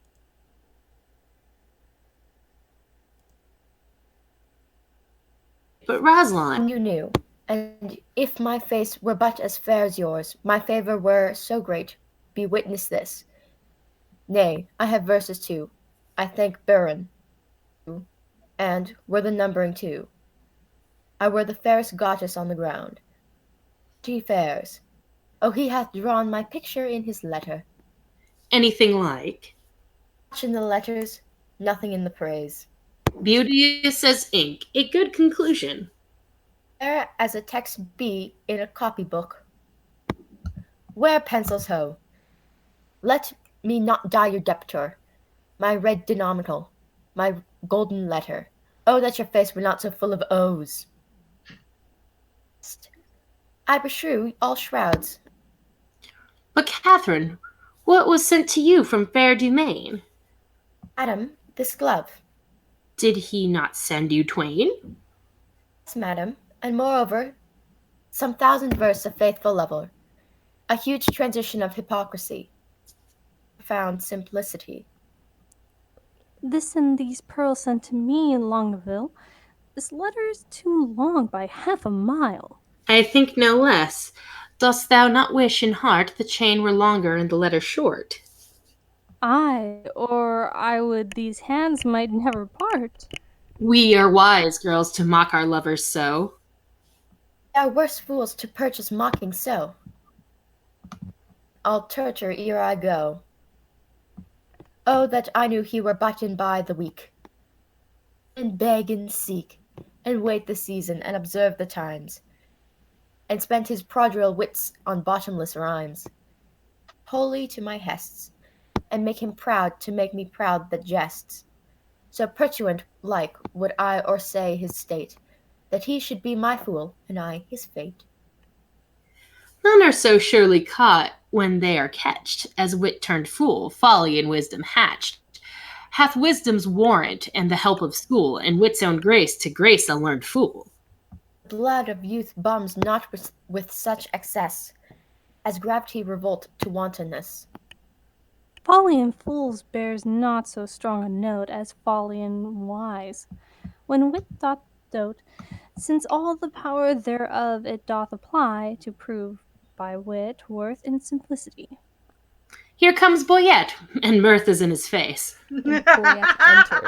Speaker 8: But Rosaline,
Speaker 7: You knew, and if my face were but as fair as yours, my favour were so great, be witness this. Nay, I have verses too, I thank Burin, and were the numbering too. I were the fairest goddess on the ground. She fares. Oh, he hath drawn my picture in his letter.
Speaker 8: anything like.
Speaker 7: Much in the letters, nothing in the praise.
Speaker 8: Beauteous as ink, a good conclusion.
Speaker 7: Fair as a text be in a copybook. Where pencils ho? Let me not die your debtor, my red denominal, my golden letter. Oh, that your face were not so full of O's. I beshrew all shrouds.
Speaker 8: But Catherine, what was sent to you from fair Dumaine?
Speaker 7: Madam, this glove.
Speaker 8: Did he not send you twain?
Speaker 7: Yes, madam, and moreover, some 1,000 verse of faithful lover, a huge transition of hypocrisy, profound simplicity.
Speaker 3: This and these pearls sent to me in Longaville. This letter is too long by half a mile.
Speaker 8: I think no less. Dost thou not wish in heart the chain were longer and the letter short?
Speaker 3: Aye, or I would these hands might never part.
Speaker 8: We are wise girls to mock our lovers so.
Speaker 7: They are worse fools to purchase mocking so. I'll torture ere I go. Oh, that I knew he were buttoned by the week, and beg and seek, and wait the season, and observe the times, and spent his prodigal wits on bottomless rhymes, wholly to my hests, and make him proud to make me proud that jests. So pursuant like would I or say his state, that he should be my fool, and I his fate.
Speaker 8: None are so surely caught when they are catched, as wit turned fool, folly and wisdom hatched. Hath wisdom's warrant and the help of school, and wit's own grace to grace a learned fool.
Speaker 7: The blood of youth bums not with such excess, as gravity revolt to wantonness.
Speaker 3: Folly in fools bears not so strong a note as folly in wise. When wit doth dote, since all the power thereof it doth apply to prove by wit worth and simplicity.
Speaker 8: Here comes Boyette, and mirth is in his face.
Speaker 4: And Boyette enters.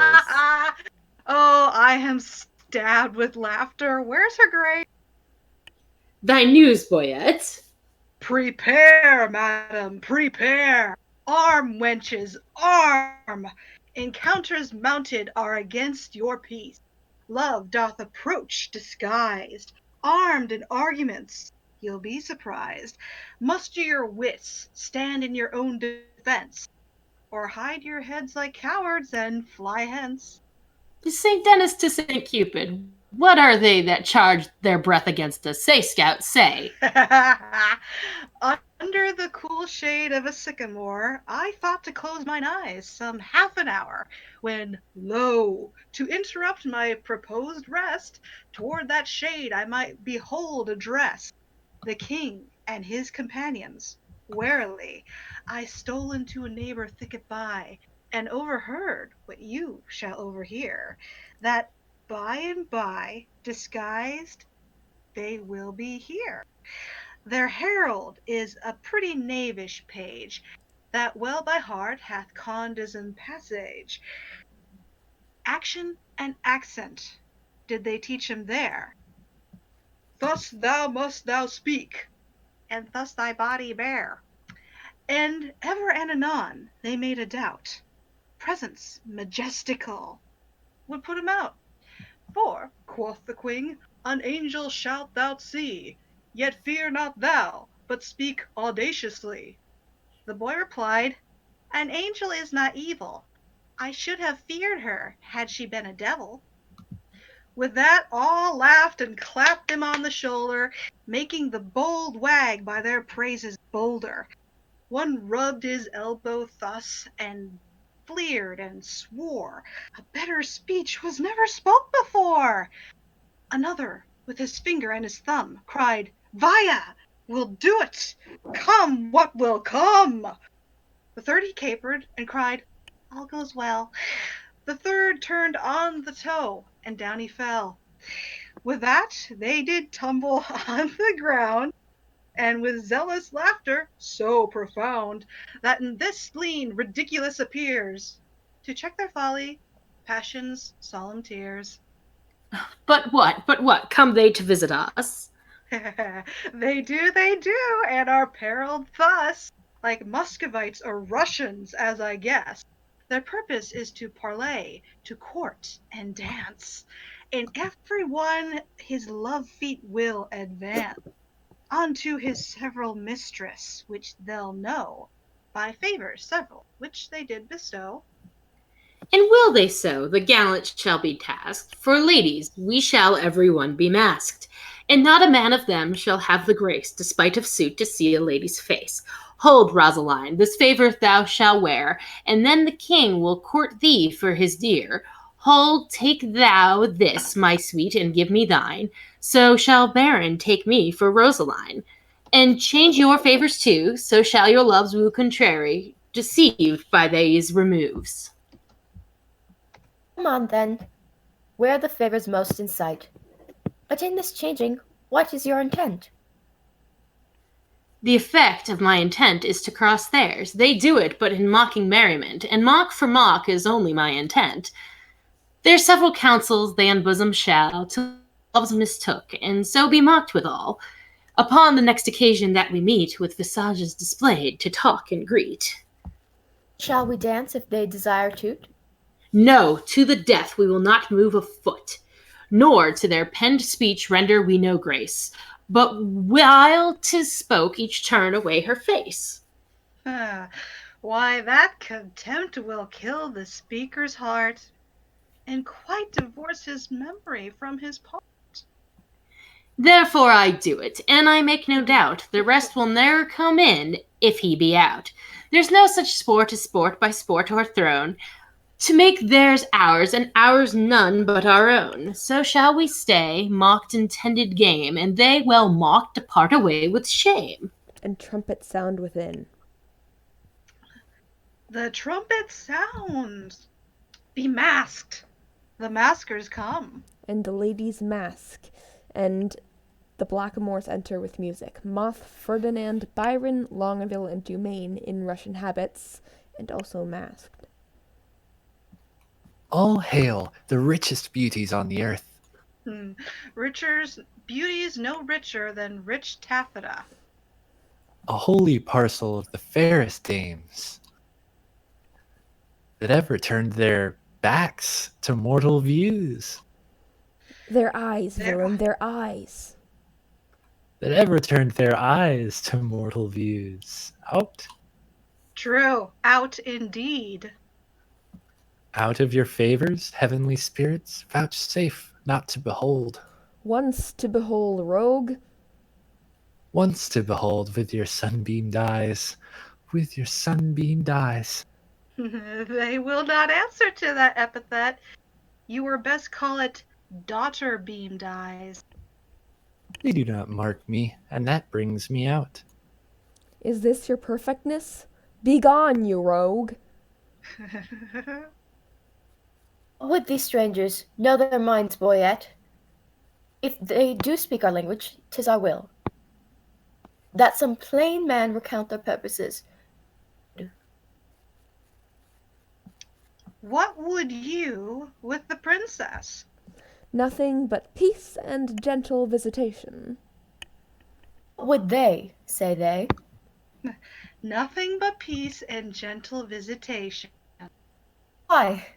Speaker 1: Oh, I am stabbed with laughter. Where's her grace?
Speaker 8: Thy news, Boyette.
Speaker 1: Prepare, madam, prepare. Arm, wenches, arm. Encounters mounted are against your peace. Love doth approach disguised, armed in arguments. you'll be surprised. Muster your wits, stand in your own defense, or hide your heads like cowards and fly hence.
Speaker 8: St. Denis to St. Cupid, what are they that charge their breath against us? Say, Scout, say.
Speaker 1: Under the cool shade of a sycamore, I thought to close mine eyes some half an hour, when, lo! to interrupt my proposed rest, toward that shade I might behold address the king and his companions. Warily, I stole into a neighbor thicket by, and overheard what you shall overhear, that by and by, disguised, they will be here. Their herald is a pretty knavish page, that well by heart hath conned his passage. Action and accent did they teach him there. Thus thou must thou speak, and thus thy body bear. And ever and anon they made a doubt. Presence majestical would put him out. For, quoth the queen, an angel shalt thou see, yet fear not thou, but speak audaciously. The boy replied, an angel is not evil. I should have feared her had she been a devil. With that all laughed and clapped him on the shoulder, making the bold wag by their praises bolder. One rubbed his elbow thus, and fleered and swore a better speech was never spoke before. Another, with his finger and his thumb, cried, Via! We'll do it! Come what will come! The third he capered, and cried, All goes well. The third turned on the toe, and down he fell. With that they did tumble on the ground, and with zealous laughter so profound, that in this spleen ridiculous appears, to check their folly, passion's solemn tears.
Speaker 8: But what, come they to visit us?
Speaker 1: They do, and are perilled thus, like Muscovites or Russians, as I guess. Their purpose is to parley, to court and dance, and every one his love feet will advance unto his several mistress, which they'll know by favours several, which they did bestow.
Speaker 8: And will they so? The gallant shall be tasked. For ladies, we shall every one be masked. And not a man of them shall have the grace, despite of suit, to see a lady's face. Hold, Rosaline, this favour thou shalt wear, and then the king will court thee for his dear. Hold, take thou this, my sweet, and give me thine. So shall Baron take me for Rosaline. And change your favours too, so shall your loves woo contrary, deceived by these removes.
Speaker 7: Come on, then. Where are the favours most in sight? But in this changing, what is your intent?
Speaker 8: The effect of my intent is to cross theirs. They do it but in mocking merriment, and mock for mock is only my intent. Their several counsels they unbosom shall, till loves mistook, and so be mocked withal, upon the next occasion that we meet, with visages displayed, to talk and greet.
Speaker 7: Shall we dance if they desire to't?
Speaker 8: No, to the death we will not move a foot, nor to their penned speech render we no grace, but while 'tis spoke each turn away her face.
Speaker 1: Why, that contempt will kill the speaker's heart, and quite divorce his memory from his part.
Speaker 8: Therefore I do it, and I make no doubt the rest will ne'er come in if he be out. There's no such sport as sport by sport o'erthrown, to make theirs ours, and ours none but our own. So shall we stay, mocked intended game, and they well mocked depart away with shame.
Speaker 4: And trumpets sound within.
Speaker 1: The trumpet sounds. Be masked. The maskers come.
Speaker 4: And the ladies mask, and the blackamoors enter with music. Moth, Ferdinand, Byron, Longaville, and Dumaine in Russian habits, and also masked.
Speaker 6: All hail the richest beauties on the earth.
Speaker 1: Beauties no richer than rich taffeta.
Speaker 6: A holy parcel of the fairest dames that ever turned their backs to mortal views.
Speaker 4: Their eyes, Villain, their eyes.
Speaker 6: that ever turned their eyes to mortal views. Out,
Speaker 1: True, out indeed.
Speaker 6: out of your favors, heavenly spirits, vouchsafe not to behold.
Speaker 4: Once to behold rogue,
Speaker 6: Once to behold with your sunbeamed eyes, with your sunbeamed eyes.
Speaker 1: They will not answer to that epithet. You were best call it daughter-beamed eyes.
Speaker 6: They do not mark me, and that brings me out.
Speaker 4: is this your perfectness? Begone, you rogue!
Speaker 7: Would these strangers know their minds, Boyette? If they do speak our language, 'tis our will that some plain man recount their purposes.
Speaker 1: What would you with the princess?
Speaker 4: Nothing but peace and gentle visitation.
Speaker 7: What would they, say they?
Speaker 1: Nothing but peace and gentle visitation.
Speaker 7: Why?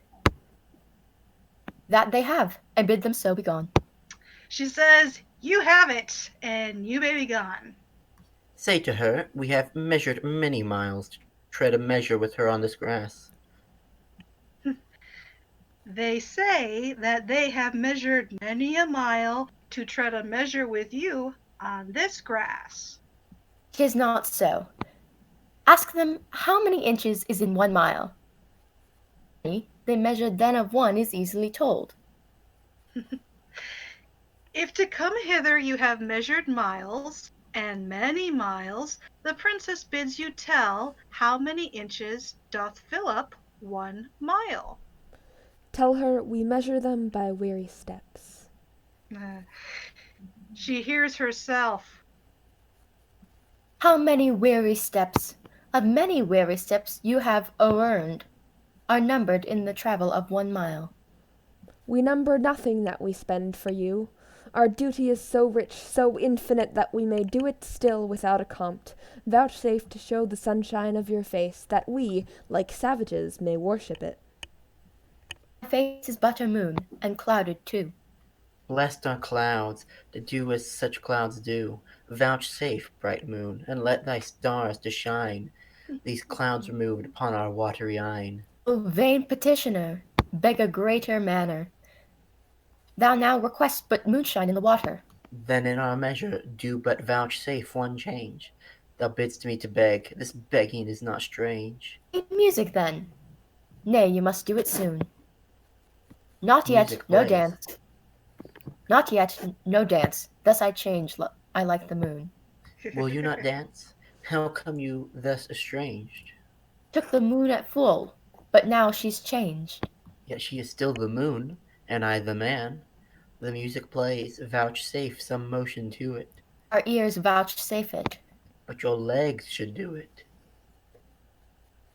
Speaker 7: That they have, and bid them so be gone.
Speaker 1: She says, you have it, and you may be gone.
Speaker 5: Say to her, we have measured many miles to tread a measure with her on this grass.
Speaker 1: They say that they have measured many a mile to tread a measure with you on this grass.
Speaker 7: 'Tis not so. Ask them how many inches is in 1 mile. They measured then of one is easily told.
Speaker 1: If to come hither you have measured miles, and many miles, the princess bids you tell how many inches doth fill up 1 mile.
Speaker 4: Tell her we measure them by weary steps.
Speaker 1: She hears herself.
Speaker 7: How many weary steps, of many weary steps you have earned, are numbered in the travel of 1 mile.
Speaker 4: We number nothing that we spend for you. Our duty is so rich, so infinite, that we may do it still without a compt. Vouchsafe to show the sunshine of your face, that we, like savages, may worship it.
Speaker 7: My face is but a moon, and clouded too.
Speaker 5: Blessed are clouds, that do as such clouds do. Vouchsafe, bright moon, and let thy stars to shine. These clouds removed upon our watery eyne.
Speaker 7: O vain petitioner, beg a greater manner. Thou now request but moonshine in the water.
Speaker 5: Then in our measure do but vouchsafe one change. Thou bidst me to beg, this begging is not strange.
Speaker 7: Make music then. Nay, you must do it soon. Not yet,
Speaker 5: Music
Speaker 7: no
Speaker 5: plays.
Speaker 7: dance. Not yet, no dance. Thus I change, I like the moon.
Speaker 5: Will you not dance? How come you thus estranged?
Speaker 7: Took the moon at full, but now she's changed.
Speaker 5: Yet she is still the moon, and I the man. The music plays, vouchsafe some motion to it.
Speaker 7: Our ears vouchsafe it.
Speaker 5: But your legs should do it.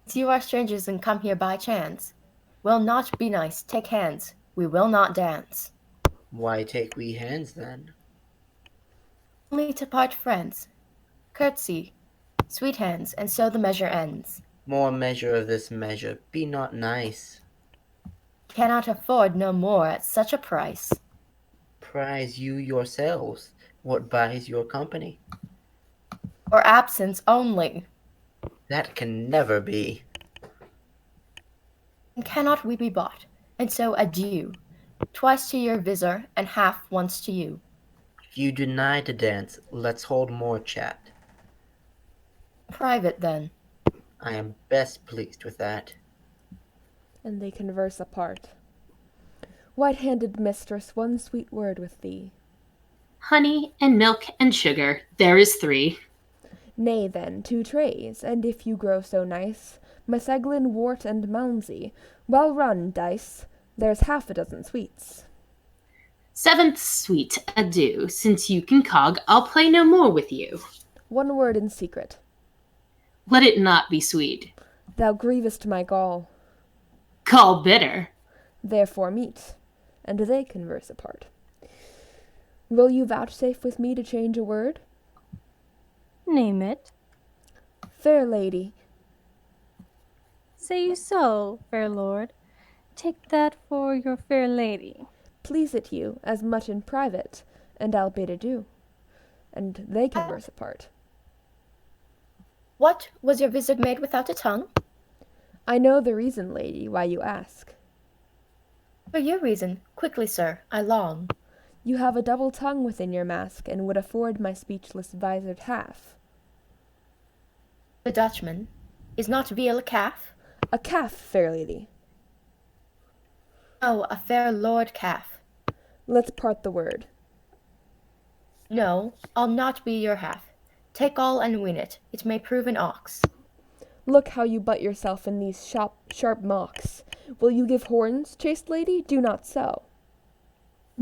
Speaker 7: Since you are strangers and come here by chance, will not be nice, take hands. We will not dance.
Speaker 5: Why take we hands then?
Speaker 7: Only to part friends. Curtsy, sweet hands, and so the measure ends.
Speaker 5: More measure of this measure, be not nice.
Speaker 7: Cannot afford no more at such a price.
Speaker 5: Prize you yourselves, what buys your company?
Speaker 7: Or absence only.
Speaker 5: That can never be.
Speaker 7: And cannot we be bought? And so adieu. Twice to your visor, and half once to you.
Speaker 5: If you deny to dance, let's hold more chat.
Speaker 7: Private then.
Speaker 5: I am best pleased with that.
Speaker 4: And they converse apart. White-handed mistress, one sweet word with thee.
Speaker 8: Honey and milk and sugar, there is 3.
Speaker 4: Nay then, 2 trays, and if you grow so nice, meseglin, wort, and malmsey, well run, dice, there's 6 sweets.
Speaker 8: 7th sweet, adieu, since you can cog, I'll play no more with you.
Speaker 4: 1 word in secret.
Speaker 8: Let it not be sweet.
Speaker 4: Thou grievest my gall.
Speaker 8: Call bitter.
Speaker 4: Therefore meet, and they converse apart. Will you vouchsafe with me to change a word?
Speaker 3: Name it.
Speaker 4: Fair lady.
Speaker 3: Say you so, fair lord? Take that for your fair lady.
Speaker 4: Please it you, as much in private, and I'll bid adieu. and they converse apart.
Speaker 7: What, was your visit made without a tongue?
Speaker 4: I know the reason, lady, why you ask.
Speaker 7: For your reason, quickly, sir, I long.
Speaker 4: You have a double tongue within your mask, and would afford my speechless visored half.
Speaker 7: The Dutchman, is not veal a calf?
Speaker 4: A calf, fair lady.
Speaker 7: Oh, a fair lord calf.
Speaker 4: Let's part the word.
Speaker 7: No, I'll not be your half. Take all and win it, it may prove an ox.
Speaker 4: Look how you butt yourself in these sharp mocks. Will you give horns, chaste lady? Do not so.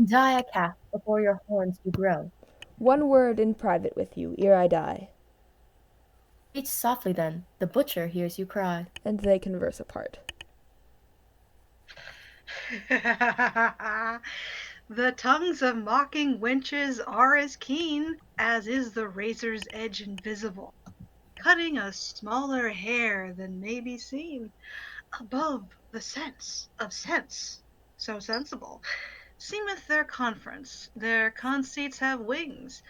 Speaker 7: Die a calf before your horns do grow.
Speaker 4: One word in private with you, ere I die.
Speaker 7: Speak softly then, the butcher hears you cry.
Speaker 4: And they converse apart.
Speaker 1: The tongues of mocking wenches are as keen as is the razor's edge invisible, cutting a smaller hair than may be seen. Above the sense of sense, so sensible, seemeth their conference, their conceits have wings,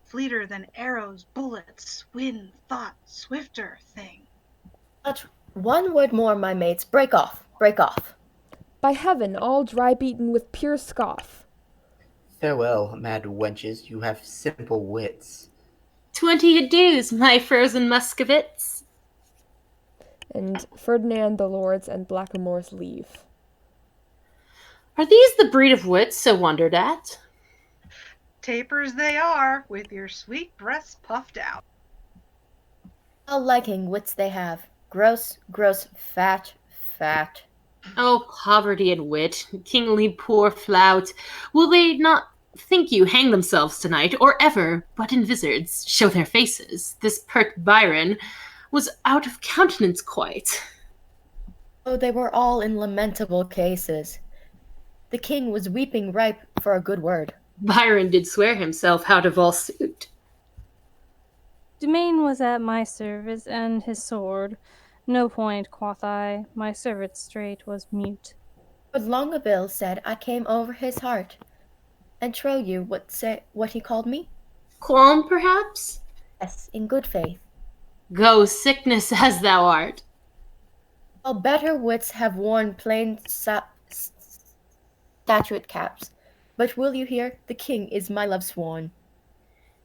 Speaker 1: fleeter than arrows, bullets, wind, thought, swifter thing.
Speaker 7: But one word more, my mates, break off, break off.
Speaker 4: By heaven, all dry beaten with pure scoff.
Speaker 5: Farewell, mad wenches, you have simple wits.
Speaker 8: 20 adieus, my frozen Muscovites.
Speaker 4: And Ferdinand the Lords and Blackamoors leave.
Speaker 8: Are these the breed of wits so wondered at?
Speaker 1: Tapers they are, with your sweet breasts puffed out.
Speaker 7: How liking wits they have, gross, gross, fat, fat.
Speaker 8: Oh, poverty and wit, kingly poor flout, will they not think you hang themselves tonight, or ever, but in vizards, show their faces? This pert Byron was out of countenance quite.
Speaker 7: Oh, they were all in lamentable cases. The king was weeping ripe for a good word.
Speaker 8: Byron did swear himself out of all suit.
Speaker 3: Dumaine was at my service, and his sword. No point, quoth I, my servant straight was mute.
Speaker 7: But Longaville said I came over his heart. And trow you what he called me?
Speaker 8: Qualm, perhaps?
Speaker 7: Yes, in good faith.
Speaker 8: Go, sickness as thou art.
Speaker 7: All better wits have worn plain statuette caps. But will you hear? The king is my love sworn.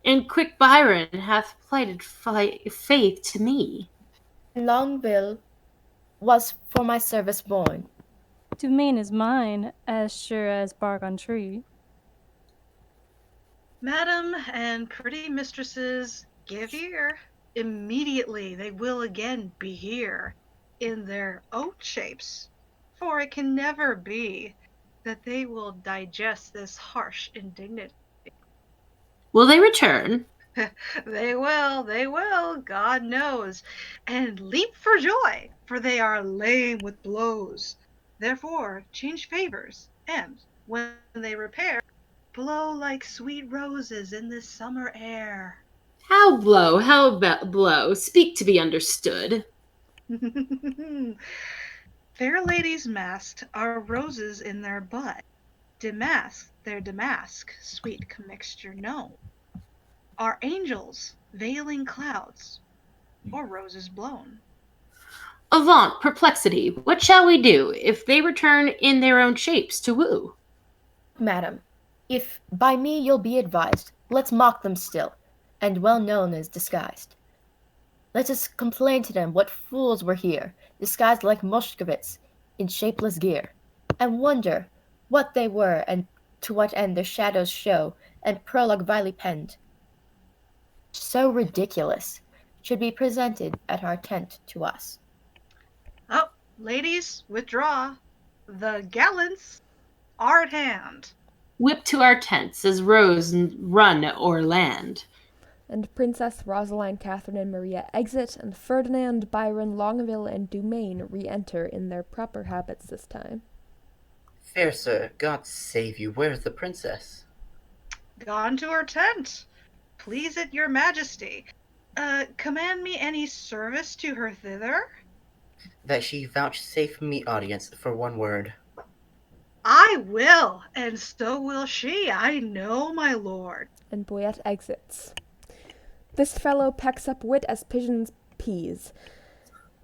Speaker 8: And quick Byron hath plighted faith to me.
Speaker 7: And Longaville was for my service born.
Speaker 3: Dumaine is mine, as sure as bark on tree.
Speaker 1: Madam and pretty mistresses, give ear. Immediately they will again be here, in their oat shapes, for it can never be that they will digest this harsh indignity.
Speaker 8: Will they return?
Speaker 1: They will, God knows, and leap for joy, for they are lame with blows. Therefore change favors, and, when they repair, blow like sweet roses in this summer air.
Speaker 8: How blow? How about blow? Speak to be understood.
Speaker 1: Fair ladies masked are roses in their bud, damask their damask, sweet commixture known, are angels veiling clouds, or roses blown.
Speaker 8: Avaunt, perplexity, what shall we do if they return in their own shapes to woo?
Speaker 7: Madam, if by me you'll be advised, let's mock them still, and well known as disguised. Let us complain to them what fools were here, disguised like Muscovites, in shapeless gear, and wonder what they were and to what end their shadows show, and prologue vilely penned. So ridiculous, should be presented at our tent to us.
Speaker 1: Oh, ladies, withdraw. The gallants are at hand.
Speaker 8: Whip to our tents as rows run o'er land.
Speaker 4: And Princess Rosaline, Catherine, and Maria exit, and Ferdinand, Byron, Longaville, and Dumaine re-enter in their proper habits this time.
Speaker 5: Fair sir, God save you, where's the princess?
Speaker 1: Gone to her tent. Please it your majesty. Command me any service to her thither?
Speaker 5: That she vouchsafe me audience for one word.
Speaker 1: I will, and so will she, I know, my lord.
Speaker 4: And Boyette exits. This fellow pecks up wit as pigeons peas,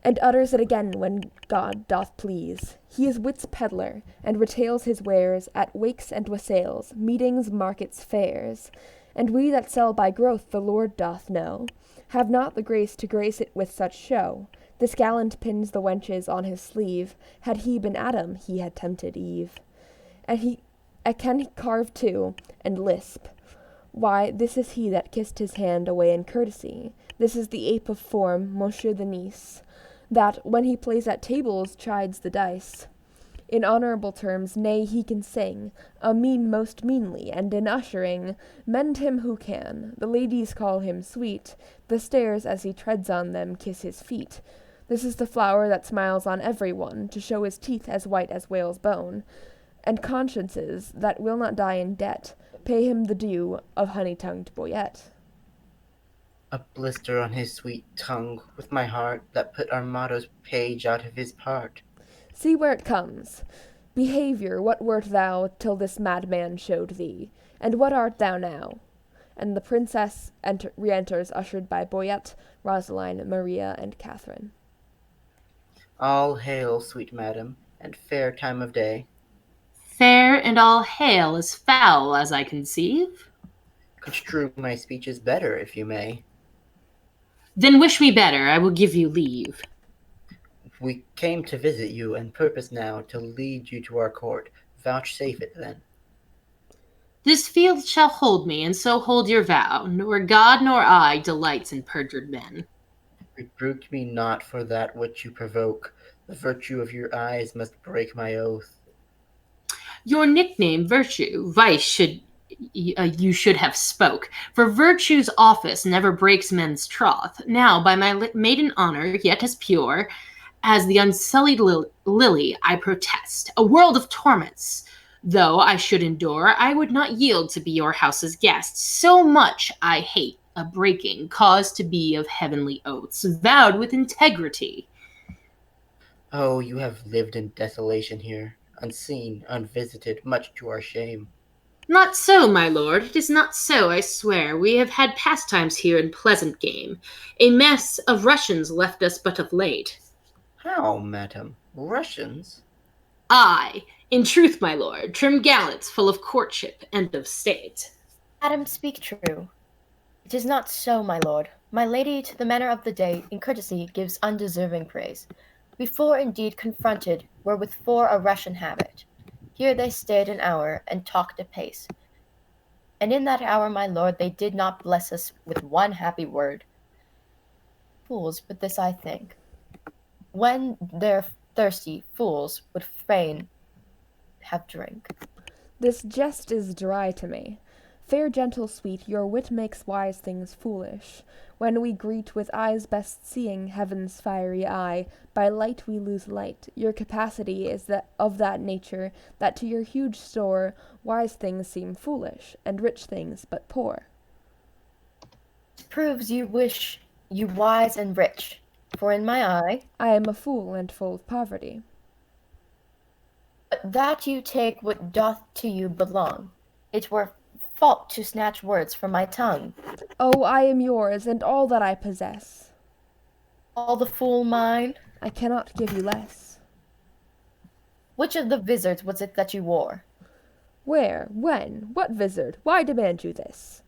Speaker 4: and utters it again when God doth please. He is wit's peddler, and retails his wares at wakes and wassails, meetings, markets, fairs. And we that sell by growth the Lord doth know, have not the grace to grace it with such show. This gallant pins the wenches on his sleeve, had he been Adam, he had tempted Eve. And he can carve too, and lisp. Why, this is he that kissed his hand away in courtesy. This is the ape of form, Monsieur the Nice, that, when he plays at tables, chides the dice. In honourable terms, nay, he can sing, a mean most meanly, and in ushering, mend him who can. The ladies call him sweet, the stairs, as he treads on them, kiss his feet. This is the flower that smiles on every one, to show his teeth as white as whale's bone, and consciences, that will not die in debt, pay him the due of honey-tongued Boyette.
Speaker 5: A blister on his sweet tongue, with my heart, that put Armado's page out of his part.
Speaker 4: See where it comes. Behaviour, what wert thou till this madman showed thee? And what art thou now? And the princess re-enters, ushered by Boyette, Rosaline, Maria, and Catherine.
Speaker 5: All hail, sweet madam, and fair time of day.
Speaker 8: Fair and all hail is foul, as I conceive.
Speaker 5: Construe my speeches better, if you may.
Speaker 8: Then wish me better, I will give you leave.
Speaker 5: We came to visit you, and purpose now to lead you to our court. Vouchsafe it then.
Speaker 8: This field shall hold me, and so hold your vow. Nor God nor I delights in perjured men.
Speaker 5: Rebuke me not for that which you provoke. The virtue of your eyes must break my oath.
Speaker 8: Your nickname, Virtue, Vice you should have spoke, for virtue's office never breaks men's troth. Now, by my maiden honor, yet as pure as the unsullied lily, I protest. A world of torments, though I should endure, I would not yield to be your house's guest. So much I hate a breaking, cause to be of heavenly oaths, vowed with integrity.
Speaker 5: Oh, you have lived in desolation here, unseen, unvisited, much to our shame.
Speaker 8: Not so, my lord, it is not so, I swear. We have had pastimes here in pleasant game. A mess of Russians left us but of late.
Speaker 5: How, madam? Russians?
Speaker 8: Aye, in truth, my lord, trim gallants full of courtship and of state.
Speaker 7: Madam, speak true. It is not so, my lord. My lady, to the manner of the day, in courtesy, gives undeserving praise. Before, indeed, confronted, were with four a Russian habit. Here they stayed an hour, and talked apace. And in that hour, my lord, they did not bless us with one happy word. Fools, but this I think. When they're thirsty, fools would fain have drink.
Speaker 4: This jest is dry to me. Fair, gentle, sweet, your wit makes wise things foolish. When we greet with eyes best seeing heaven's fiery eye, by light we lose light. Your capacity is of that nature, that to your huge store wise things seem foolish, and rich things but poor.
Speaker 7: Proves you wish you wise and rich, for in my eye
Speaker 4: I am a fool and full of poverty.
Speaker 7: But that you take what doth to you belong. It were fault to snatch words from my tongue.
Speaker 4: Oh, I am yours, and all that I possess.
Speaker 7: All the fool mine?
Speaker 4: I cannot give you less.
Speaker 7: Which of the vizards was it that you wore?
Speaker 4: Where? When? What vizard? Why demand you this?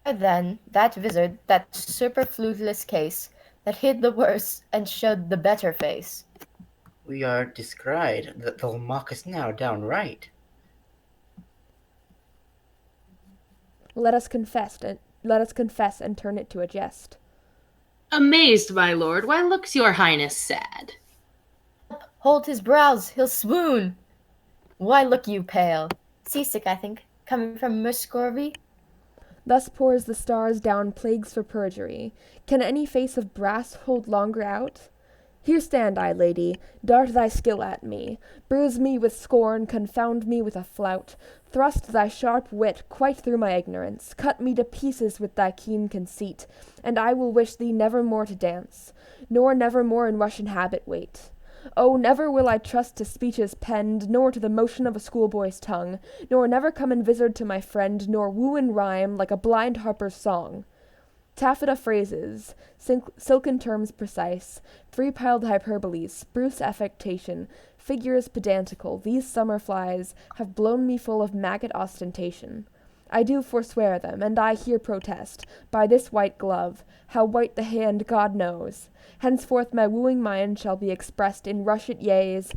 Speaker 7: Then, that vizard, that superfluous case, that hid the worse and showed the better face.
Speaker 5: We are descried that they'll mock us now downright.
Speaker 4: Let us confess and turn it to a jest.
Speaker 8: Amazed, my lord, why looks your highness sad?
Speaker 7: Hold his brows, he'll swoon. Why look you pale? Seasick, I think, coming from Muscovy?
Speaker 4: Thus pours the stars down plagues for perjury. Can any face of brass hold longer out? Here stand I, lady, dart thy skill at me, bruise me with scorn, confound me with a flout, thrust thy sharp wit quite through my ignorance, cut me to pieces with thy keen conceit, and I will wish thee never more to dance, nor never more in Russian habit wait. Oh, never will I trust to speeches penned, nor to the motion of a schoolboy's tongue, nor never come in vizard to my friend, nor woo in rhyme like a blind harper's song. Taffeta phrases, silken terms precise, three-piled hyperboles, spruce affectation, figures pedantical, these summer flies have blown me full of maggot ostentation. I do forswear them, and I here protest, by this white glove, how white the hand God knows. Henceforth my wooing mind shall be expressed in rushet yeas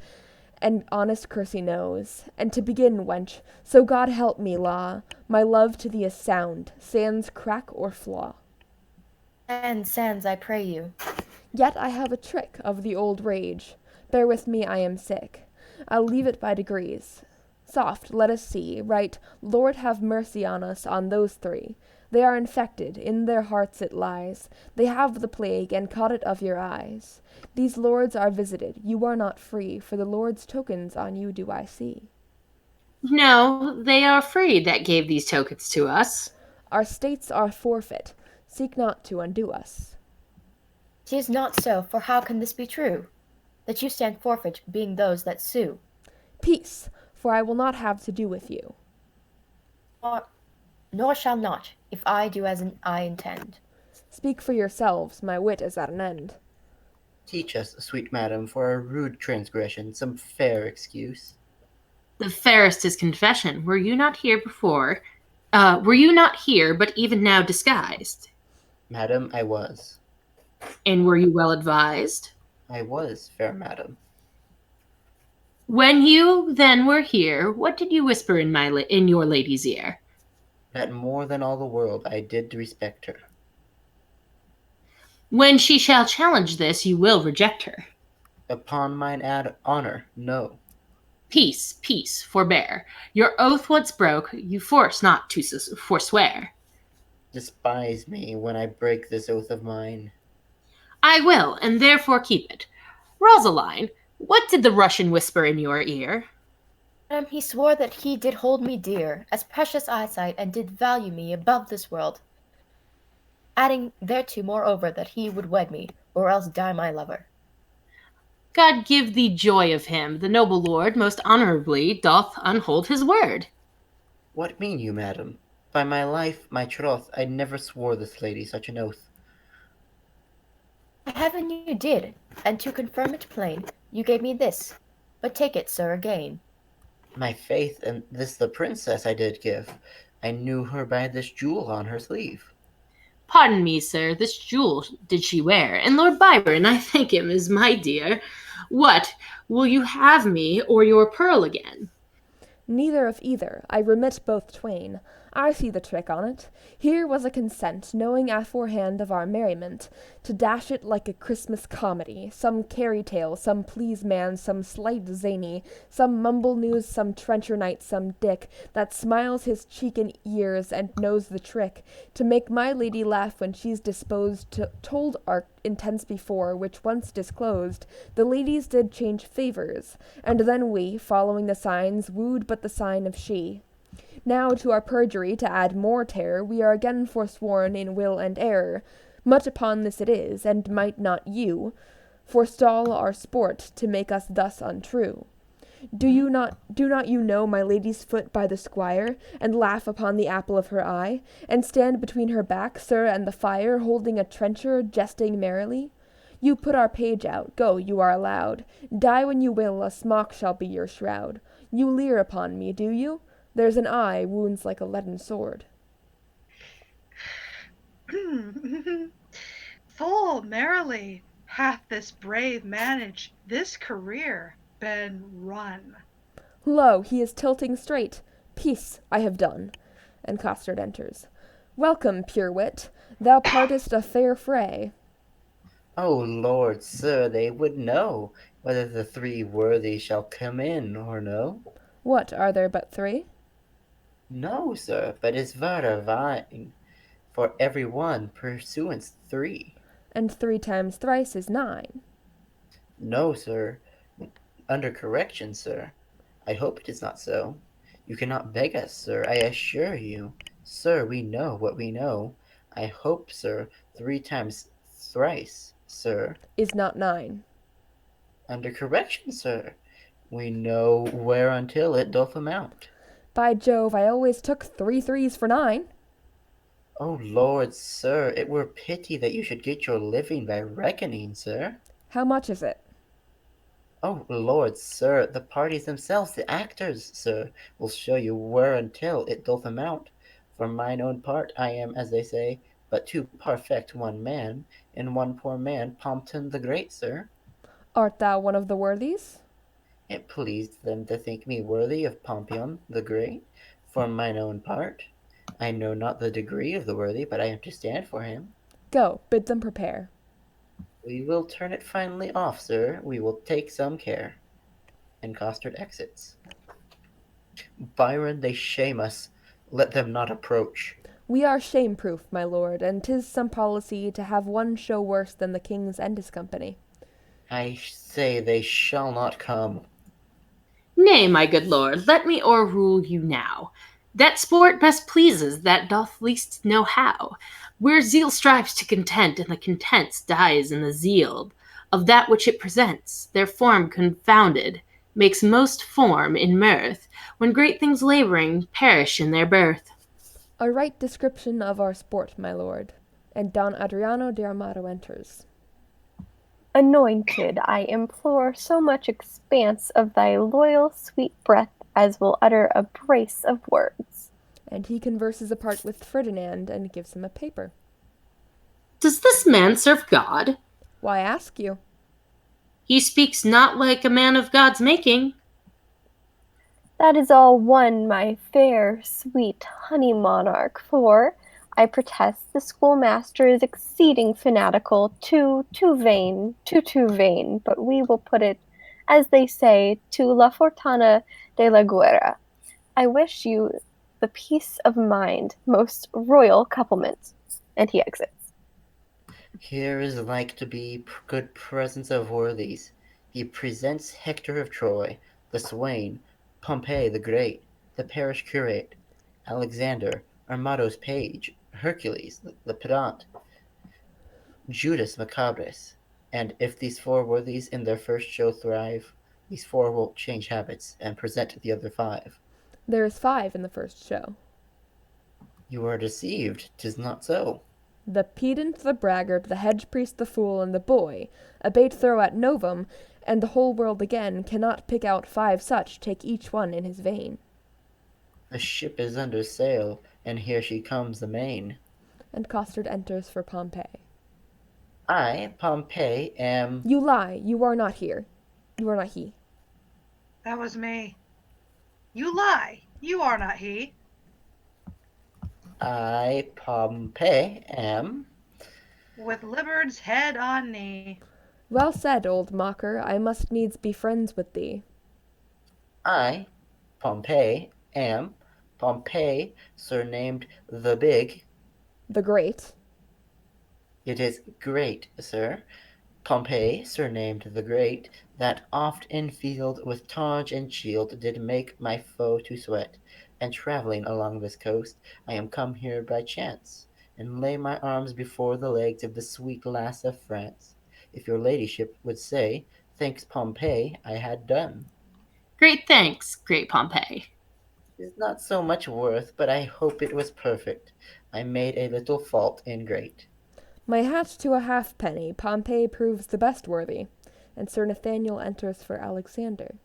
Speaker 4: and honest cursey noes. And to begin, wench, so God help me, la, my love to thee is sound, sans crack or flaw.
Speaker 7: And sans, I pray you.
Speaker 4: Yet I have a trick of the old rage. Bear with me, I am sick. I'll leave it by degrees. Soft, let us see. Write, Lord have mercy on us, on those three. They are infected, in their hearts it lies. They have the plague, and caught it of your eyes. These lords are visited, you are not free, for the Lord's tokens on you do I see.
Speaker 8: No, they are free that gave these tokens to us.
Speaker 4: Our states are forfeit. Seek not to undo us.
Speaker 7: 'Tis not so, for how can this be true? That you stand forfeit, being those that sue.
Speaker 4: Peace, for I will not have to do with you.
Speaker 7: Nor shall not, if I do as I intend.
Speaker 4: Speak for yourselves, my wit is at an end.
Speaker 5: Teach us, sweet madam, for our rude transgression, some fair excuse.
Speaker 8: The fairest is confession. Were you not here before? Were you not here, but even now disguised?
Speaker 5: Madam, I was.
Speaker 8: And were you well advised?
Speaker 5: I was, fair madam.
Speaker 8: When you then were here, what did you whisper in your lady's ear?
Speaker 5: That more than all the world I did respect her.
Speaker 8: When she shall challenge this, you will reject her.
Speaker 5: Upon mine honor, no.
Speaker 8: Peace, peace, forbear. Your oath once broke, you force not to forswear.
Speaker 5: Despise me when I break this oath of mine.
Speaker 8: I will, and therefore keep it. Rosaline, what did the Russian whisper in your ear?
Speaker 7: He swore that he did hold me dear, as precious eyesight, and did value me above this world. Adding thereto, moreover, that he would wed me, or else die my lover.
Speaker 8: God give thee joy of him. The noble lord most honorably doth unhold his word.
Speaker 5: What mean you, madam? By my life, my troth, I never swore this lady such an oath.
Speaker 7: By heaven you did, and to confirm it plain, you gave me this. But take it, sir, again.
Speaker 5: My faith, and this the princess I did give. I knew her by this jewel on her sleeve.
Speaker 8: Pardon me, sir, this jewel did she wear, and Lord Byron, I thank him, is my dear. What, will you have me or your pearl again?
Speaker 4: Neither of either, I remit both twain. I see the trick on't. Here was a consent, knowing aforehand of our merriment, to dash it like a Christmas comedy, some carry tale, some please man, some slight zany, some mumble news, some trencher knight, some dick, that smiles his cheek and ears, and knows the trick, to make my lady laugh when she's disposed, told our intents before, which once disclosed, the ladies did change favours, and then we, following the signs, wooed but the sign of she. Now to our perjury to add more terror, we are again forsworn in will and error. Much upon this it is, and might not you forestall our sport to make us thus untrue. Do not you know my lady's foot by the squire, and laugh upon the apple of her eye, and stand between her back, sir, and the fire, holding a trencher, jesting merrily? You put our page out, go, you are allowed. Die when you will, a smock shall be your shroud. You leer upon me, do you? There's an eye wounds like a leaden sword.
Speaker 1: Full merrily hath this brave manage this career been run.
Speaker 4: Lo, he is tilting straight. Peace, I have done. And Costard enters. Welcome, pure wit. Thou partest a fair fray.
Speaker 5: O Lord, sir, they would know whether the three worthy shall come in or no.
Speaker 4: What, are there but three?
Speaker 5: No, sir, but is varder vine, for every one pursuance 3.
Speaker 4: And 3 times thrice is 9.
Speaker 5: No, sir, under correction, sir. I hope it is not so. You cannot beg us, sir, I assure you. Sir, we know what we know. I hope, sir, 3 times thrice, sir.
Speaker 4: Is not 9.
Speaker 5: Under correction, sir. We know whereuntil it doth amount.
Speaker 4: By Jove, I always took 3 threes for 9.
Speaker 5: Oh Lord, sir, it were pity that you should get your living by reckoning, sir.
Speaker 4: How much is it?
Speaker 5: Oh Lord, sir, the parties themselves, the actors, sir, will show you whereuntil it doth amount. For mine own part, I am, as they say, but too parfect one man, and one poor man, Pompton the Great, sir.
Speaker 4: Art thou one of the worthies?
Speaker 5: It pleased them to think me worthy of Pompeian the Great. For mine own part, I know not the degree of the worthy, but I am to stand for him.
Speaker 4: Go, bid them prepare.
Speaker 5: We will turn it finely off, sir. We will take some care. And Costard exits. Byron, they shame us. Let them not approach.
Speaker 4: We are shame-proof, my lord, and 'tis some policy to have one show worse than the king's and his company.
Speaker 5: I say they shall not come.
Speaker 8: Nay, my good lord, let me o'errule you now. That sport best pleases that doth least know how. Where zeal strives to content, and the contents dies in the zeal of that which it presents, their form confounded makes most form in mirth, when great things labouring perish in their birth.
Speaker 4: A right description of our sport, my lord. And Don Adriano de Armado enters.
Speaker 2: Anointed, I implore so much expanse of thy loyal sweet breath as will utter a brace of words.
Speaker 4: And he converses apart with Ferdinand and gives him a paper.
Speaker 8: Does this man serve God?
Speaker 4: Why ask you?
Speaker 8: He speaks not like a man of God's making.
Speaker 2: That is all one, my fair, sweet, honey monarch, for I protest the schoolmaster is exceeding fanatical, too vain, too vain, but we will put it, as they say, to la fortuna de la guerra. I wish you the peace of mind, most royal couplement. And he exits.
Speaker 5: Here is like to be good presence of worthies. He presents Hector of Troy, the swain, Pompey the Great, the parish curate, Alexander, Armado's page, Hercules, the pedant, Judas Macabres. And if these 4 worthies in their first show thrive, these 4 will change habits and present the other 5.
Speaker 4: There is 5 in the first show.
Speaker 5: You are deceived, 'tis not so.
Speaker 4: The pedant, the braggart, the hedge priest, the fool, and the boy, a bait throw at Novum, and the whole world again cannot pick out 5 such, take each one in his vein.
Speaker 5: The ship is under sail, and here she comes amain.
Speaker 4: And Costard enters for Pompey.
Speaker 5: I, Pompey, am...
Speaker 4: You lie, you are not here. You are not he.
Speaker 1: That was me. You lie. You are not he.
Speaker 5: I, Pompey, am...
Speaker 1: With Libard's head on knee.
Speaker 4: Well said, old mocker, I must needs be friends with thee.
Speaker 5: I, Pompey, am... Pompey, surnamed the Big.
Speaker 4: The Great.
Speaker 5: It is great, sir. Pompey, surnamed the Great, that oft in field with targe and shield did make my foe to sweat, and travelling along this coast, I am come here by chance, and lay my arms before the legs of the sweet lass of France. If your ladyship would say, thanks Pompey, I had done.
Speaker 8: Great thanks, great Pompey.
Speaker 5: Is not so much worth, but I hope it was perfect. I made a little fault in great.
Speaker 4: My hat to a halfpenny, Pompey proves the best worthy, and Sir Nathaniel enters for Alexander.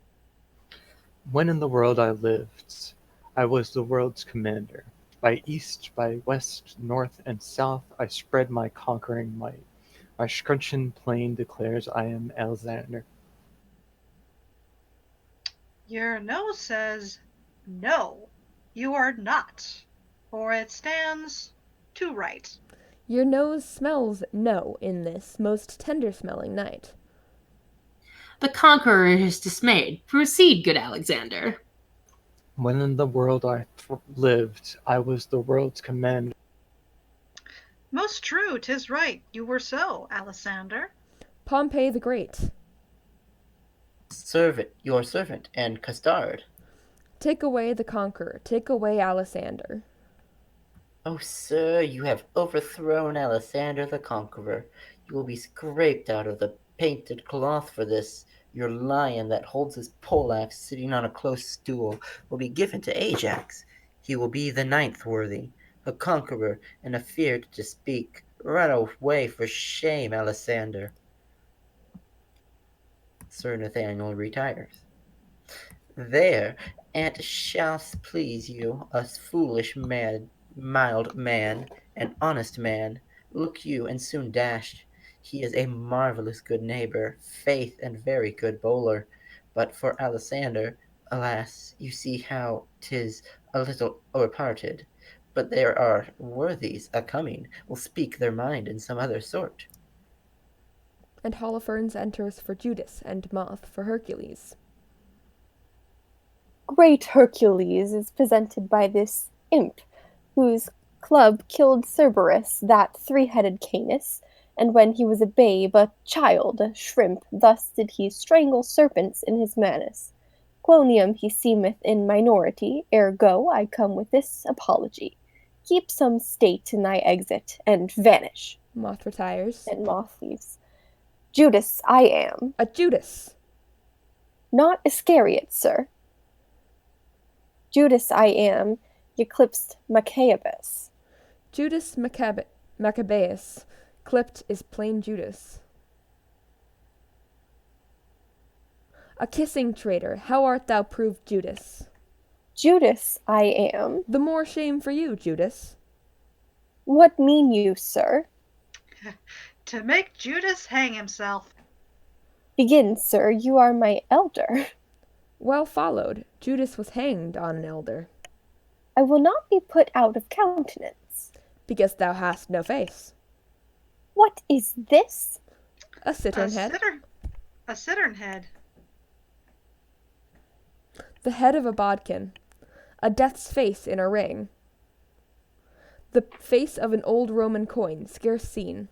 Speaker 9: When in the world I lived, I was the world's commander. By east, by west, north, and south, I spread my conquering might. My scruncheon plain declares I am Alexander.
Speaker 1: Your nose says, no, you are not, for it stands to right.
Speaker 4: Your nose smells no in this most tender-smelling night.
Speaker 8: The conqueror is dismayed. Proceed, good Alexander.
Speaker 9: When in the world I lived, I was the world's commander.
Speaker 1: Most true, 'tis right, you were so, Alexander.
Speaker 4: Pompey the Great.
Speaker 5: Servant, your servant, and Costard.
Speaker 4: Take away the conqueror, take away Alexander.
Speaker 5: Oh, sir, you have overthrown Alexander the Conqueror. You will be scraped out of the painted cloth for this. Your lion that holds his poleaxe sitting on a close stool will be given to Ajax. He will be the 9th worthy, a conqueror and afeard to speak. Run away for shame, Alessander. Sir Nathaniel retires. There, and shall's please you, a foolish man, mild man, an honest man. Look you, and soon dashed. He is a marvellous good neighbour, faith, and very good bowler. But for Alessander, alas, you see how 'tis a little o'erparted. But there are worthies a-coming, will speak their mind in some other sort.
Speaker 4: And Holofernes enters for Judas, and Moth for Hercules.
Speaker 2: Great Hercules is presented by this imp, whose club killed Cerberus, that 3-headed Canis, and when he was a babe, a child, a shrimp, thus did he strangle serpents in his manus. Quoniam he seemeth in minority, ergo I come with this apology. Keep some state in thy exit, and vanish.
Speaker 4: Moth retires.
Speaker 2: And Moth leaves. Judas I am.
Speaker 4: A Judas.
Speaker 2: Not Iscariot, sir. Judas I am, eclipsed Maccabeus.
Speaker 4: Judas Maccabeus, clipped is plain Judas. A kissing traitor, how art thou proved Judas?
Speaker 2: Judas I am.
Speaker 4: The more shame for you, Judas.
Speaker 2: What mean you, sir?
Speaker 1: To make Judas hang himself.
Speaker 2: Begin, sir, you are my elder.
Speaker 4: Well followed. Judas was hanged on an elder.
Speaker 2: I will not be put out of countenance.
Speaker 4: Because thou hast no face.
Speaker 2: What is this?
Speaker 4: A cittern head.
Speaker 1: A cittern head.
Speaker 4: The head of a bodkin. A death's face in a ring. The face of an old Roman coin, scarce seen.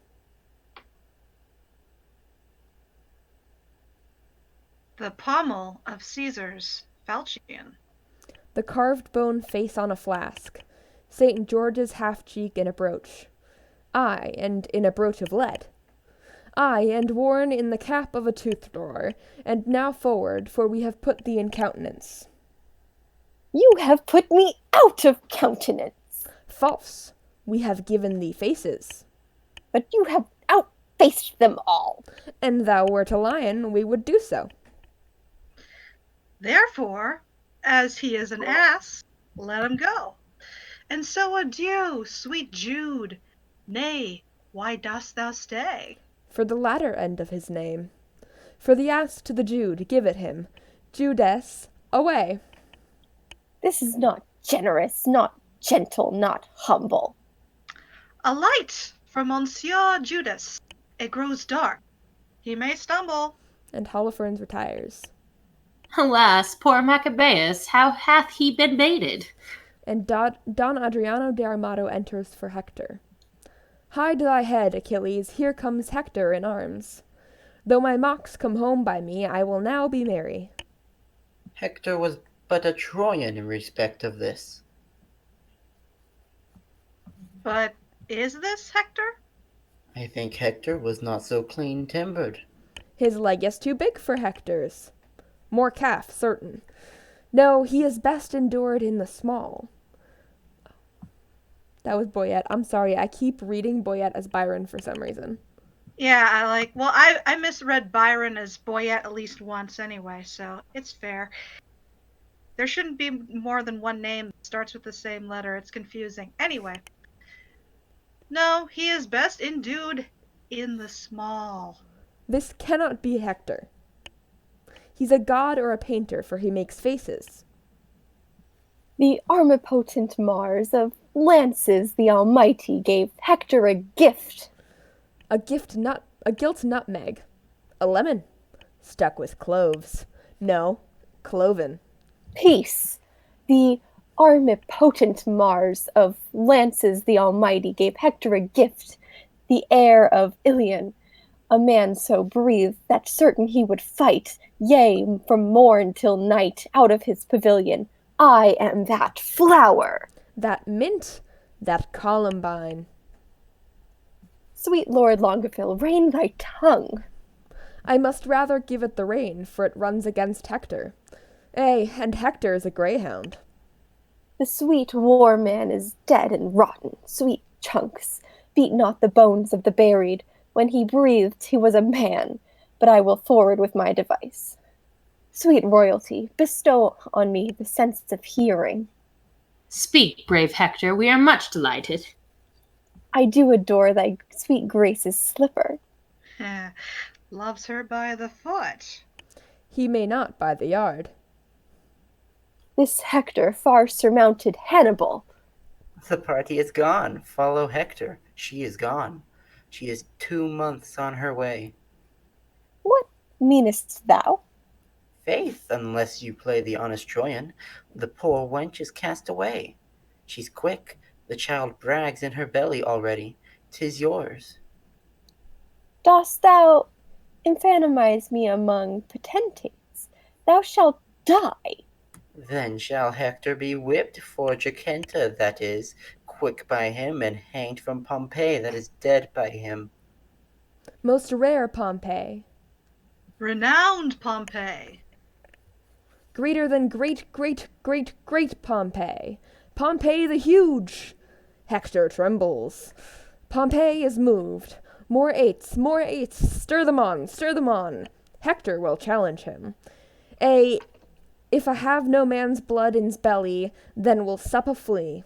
Speaker 1: The pommel of Caesar's falchion.
Speaker 4: The carved bone face on a flask. St. George's half cheek in a brooch. Ay, and in a brooch of lead. Ay, and worn in the cap of a tooth drawer. And now forward, for we have put thee in countenance.
Speaker 2: You have put me out of countenance.
Speaker 4: False. We have given thee faces.
Speaker 2: But you have outfaced them all.
Speaker 4: And thou wert a lion, we would do so.
Speaker 1: Therefore, as he is an ass, let him go. And so adieu, sweet Jude. Nay, why dost thou stay?
Speaker 4: For the latter end of his name. For the ass to the Jude, give it him. Judas, away.
Speaker 2: This is not generous, not gentle, not humble.
Speaker 1: A light for Monsieur Judas. It grows dark. He may stumble.
Speaker 4: And Holofernes retires.
Speaker 8: Alas, poor Maccabeus, how hath he been baited?
Speaker 4: And Don Adriano de Armato enters for Hector. Hide thy head, Achilles, here comes Hector in arms. Though my mocks come home by me, I will now be merry.
Speaker 5: Hector was but a Trojan in respect of this.
Speaker 1: But is this Hector?
Speaker 5: I think Hector was not so clean-timbered.
Speaker 4: His leg is too big for Hector's. More calf, certain. No, he is best endured in the small. That was Boyette. I'm sorry, I keep reading Boyette as Byron for some reason.
Speaker 1: Yeah, I misread Byron as Boyette at least once anyway, so it's fair. There shouldn't be more than one name that starts with the same letter. It's confusing. Anyway. No, he is best endued in the small.
Speaker 4: This cannot be Hector. He's a god or a painter, for he makes faces.
Speaker 2: The armipotent Mars of lances the Almighty gave Hector a gift.
Speaker 4: A gilt nutmeg. A lemon. Stuck with cloves. No, cloven.
Speaker 2: Peace. The armipotent Mars of lances the Almighty gave Hector a gift, the heir of Ilion, a man so breathed that certain he would fight, yea, from morn till night, out of his pavilion. I am that flower.
Speaker 4: That mint, that columbine.
Speaker 2: Sweet Lord Longaville, rein thy tongue.
Speaker 4: I must rather give it the rein, for it runs against Hector. And Hector is a greyhound.
Speaker 2: The sweet war man is dead and rotten, sweet chunks. Beat not the bones of the buried. When he breathed, he was a man, but I will forward with my device. Sweet royalty, bestow on me the sense of hearing.
Speaker 8: Speak, brave Hector, we are much delighted.
Speaker 2: I do adore thy sweet grace's slipper.
Speaker 1: Loves her by the foot.
Speaker 4: He may not by the yard.
Speaker 2: This Hector far surmounted Hannibal.
Speaker 5: The party is gone. Follow Hector. She is gone. She is 2 months on her way.
Speaker 2: What meanest thou?
Speaker 5: Faith, unless you play the honest Troyan, the poor wench is cast away. She's quick. The child brags in her belly already. 'Tis yours.
Speaker 2: Dost thou infantilize me among potentates? Thou shalt die.
Speaker 5: Then shall Hector be whipped for Jacintha, that is, quick by him, and hanged from Pompeii, that is dead by him.
Speaker 4: Most rare Pompeii.
Speaker 1: Renowned Pompeii.
Speaker 4: Greater than great Pompeii. Pompeii the huge. Hector trembles. Pompeii is moved. More eights, stir them on. Hector will challenge him. If I have no man's blood in's belly, then will sup a flea.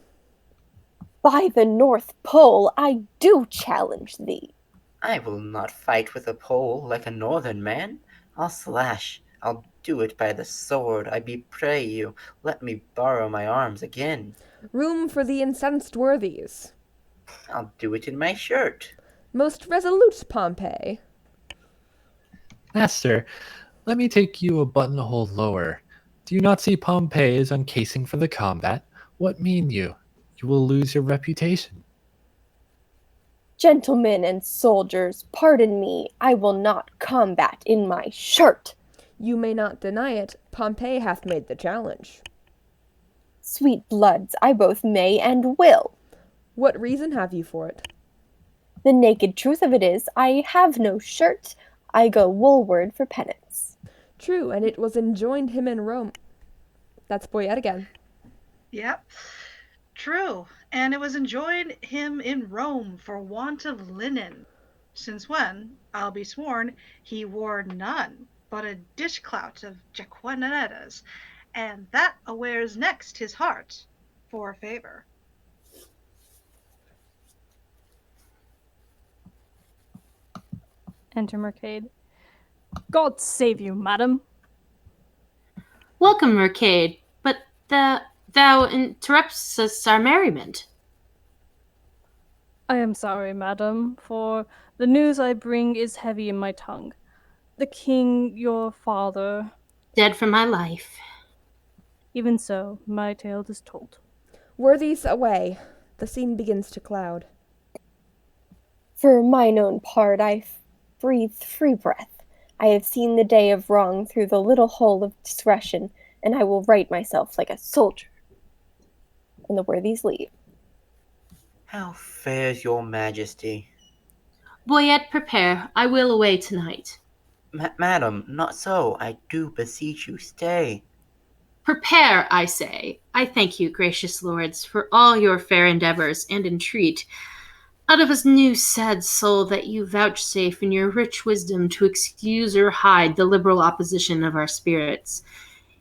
Speaker 2: By the North Pole, I do challenge thee.
Speaker 5: I will not fight with a pole like a northern man. I'll slash. I'll do it by the sword. I pray you, let me borrow my arms again.
Speaker 4: Room for the incensed worthies.
Speaker 5: I'll do it in my shirt.
Speaker 4: Most resolute Pompeii.
Speaker 6: Master, let me take you a buttonhole lower. Do you not see Pompeii is uncasing for the combat? What mean you? You will lose your reputation.
Speaker 2: Gentlemen and soldiers, pardon me, I will not combat in my shirt.
Speaker 4: You may not deny it, Pompeii hath made the challenge.
Speaker 2: Sweet bloods, I both may and will.
Speaker 4: What reason have you for it?
Speaker 2: The naked truth of it is, I have no shirt. I go woolward for penance.
Speaker 4: True, and it was enjoined him in Rome. That's Boyette again.
Speaker 1: Yep. True, and it was enjoined him in Rome for want of linen, since when, I'll be sworn, he wore none but a dishclout of jaquanetas, and that awares next his heart for a favor.
Speaker 3: Enter Mercade. God save you, madam.
Speaker 8: Welcome, Mercade, but thou interruptest our merriment.
Speaker 3: I am sorry, madam, for the news I bring is heavy in my tongue. The king, your father...
Speaker 8: Dead for my life.
Speaker 3: Even so, my tale is told.
Speaker 4: Worthies away. The scene begins to cloud.
Speaker 2: For mine own part, I breathe free breath. I have seen the day of wrong through the little hole of discretion, and I will right myself like a soldier. And the worthies leave.
Speaker 5: How fares your majesty?
Speaker 8: Boyette, prepare. I will away tonight.
Speaker 5: Madam, not so. I do beseech you, stay.
Speaker 8: Prepare, I say. I thank you, gracious lords, for all your fair endeavors, and entreat, out of his new sad soul, that you vouchsafe in your rich wisdom to excuse or hide the liberal opposition of our spirits.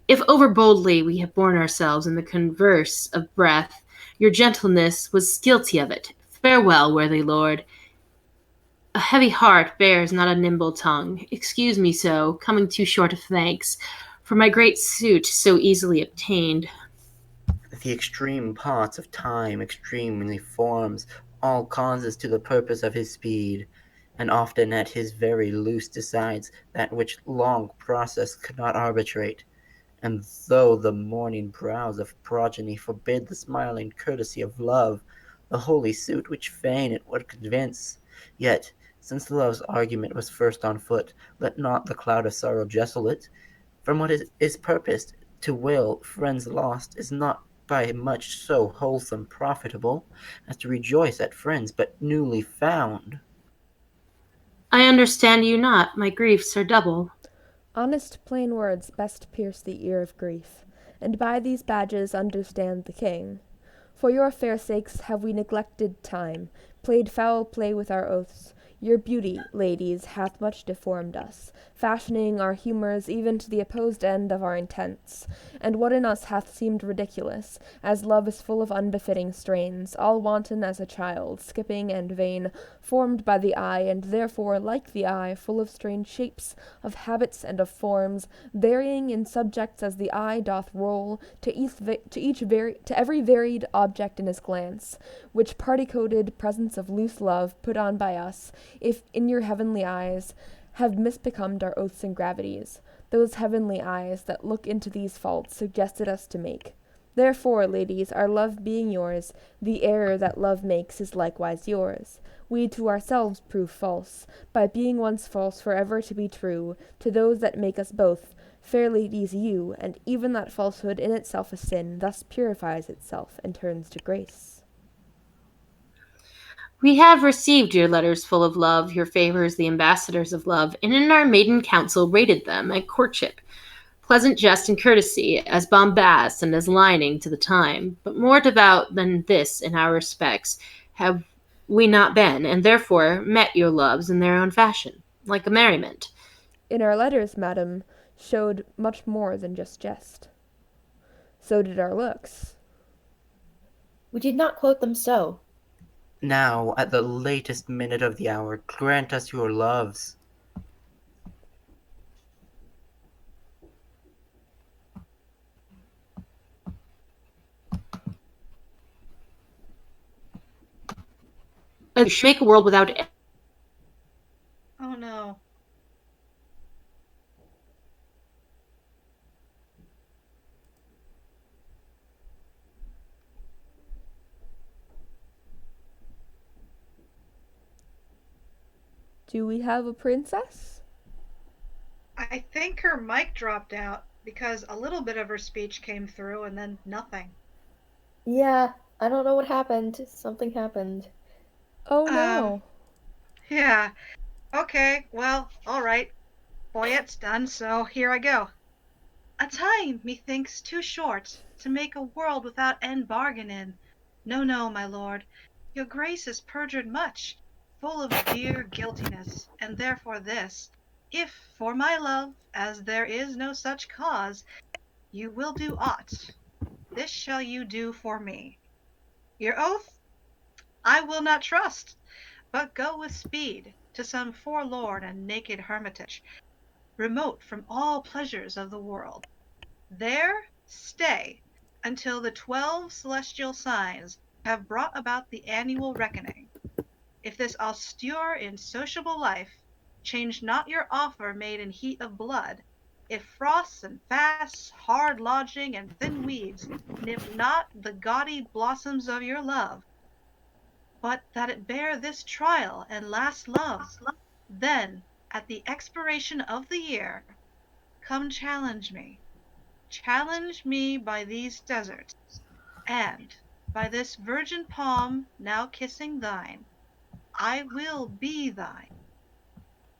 Speaker 8: If overboldly we have borne ourselves in the converse of breath, your gentleness was guilty of it. Farewell, worthy lord. A heavy heart bears not a nimble tongue. Excuse me so, coming too short of thanks, for my great suit so easily obtained.
Speaker 5: The extreme parts of time extremely forms all causes to the purpose of his speed, and often at his very loose decides that which long process could not arbitrate. And though the morning brows of progeny forbid the smiling courtesy of love, the holy suit which fain it would convince, yet, since love's argument was first on foot, let not the cloud of sorrow jestle it. From what is purposed to will friends lost is not by much so wholesome profitable as to rejoice at friends but newly found.
Speaker 8: I understand you not, my griefs are double.
Speaker 4: Honest plain words best pierce the ear of grief, and by these badges understand the king. For your fair sakes have we neglected time, played foul play with our oaths. Your beauty, ladies, hath much deformed us, fashioning our humours even to the opposed end of our intents. And what in us hath seemed ridiculous, as love is full of unbefitting strains, all wanton as a child, skipping and vain, formed by the eye, and therefore, like the eye, full of strange shapes, of habits and of forms, varying in subjects as the eye doth roll, to every varied object in his glance, which party-coated presence of loose love, put on by us, if in your heavenly eyes have misbecomed our oaths and gravities, those heavenly eyes that look into these faults suggested us to make. Therefore, ladies, our love being yours, the error that love makes is likewise yours. We to ourselves prove false, by being once false for ever to be true, to those that make us both, fair ladies, you, and even that falsehood in itself a sin, thus purifies itself and turns to grace.
Speaker 8: We have received your letters full of love, your favors the ambassadors of love, and in our maiden council rated them at courtship. Pleasant jest and courtesy, as bombast and as lining to the time, but more devout than this in our respects have we not been, and therefore met your loves in their own fashion, like a merriment.
Speaker 4: In our letters, madam, showed much more than just jest. So did our looks.
Speaker 7: We did not quote them so.
Speaker 5: Now, at the latest minute of the hour, grant us your loves.
Speaker 8: We should make a world without
Speaker 1: Oh no.
Speaker 4: Do we have a princess?
Speaker 1: I think her mic dropped out because a little bit of her speech came through and then nothing.
Speaker 7: Yeah, I don't know what happened. Something happened.
Speaker 4: Oh no.
Speaker 1: Yeah. Okay, well, all right. Boyette's done, so here I go. A time, methinks, too short to make a world without end bargain in. No, no, my lord, your grace is perjured much, full of dear guiltiness, and therefore this, if for my love, as there is no such cause, you will do aught, this shall you do for me. Your oath I will not trust, but go with speed to some forlorn and naked hermitage, remote from all pleasures of the world. There stay until the 12 celestial signs have brought about the annual reckoning. If this austere insociable life change not your offer made in heat of blood, if frosts and fasts, hard lodging and thin weeds nip not the gaudy blossoms of your love, but that it bear this trial and last love, then, at the expiration of the year, come challenge me by these deserts, and by this virgin palm now kissing thine, I will be thine.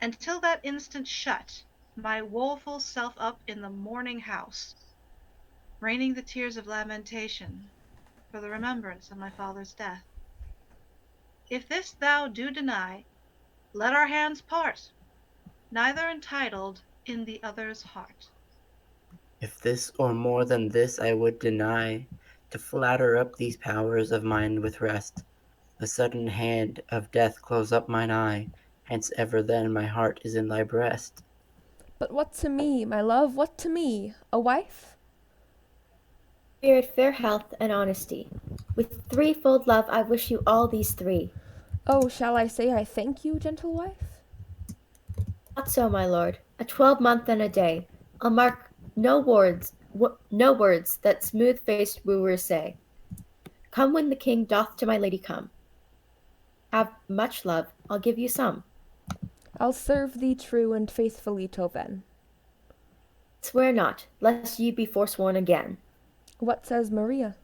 Speaker 1: Until that instant shut my woeful self up in the mourning house, raining the tears of lamentation for the remembrance of my father's death. If this thou do deny, let our hands part, neither entitled in the other's heart.
Speaker 5: If this or more than this I would deny, to flatter up these powers of mine with rest, the sudden hand of death close up mine eye, hence ever then my heart is in thy breast.
Speaker 4: But what to me, my love, what to me? A wife?
Speaker 7: Spirit, fair health, and honesty. With threefold love I wish you all these three.
Speaker 4: Oh, shall I say I thank you, gentle wife?
Speaker 7: Not so, my lord. A 12-month and a day. I'll mark no words that smooth-faced wooers say. Come when the king doth to my lady come. Have much love, I'll give you some.
Speaker 4: I'll serve thee true and faithfully till then.
Speaker 7: Swear not, lest ye be forsworn again.
Speaker 4: What says Maria?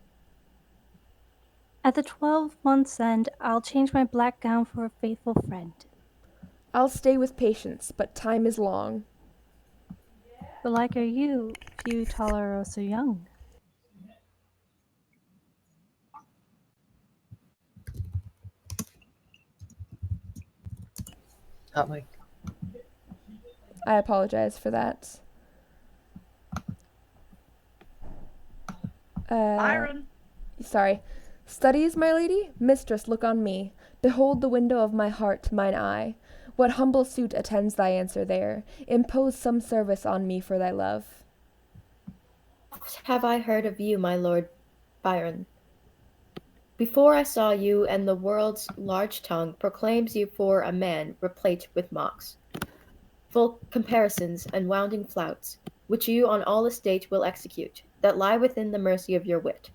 Speaker 3: At the 12 months' end, I'll change my black gown for a faithful friend.
Speaker 4: I'll stay with patience, but time is long.
Speaker 3: But like are you, few taller or so young.
Speaker 9: Hot mic.
Speaker 4: I apologize for that.
Speaker 1: Byron.
Speaker 4: Sorry. Studies, my lady? Mistress, look on me. Behold the window of my heart, mine eye. What humble suit attends thy answer there? Impose some service on me for thy love.
Speaker 7: Oft have I heard of you, my lord Byron. Before I saw you, and the world's large tongue proclaims you for a man replete with mocks, full comparisons and wounding flouts, which you on all estate will execute, that lie within the mercy of your wit.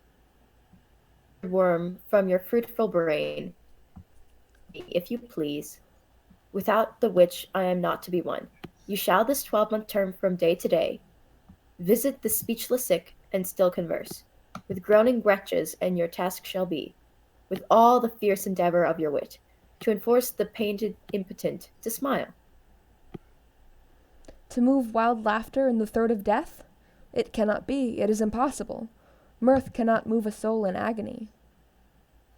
Speaker 7: Worm from your fruitful brain, if you please, without the which I am not to be won. You shall this 12-month term from day to day visit the speechless sick and still converse with groaning wretches, and your task shall be, with all the fierce endeavor of your wit, to enforce the painted impotent to smile.
Speaker 4: To move wild laughter in the throat of death? It cannot be, it is impossible. Mirth cannot move a soul in agony.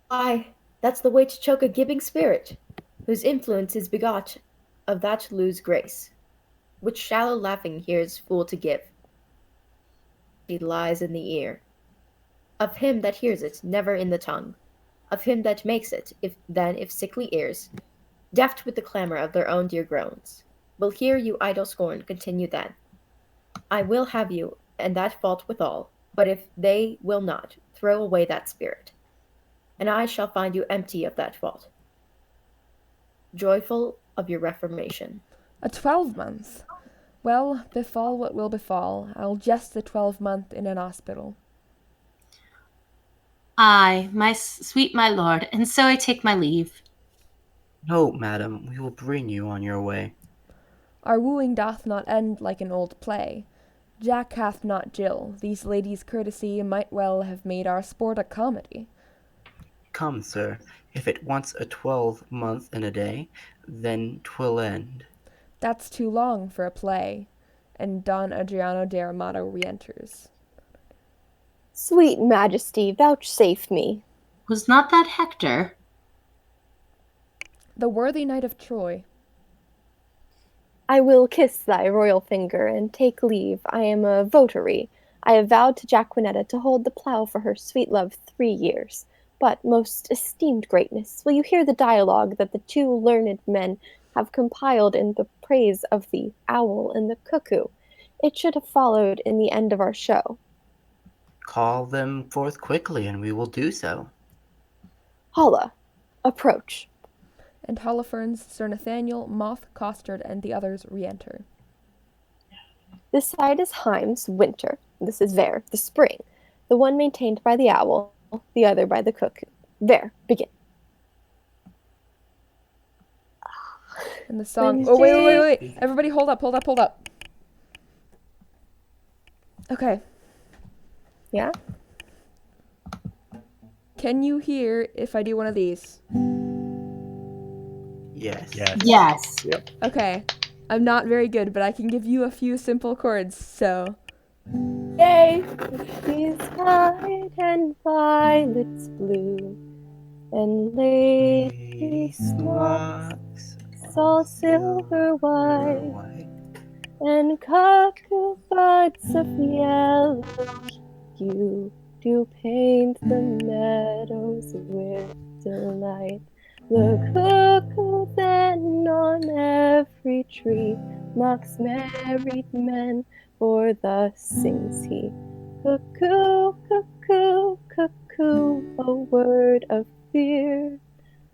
Speaker 7: Why, that's the way to choke a gibing spirit, whose influence is begot of that lose grace, which shallow laughing hears fool to give. It lies in the ear. Of him that hears it, never in the tongue. Of him that makes it, if sickly ears, deft with the clamour of their own dear groans, will hear you idle scorn continue then. I will have you, and that fault withal, but if they will not, throw away that spirit, and I shall find you empty of that fault, joyful of your reformation.
Speaker 4: A 12-month? Well, befall what will befall, I'll jest the 12-month in an hospital.
Speaker 8: Ay, my sweet my lord, and so I take my leave.
Speaker 5: No, madam, we will bring you on your way.
Speaker 4: Our wooing doth not end like an old play. Jack hath not Jill, these ladies' courtesy might well have made our sport a comedy.
Speaker 5: Come, sir, if it wants a 12-month and a day, then 'twill end.
Speaker 4: That's too long for a play. And Don Adriano de Armado re-enters.
Speaker 2: Sweet Majesty, vouchsafe me.
Speaker 8: Was not that Hector?
Speaker 4: The worthy knight of Troy.
Speaker 2: I will kiss thy royal finger and take leave. I am a votary. I have vowed to Jacquinetta to hold the plough for her sweet love 3 years. But, most esteemed greatness, will you hear the dialogue that the 2 learned men have compiled in the praise of the owl and the cuckoo? It should have followed in the end of our show.
Speaker 5: Call them forth quickly, and we will do so.
Speaker 2: Holla, approach.
Speaker 4: And Holofernes, Sir Nathaniel, Moth, Costard, and the others re-enter.
Speaker 2: This side is Heims, winter. This is Ver, the spring. The one maintained by the owl, the other by the cuckoo. Ver, begin.
Speaker 4: And the song... Oh, wait. Everybody hold up. Okay.
Speaker 2: Yeah?
Speaker 4: Can you hear if I do one of these?
Speaker 5: Yes.
Speaker 8: Yes.
Speaker 9: Yep.
Speaker 4: Okay. I'm not very good, but I can give you a few simple chords, so...
Speaker 2: Yay! She's white and violets blue, and lady smocks all silver white, and cuckoo buds of yellow hue do paint the meadows with delight. The cuckoo then on every tree mocks married men, for thus sings he, cuckoo, cuckoo, cuckoo, a word of fear,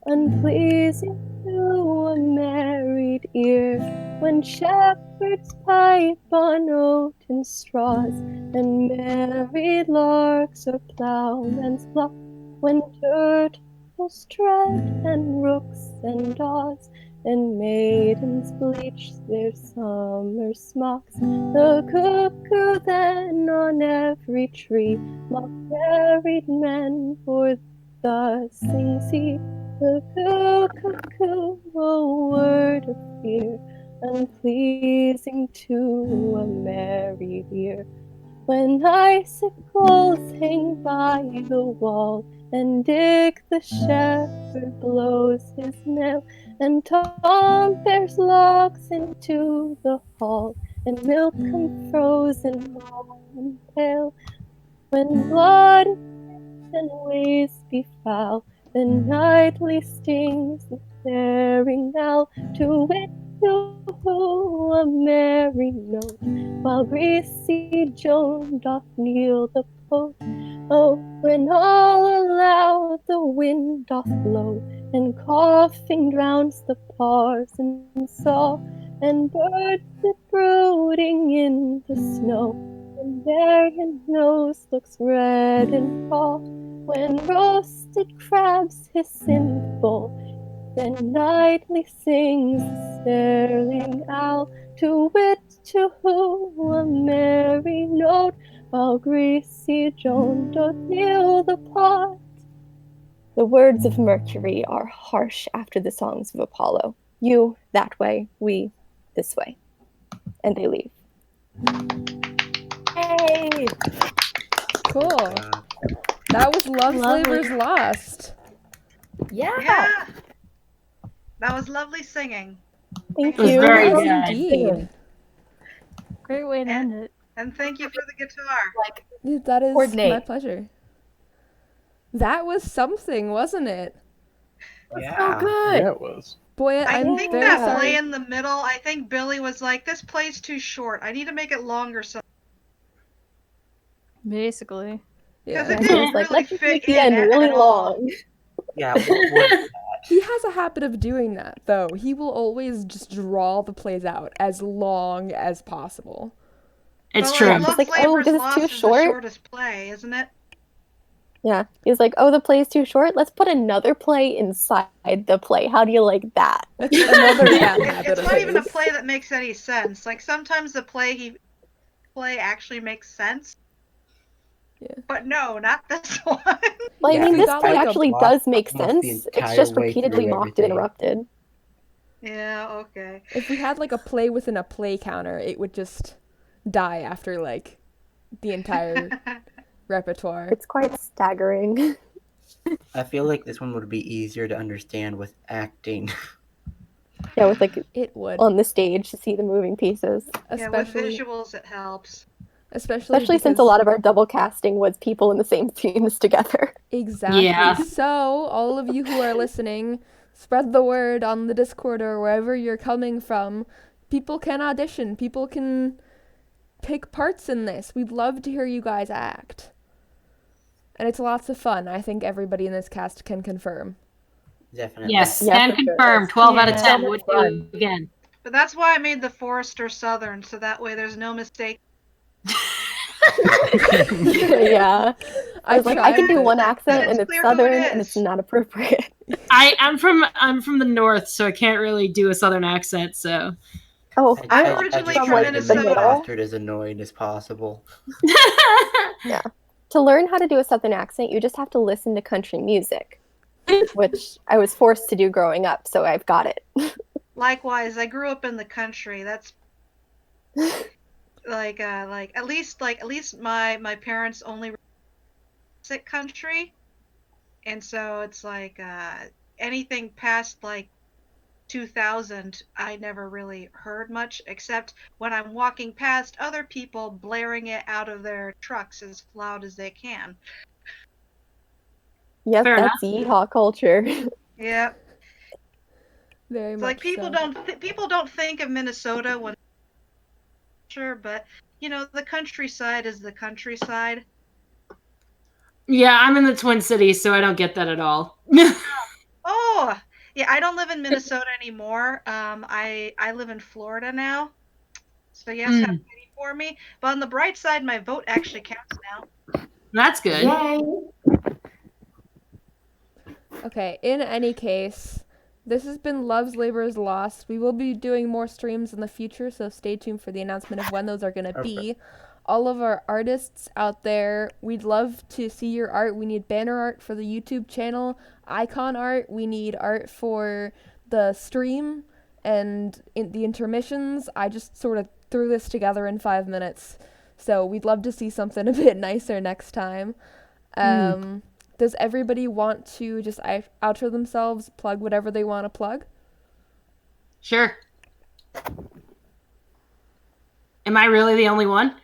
Speaker 2: unpleasing to a married ear, when shepherds pipe on oaten straws, and married larks or ploughmen's flock, when turtles tread, and rooks and daws, and maidens bleach their summer smocks. The cuckoo then on every tree mocks married men, for thus sings he, Cuckoo, cuckoo, a word of fear, unpleasing to a merry ear. When icicles hang by the wall, and Dick the shepherd blows his knell, and Tom bears logs into the hall, and milk comes frozen warm and pale. When blood and ways be foul, then nightly stings the staring owl, to wit to a merry note, while greasy Joan doth kneel the post. Oh, when all aloud the wind doth blow, and coughing drowns the parson's saw, and birds sit brooding in the snow, and there his nose looks red and raw. When roasted crabs hiss in the bowl, then nightly sings the staring owl, to wit to who a merry note, while greasy Joan doth kneel the pot. The words of Mercury are harsh after the songs of Apollo. You that way, we this way. And they leave.
Speaker 7: Hey!
Speaker 4: Cool. That was Love's
Speaker 2: Lovely.
Speaker 4: Labor's Lost.
Speaker 7: Yeah.
Speaker 1: Yeah. That was lovely singing.
Speaker 2: Thank
Speaker 8: It was
Speaker 2: you.
Speaker 8: very
Speaker 4: Yes,
Speaker 8: good.
Speaker 4: indeed.
Speaker 3: Great way to end it.
Speaker 1: And thank you for the guitar.
Speaker 7: Like,
Speaker 4: That is
Speaker 7: Coordinate.
Speaker 4: my pleasure. That was something, wasn't it?
Speaker 7: so good.
Speaker 9: Yeah, it was.
Speaker 4: Boy,
Speaker 1: I
Speaker 4: I'm
Speaker 1: think
Speaker 4: very
Speaker 1: that
Speaker 4: sorry.
Speaker 1: play in the middle, I think Billy was like, this play's too short. I need to make it longer so
Speaker 3: Basically.
Speaker 4: Yeah.
Speaker 1: because it
Speaker 2: He
Speaker 1: didn't
Speaker 2: was like,
Speaker 1: really
Speaker 2: let's just
Speaker 1: fit
Speaker 2: make the
Speaker 1: in
Speaker 2: end really
Speaker 1: at all.
Speaker 2: long.
Speaker 5: Yeah, what was
Speaker 4: He has a habit of doing that, though. He will always just draw the plays out as long as possible.
Speaker 8: It's
Speaker 1: But
Speaker 8: true.
Speaker 1: like,
Speaker 2: Just
Speaker 1: Love's
Speaker 2: like, oh,
Speaker 1: Labor's
Speaker 2: this is
Speaker 1: Lost
Speaker 2: too
Speaker 1: is the
Speaker 2: short.
Speaker 1: shortest play, isn't it?
Speaker 2: Yeah. He was like, oh, the play's too short. Let's put another play inside the play. How do you like that?
Speaker 4: That's another bad habit
Speaker 1: It's
Speaker 4: of
Speaker 1: not even a
Speaker 4: his.
Speaker 1: play that makes any sense. Like sometimes the play actually makes sense.
Speaker 4: Yeah.
Speaker 1: But no, not this one.
Speaker 2: Well,
Speaker 5: Yeah,
Speaker 2: I mean,
Speaker 4: we
Speaker 2: this
Speaker 4: got,
Speaker 2: play
Speaker 4: like, a
Speaker 2: actually
Speaker 5: block
Speaker 2: does make
Speaker 5: almost the
Speaker 2: sense. It's
Speaker 5: entire
Speaker 2: just
Speaker 5: way
Speaker 2: repeatedly
Speaker 5: through
Speaker 2: mocked and
Speaker 5: everything.
Speaker 2: interrupted.
Speaker 1: Yeah, okay.
Speaker 4: If we had like a play within a play counter, it would just die after like the entire repertoire.
Speaker 2: It's quite staggering.
Speaker 5: I feel like this one would be easier to understand with acting.
Speaker 2: Yeah, with like
Speaker 4: It would,
Speaker 2: on the stage to see the moving pieces.
Speaker 1: Yeah, with
Speaker 4: especially
Speaker 1: visuals it helps.
Speaker 2: Especially since
Speaker 4: because
Speaker 2: a lot of our double casting was people in the same scenes together.
Speaker 4: exactly.
Speaker 8: Yeah.
Speaker 4: So all of you who are listening, spread the word on the Discord or wherever you're coming from. People can audition. People can pick parts in this. We'd love to hear you guys act. And it's lots of fun. I think everybody in this cast can confirm.
Speaker 5: Definitely.
Speaker 8: Yes,
Speaker 2: Yeah,
Speaker 8: can
Speaker 2: for sure.
Speaker 8: confirm. 12 out of
Speaker 3: Yeah.
Speaker 8: 10
Speaker 7: So
Speaker 8: would
Speaker 7: much fun.
Speaker 8: do again.
Speaker 1: But that's why I made the Forester Southern, so that way there's no mistake.
Speaker 2: Yeah. I was like, I can do
Speaker 4: tried,
Speaker 2: one
Speaker 4: but
Speaker 2: accent
Speaker 1: It's
Speaker 2: and it's
Speaker 1: clear who it
Speaker 2: southern and it's
Speaker 1: is.
Speaker 2: not appropriate.
Speaker 8: I'm from the north, so I can't really do a southern accent. So
Speaker 2: Oh,
Speaker 1: I'm
Speaker 2: I'm
Speaker 1: originally
Speaker 2: from
Speaker 1: from
Speaker 2: like
Speaker 5: to
Speaker 2: the
Speaker 5: make
Speaker 1: Minnesota.
Speaker 5: Bastard as annoying as possible.
Speaker 2: To learn how to do a southern accent, you just have to listen to country music, which I was forced to do growing up, so I've got it.
Speaker 1: Likewise, I grew up in the country. That's like at least my parents only sick country, and so it's like anything past like 2000 I never really heard much, except when I'm walking past other people blaring it out of their trucks as loud as they can.
Speaker 2: Yep,
Speaker 8: Fair
Speaker 2: that's yeehaw culture.
Speaker 1: Yeah,
Speaker 4: very
Speaker 1: it's
Speaker 4: much
Speaker 1: like people
Speaker 4: so.
Speaker 1: people don't think of Minnesota when sure, but you know the countryside is the countryside.
Speaker 8: yeah, I'm in the Twin Cities, so I don't get that at all.
Speaker 1: Oh, yeah, I don't live in Minnesota anymore. I live in Florida now. So yes, have pity for me. But on the bright side, my vote actually counts now.
Speaker 8: That's good.
Speaker 7: Yay!
Speaker 4: Okay, in any case, this has been Love's Labor's Lost. We will be doing more streams in the future, so stay tuned for the announcement of when those are going to be. all of our artists out there. We'd love to see your art. We need banner art for the YouTube channel, icon art. We need art for the stream and in the intermissions. I just sort of threw this together in 5 minutes. So we'd love to see something a bit nicer next time. Does everybody want to just outro themselves, plug whatever they want to plug?
Speaker 8: Sure. Am I really the only one?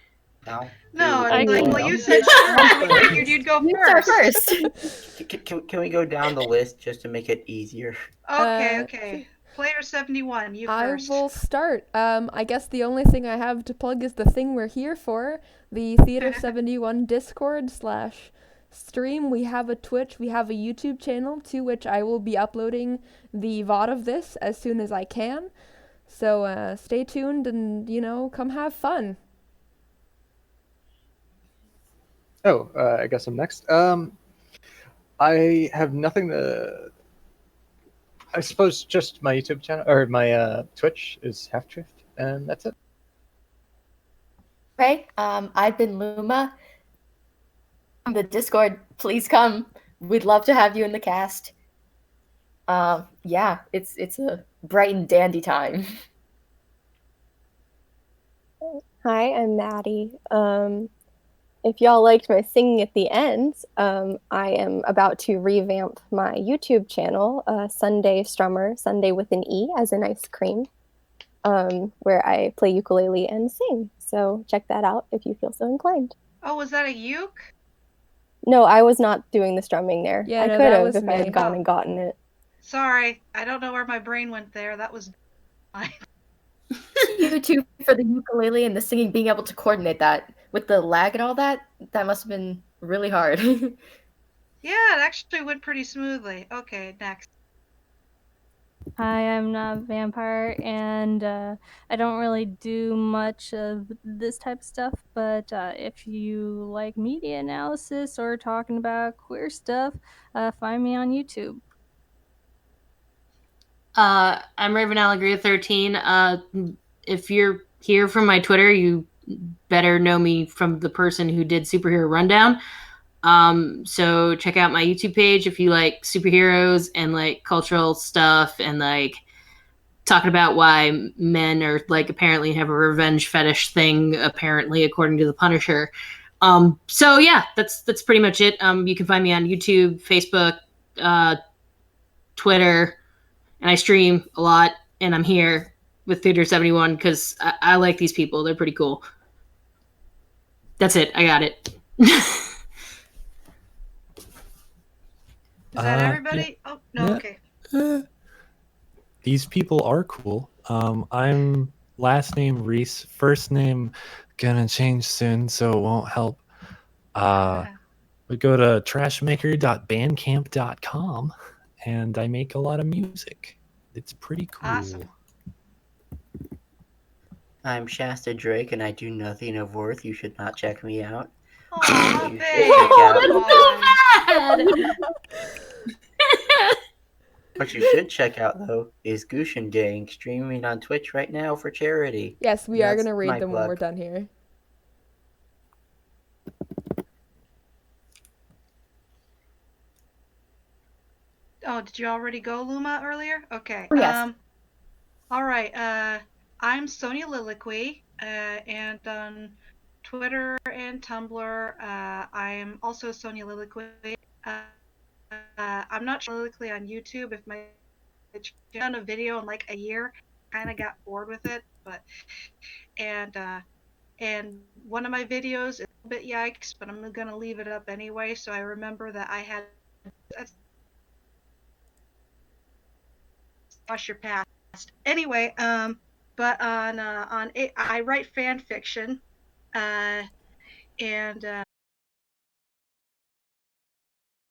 Speaker 5: No.
Speaker 1: No,
Speaker 3: I
Speaker 1: like,
Speaker 3: can
Speaker 1: well,
Speaker 3: go.
Speaker 1: you said sure, so we figured you'd go
Speaker 7: You start
Speaker 1: first.
Speaker 7: first.
Speaker 5: Can we go down the list just to make it easier?
Speaker 1: Okay. Player 71, you first.
Speaker 4: I will start. I guess the only thing I have to plug is the thing we're here for, the Theater 71 Discord / stream. We have a Twitch, we have a YouTube channel to which I will be uploading the VOD of this as soon as I can. So stay tuned and, come have fun.
Speaker 9: Oh, I guess I'm next. I have nothing to. I suppose just my YouTube channel or my Twitch is Half Drift, and that's it.
Speaker 7: Okay, I've been Luma. On the Discord, please come. We'd love to have you in the cast. Yeah, it's a bright and dandy time.
Speaker 2: Hi, I'm Maddie. If y'all liked my singing at the end, I am about to revamp my YouTube channel, Sunday Strummer, Sunday with an E as in ice cream, where I play ukulele and sing. So check that out if you feel so inclined.
Speaker 1: Oh, was that a uke?
Speaker 2: No, I was not doing the strumming there.
Speaker 4: Yeah,
Speaker 2: I
Speaker 4: no,
Speaker 2: could
Speaker 4: that
Speaker 2: have
Speaker 4: was
Speaker 2: if I
Speaker 4: me.
Speaker 2: had gone and gotten it.
Speaker 1: Sorry, I don't know where my brain went there. That was fine.
Speaker 7: YouTube for the ukulele and the singing, being able to coordinate that with the lag and all that must have been really hard.
Speaker 1: Yeah, it actually went pretty smoothly. Okay, next.
Speaker 3: Hi, I'm NotAVampyre, and I don't really do much of this type of stuff, but if you like media analysis or talking about queer stuff, find me on YouTube.
Speaker 8: I'm Raven Allegria 13. If you're here from my Twitter, you better know me from the person who did Superhero Rundown. So check out my YouTube page if you like superheroes and like cultural stuff and like talking about why men are like apparently have a revenge fetish thing, apparently according to the Punisher. So yeah, that's pretty much it. You can find me on YouTube, Facebook, Twitter, and I stream a lot, and I'm here with Theater 71 because I like these people. They're pretty cool. That's it. I got it.
Speaker 1: Is that everybody?
Speaker 6: Yeah.
Speaker 1: Oh, no,
Speaker 6: Yeah.
Speaker 1: okay.
Speaker 6: These people are cool. I'm last name Reese, first name gonna change soon, so it won't help. We go to trashmaker.bandcamp.com, and I make a lot of music. It's pretty cool.
Speaker 1: Awesome.
Speaker 5: I'm Shasta Drake, and I do nothing of worth. You should not check me out.
Speaker 1: Aw,
Speaker 5: You should
Speaker 1: babe.
Speaker 5: check out. What you should check out, though, is Gushin Gang streaming on Twitch right now for charity.
Speaker 4: Yes, we are
Speaker 5: That's
Speaker 4: going to read
Speaker 5: my
Speaker 4: them when
Speaker 5: plug.
Speaker 4: we're done here.
Speaker 1: Oh, did you already go, Luma, earlier? Okay.
Speaker 7: Yes.
Speaker 1: All right. I'm Sonyaliloquy, and on Twitter and Tumblr, I am also Sonyaliloquy. I'm not Sonyaliloquy on YouTube. If my done a video in like a year, kind of got bored with it, but and one of my videos is a bit yikes, but I'm gonna leave it up anyway. So I remember that I had wash your past. Anyway, but on it, I write fan fiction, and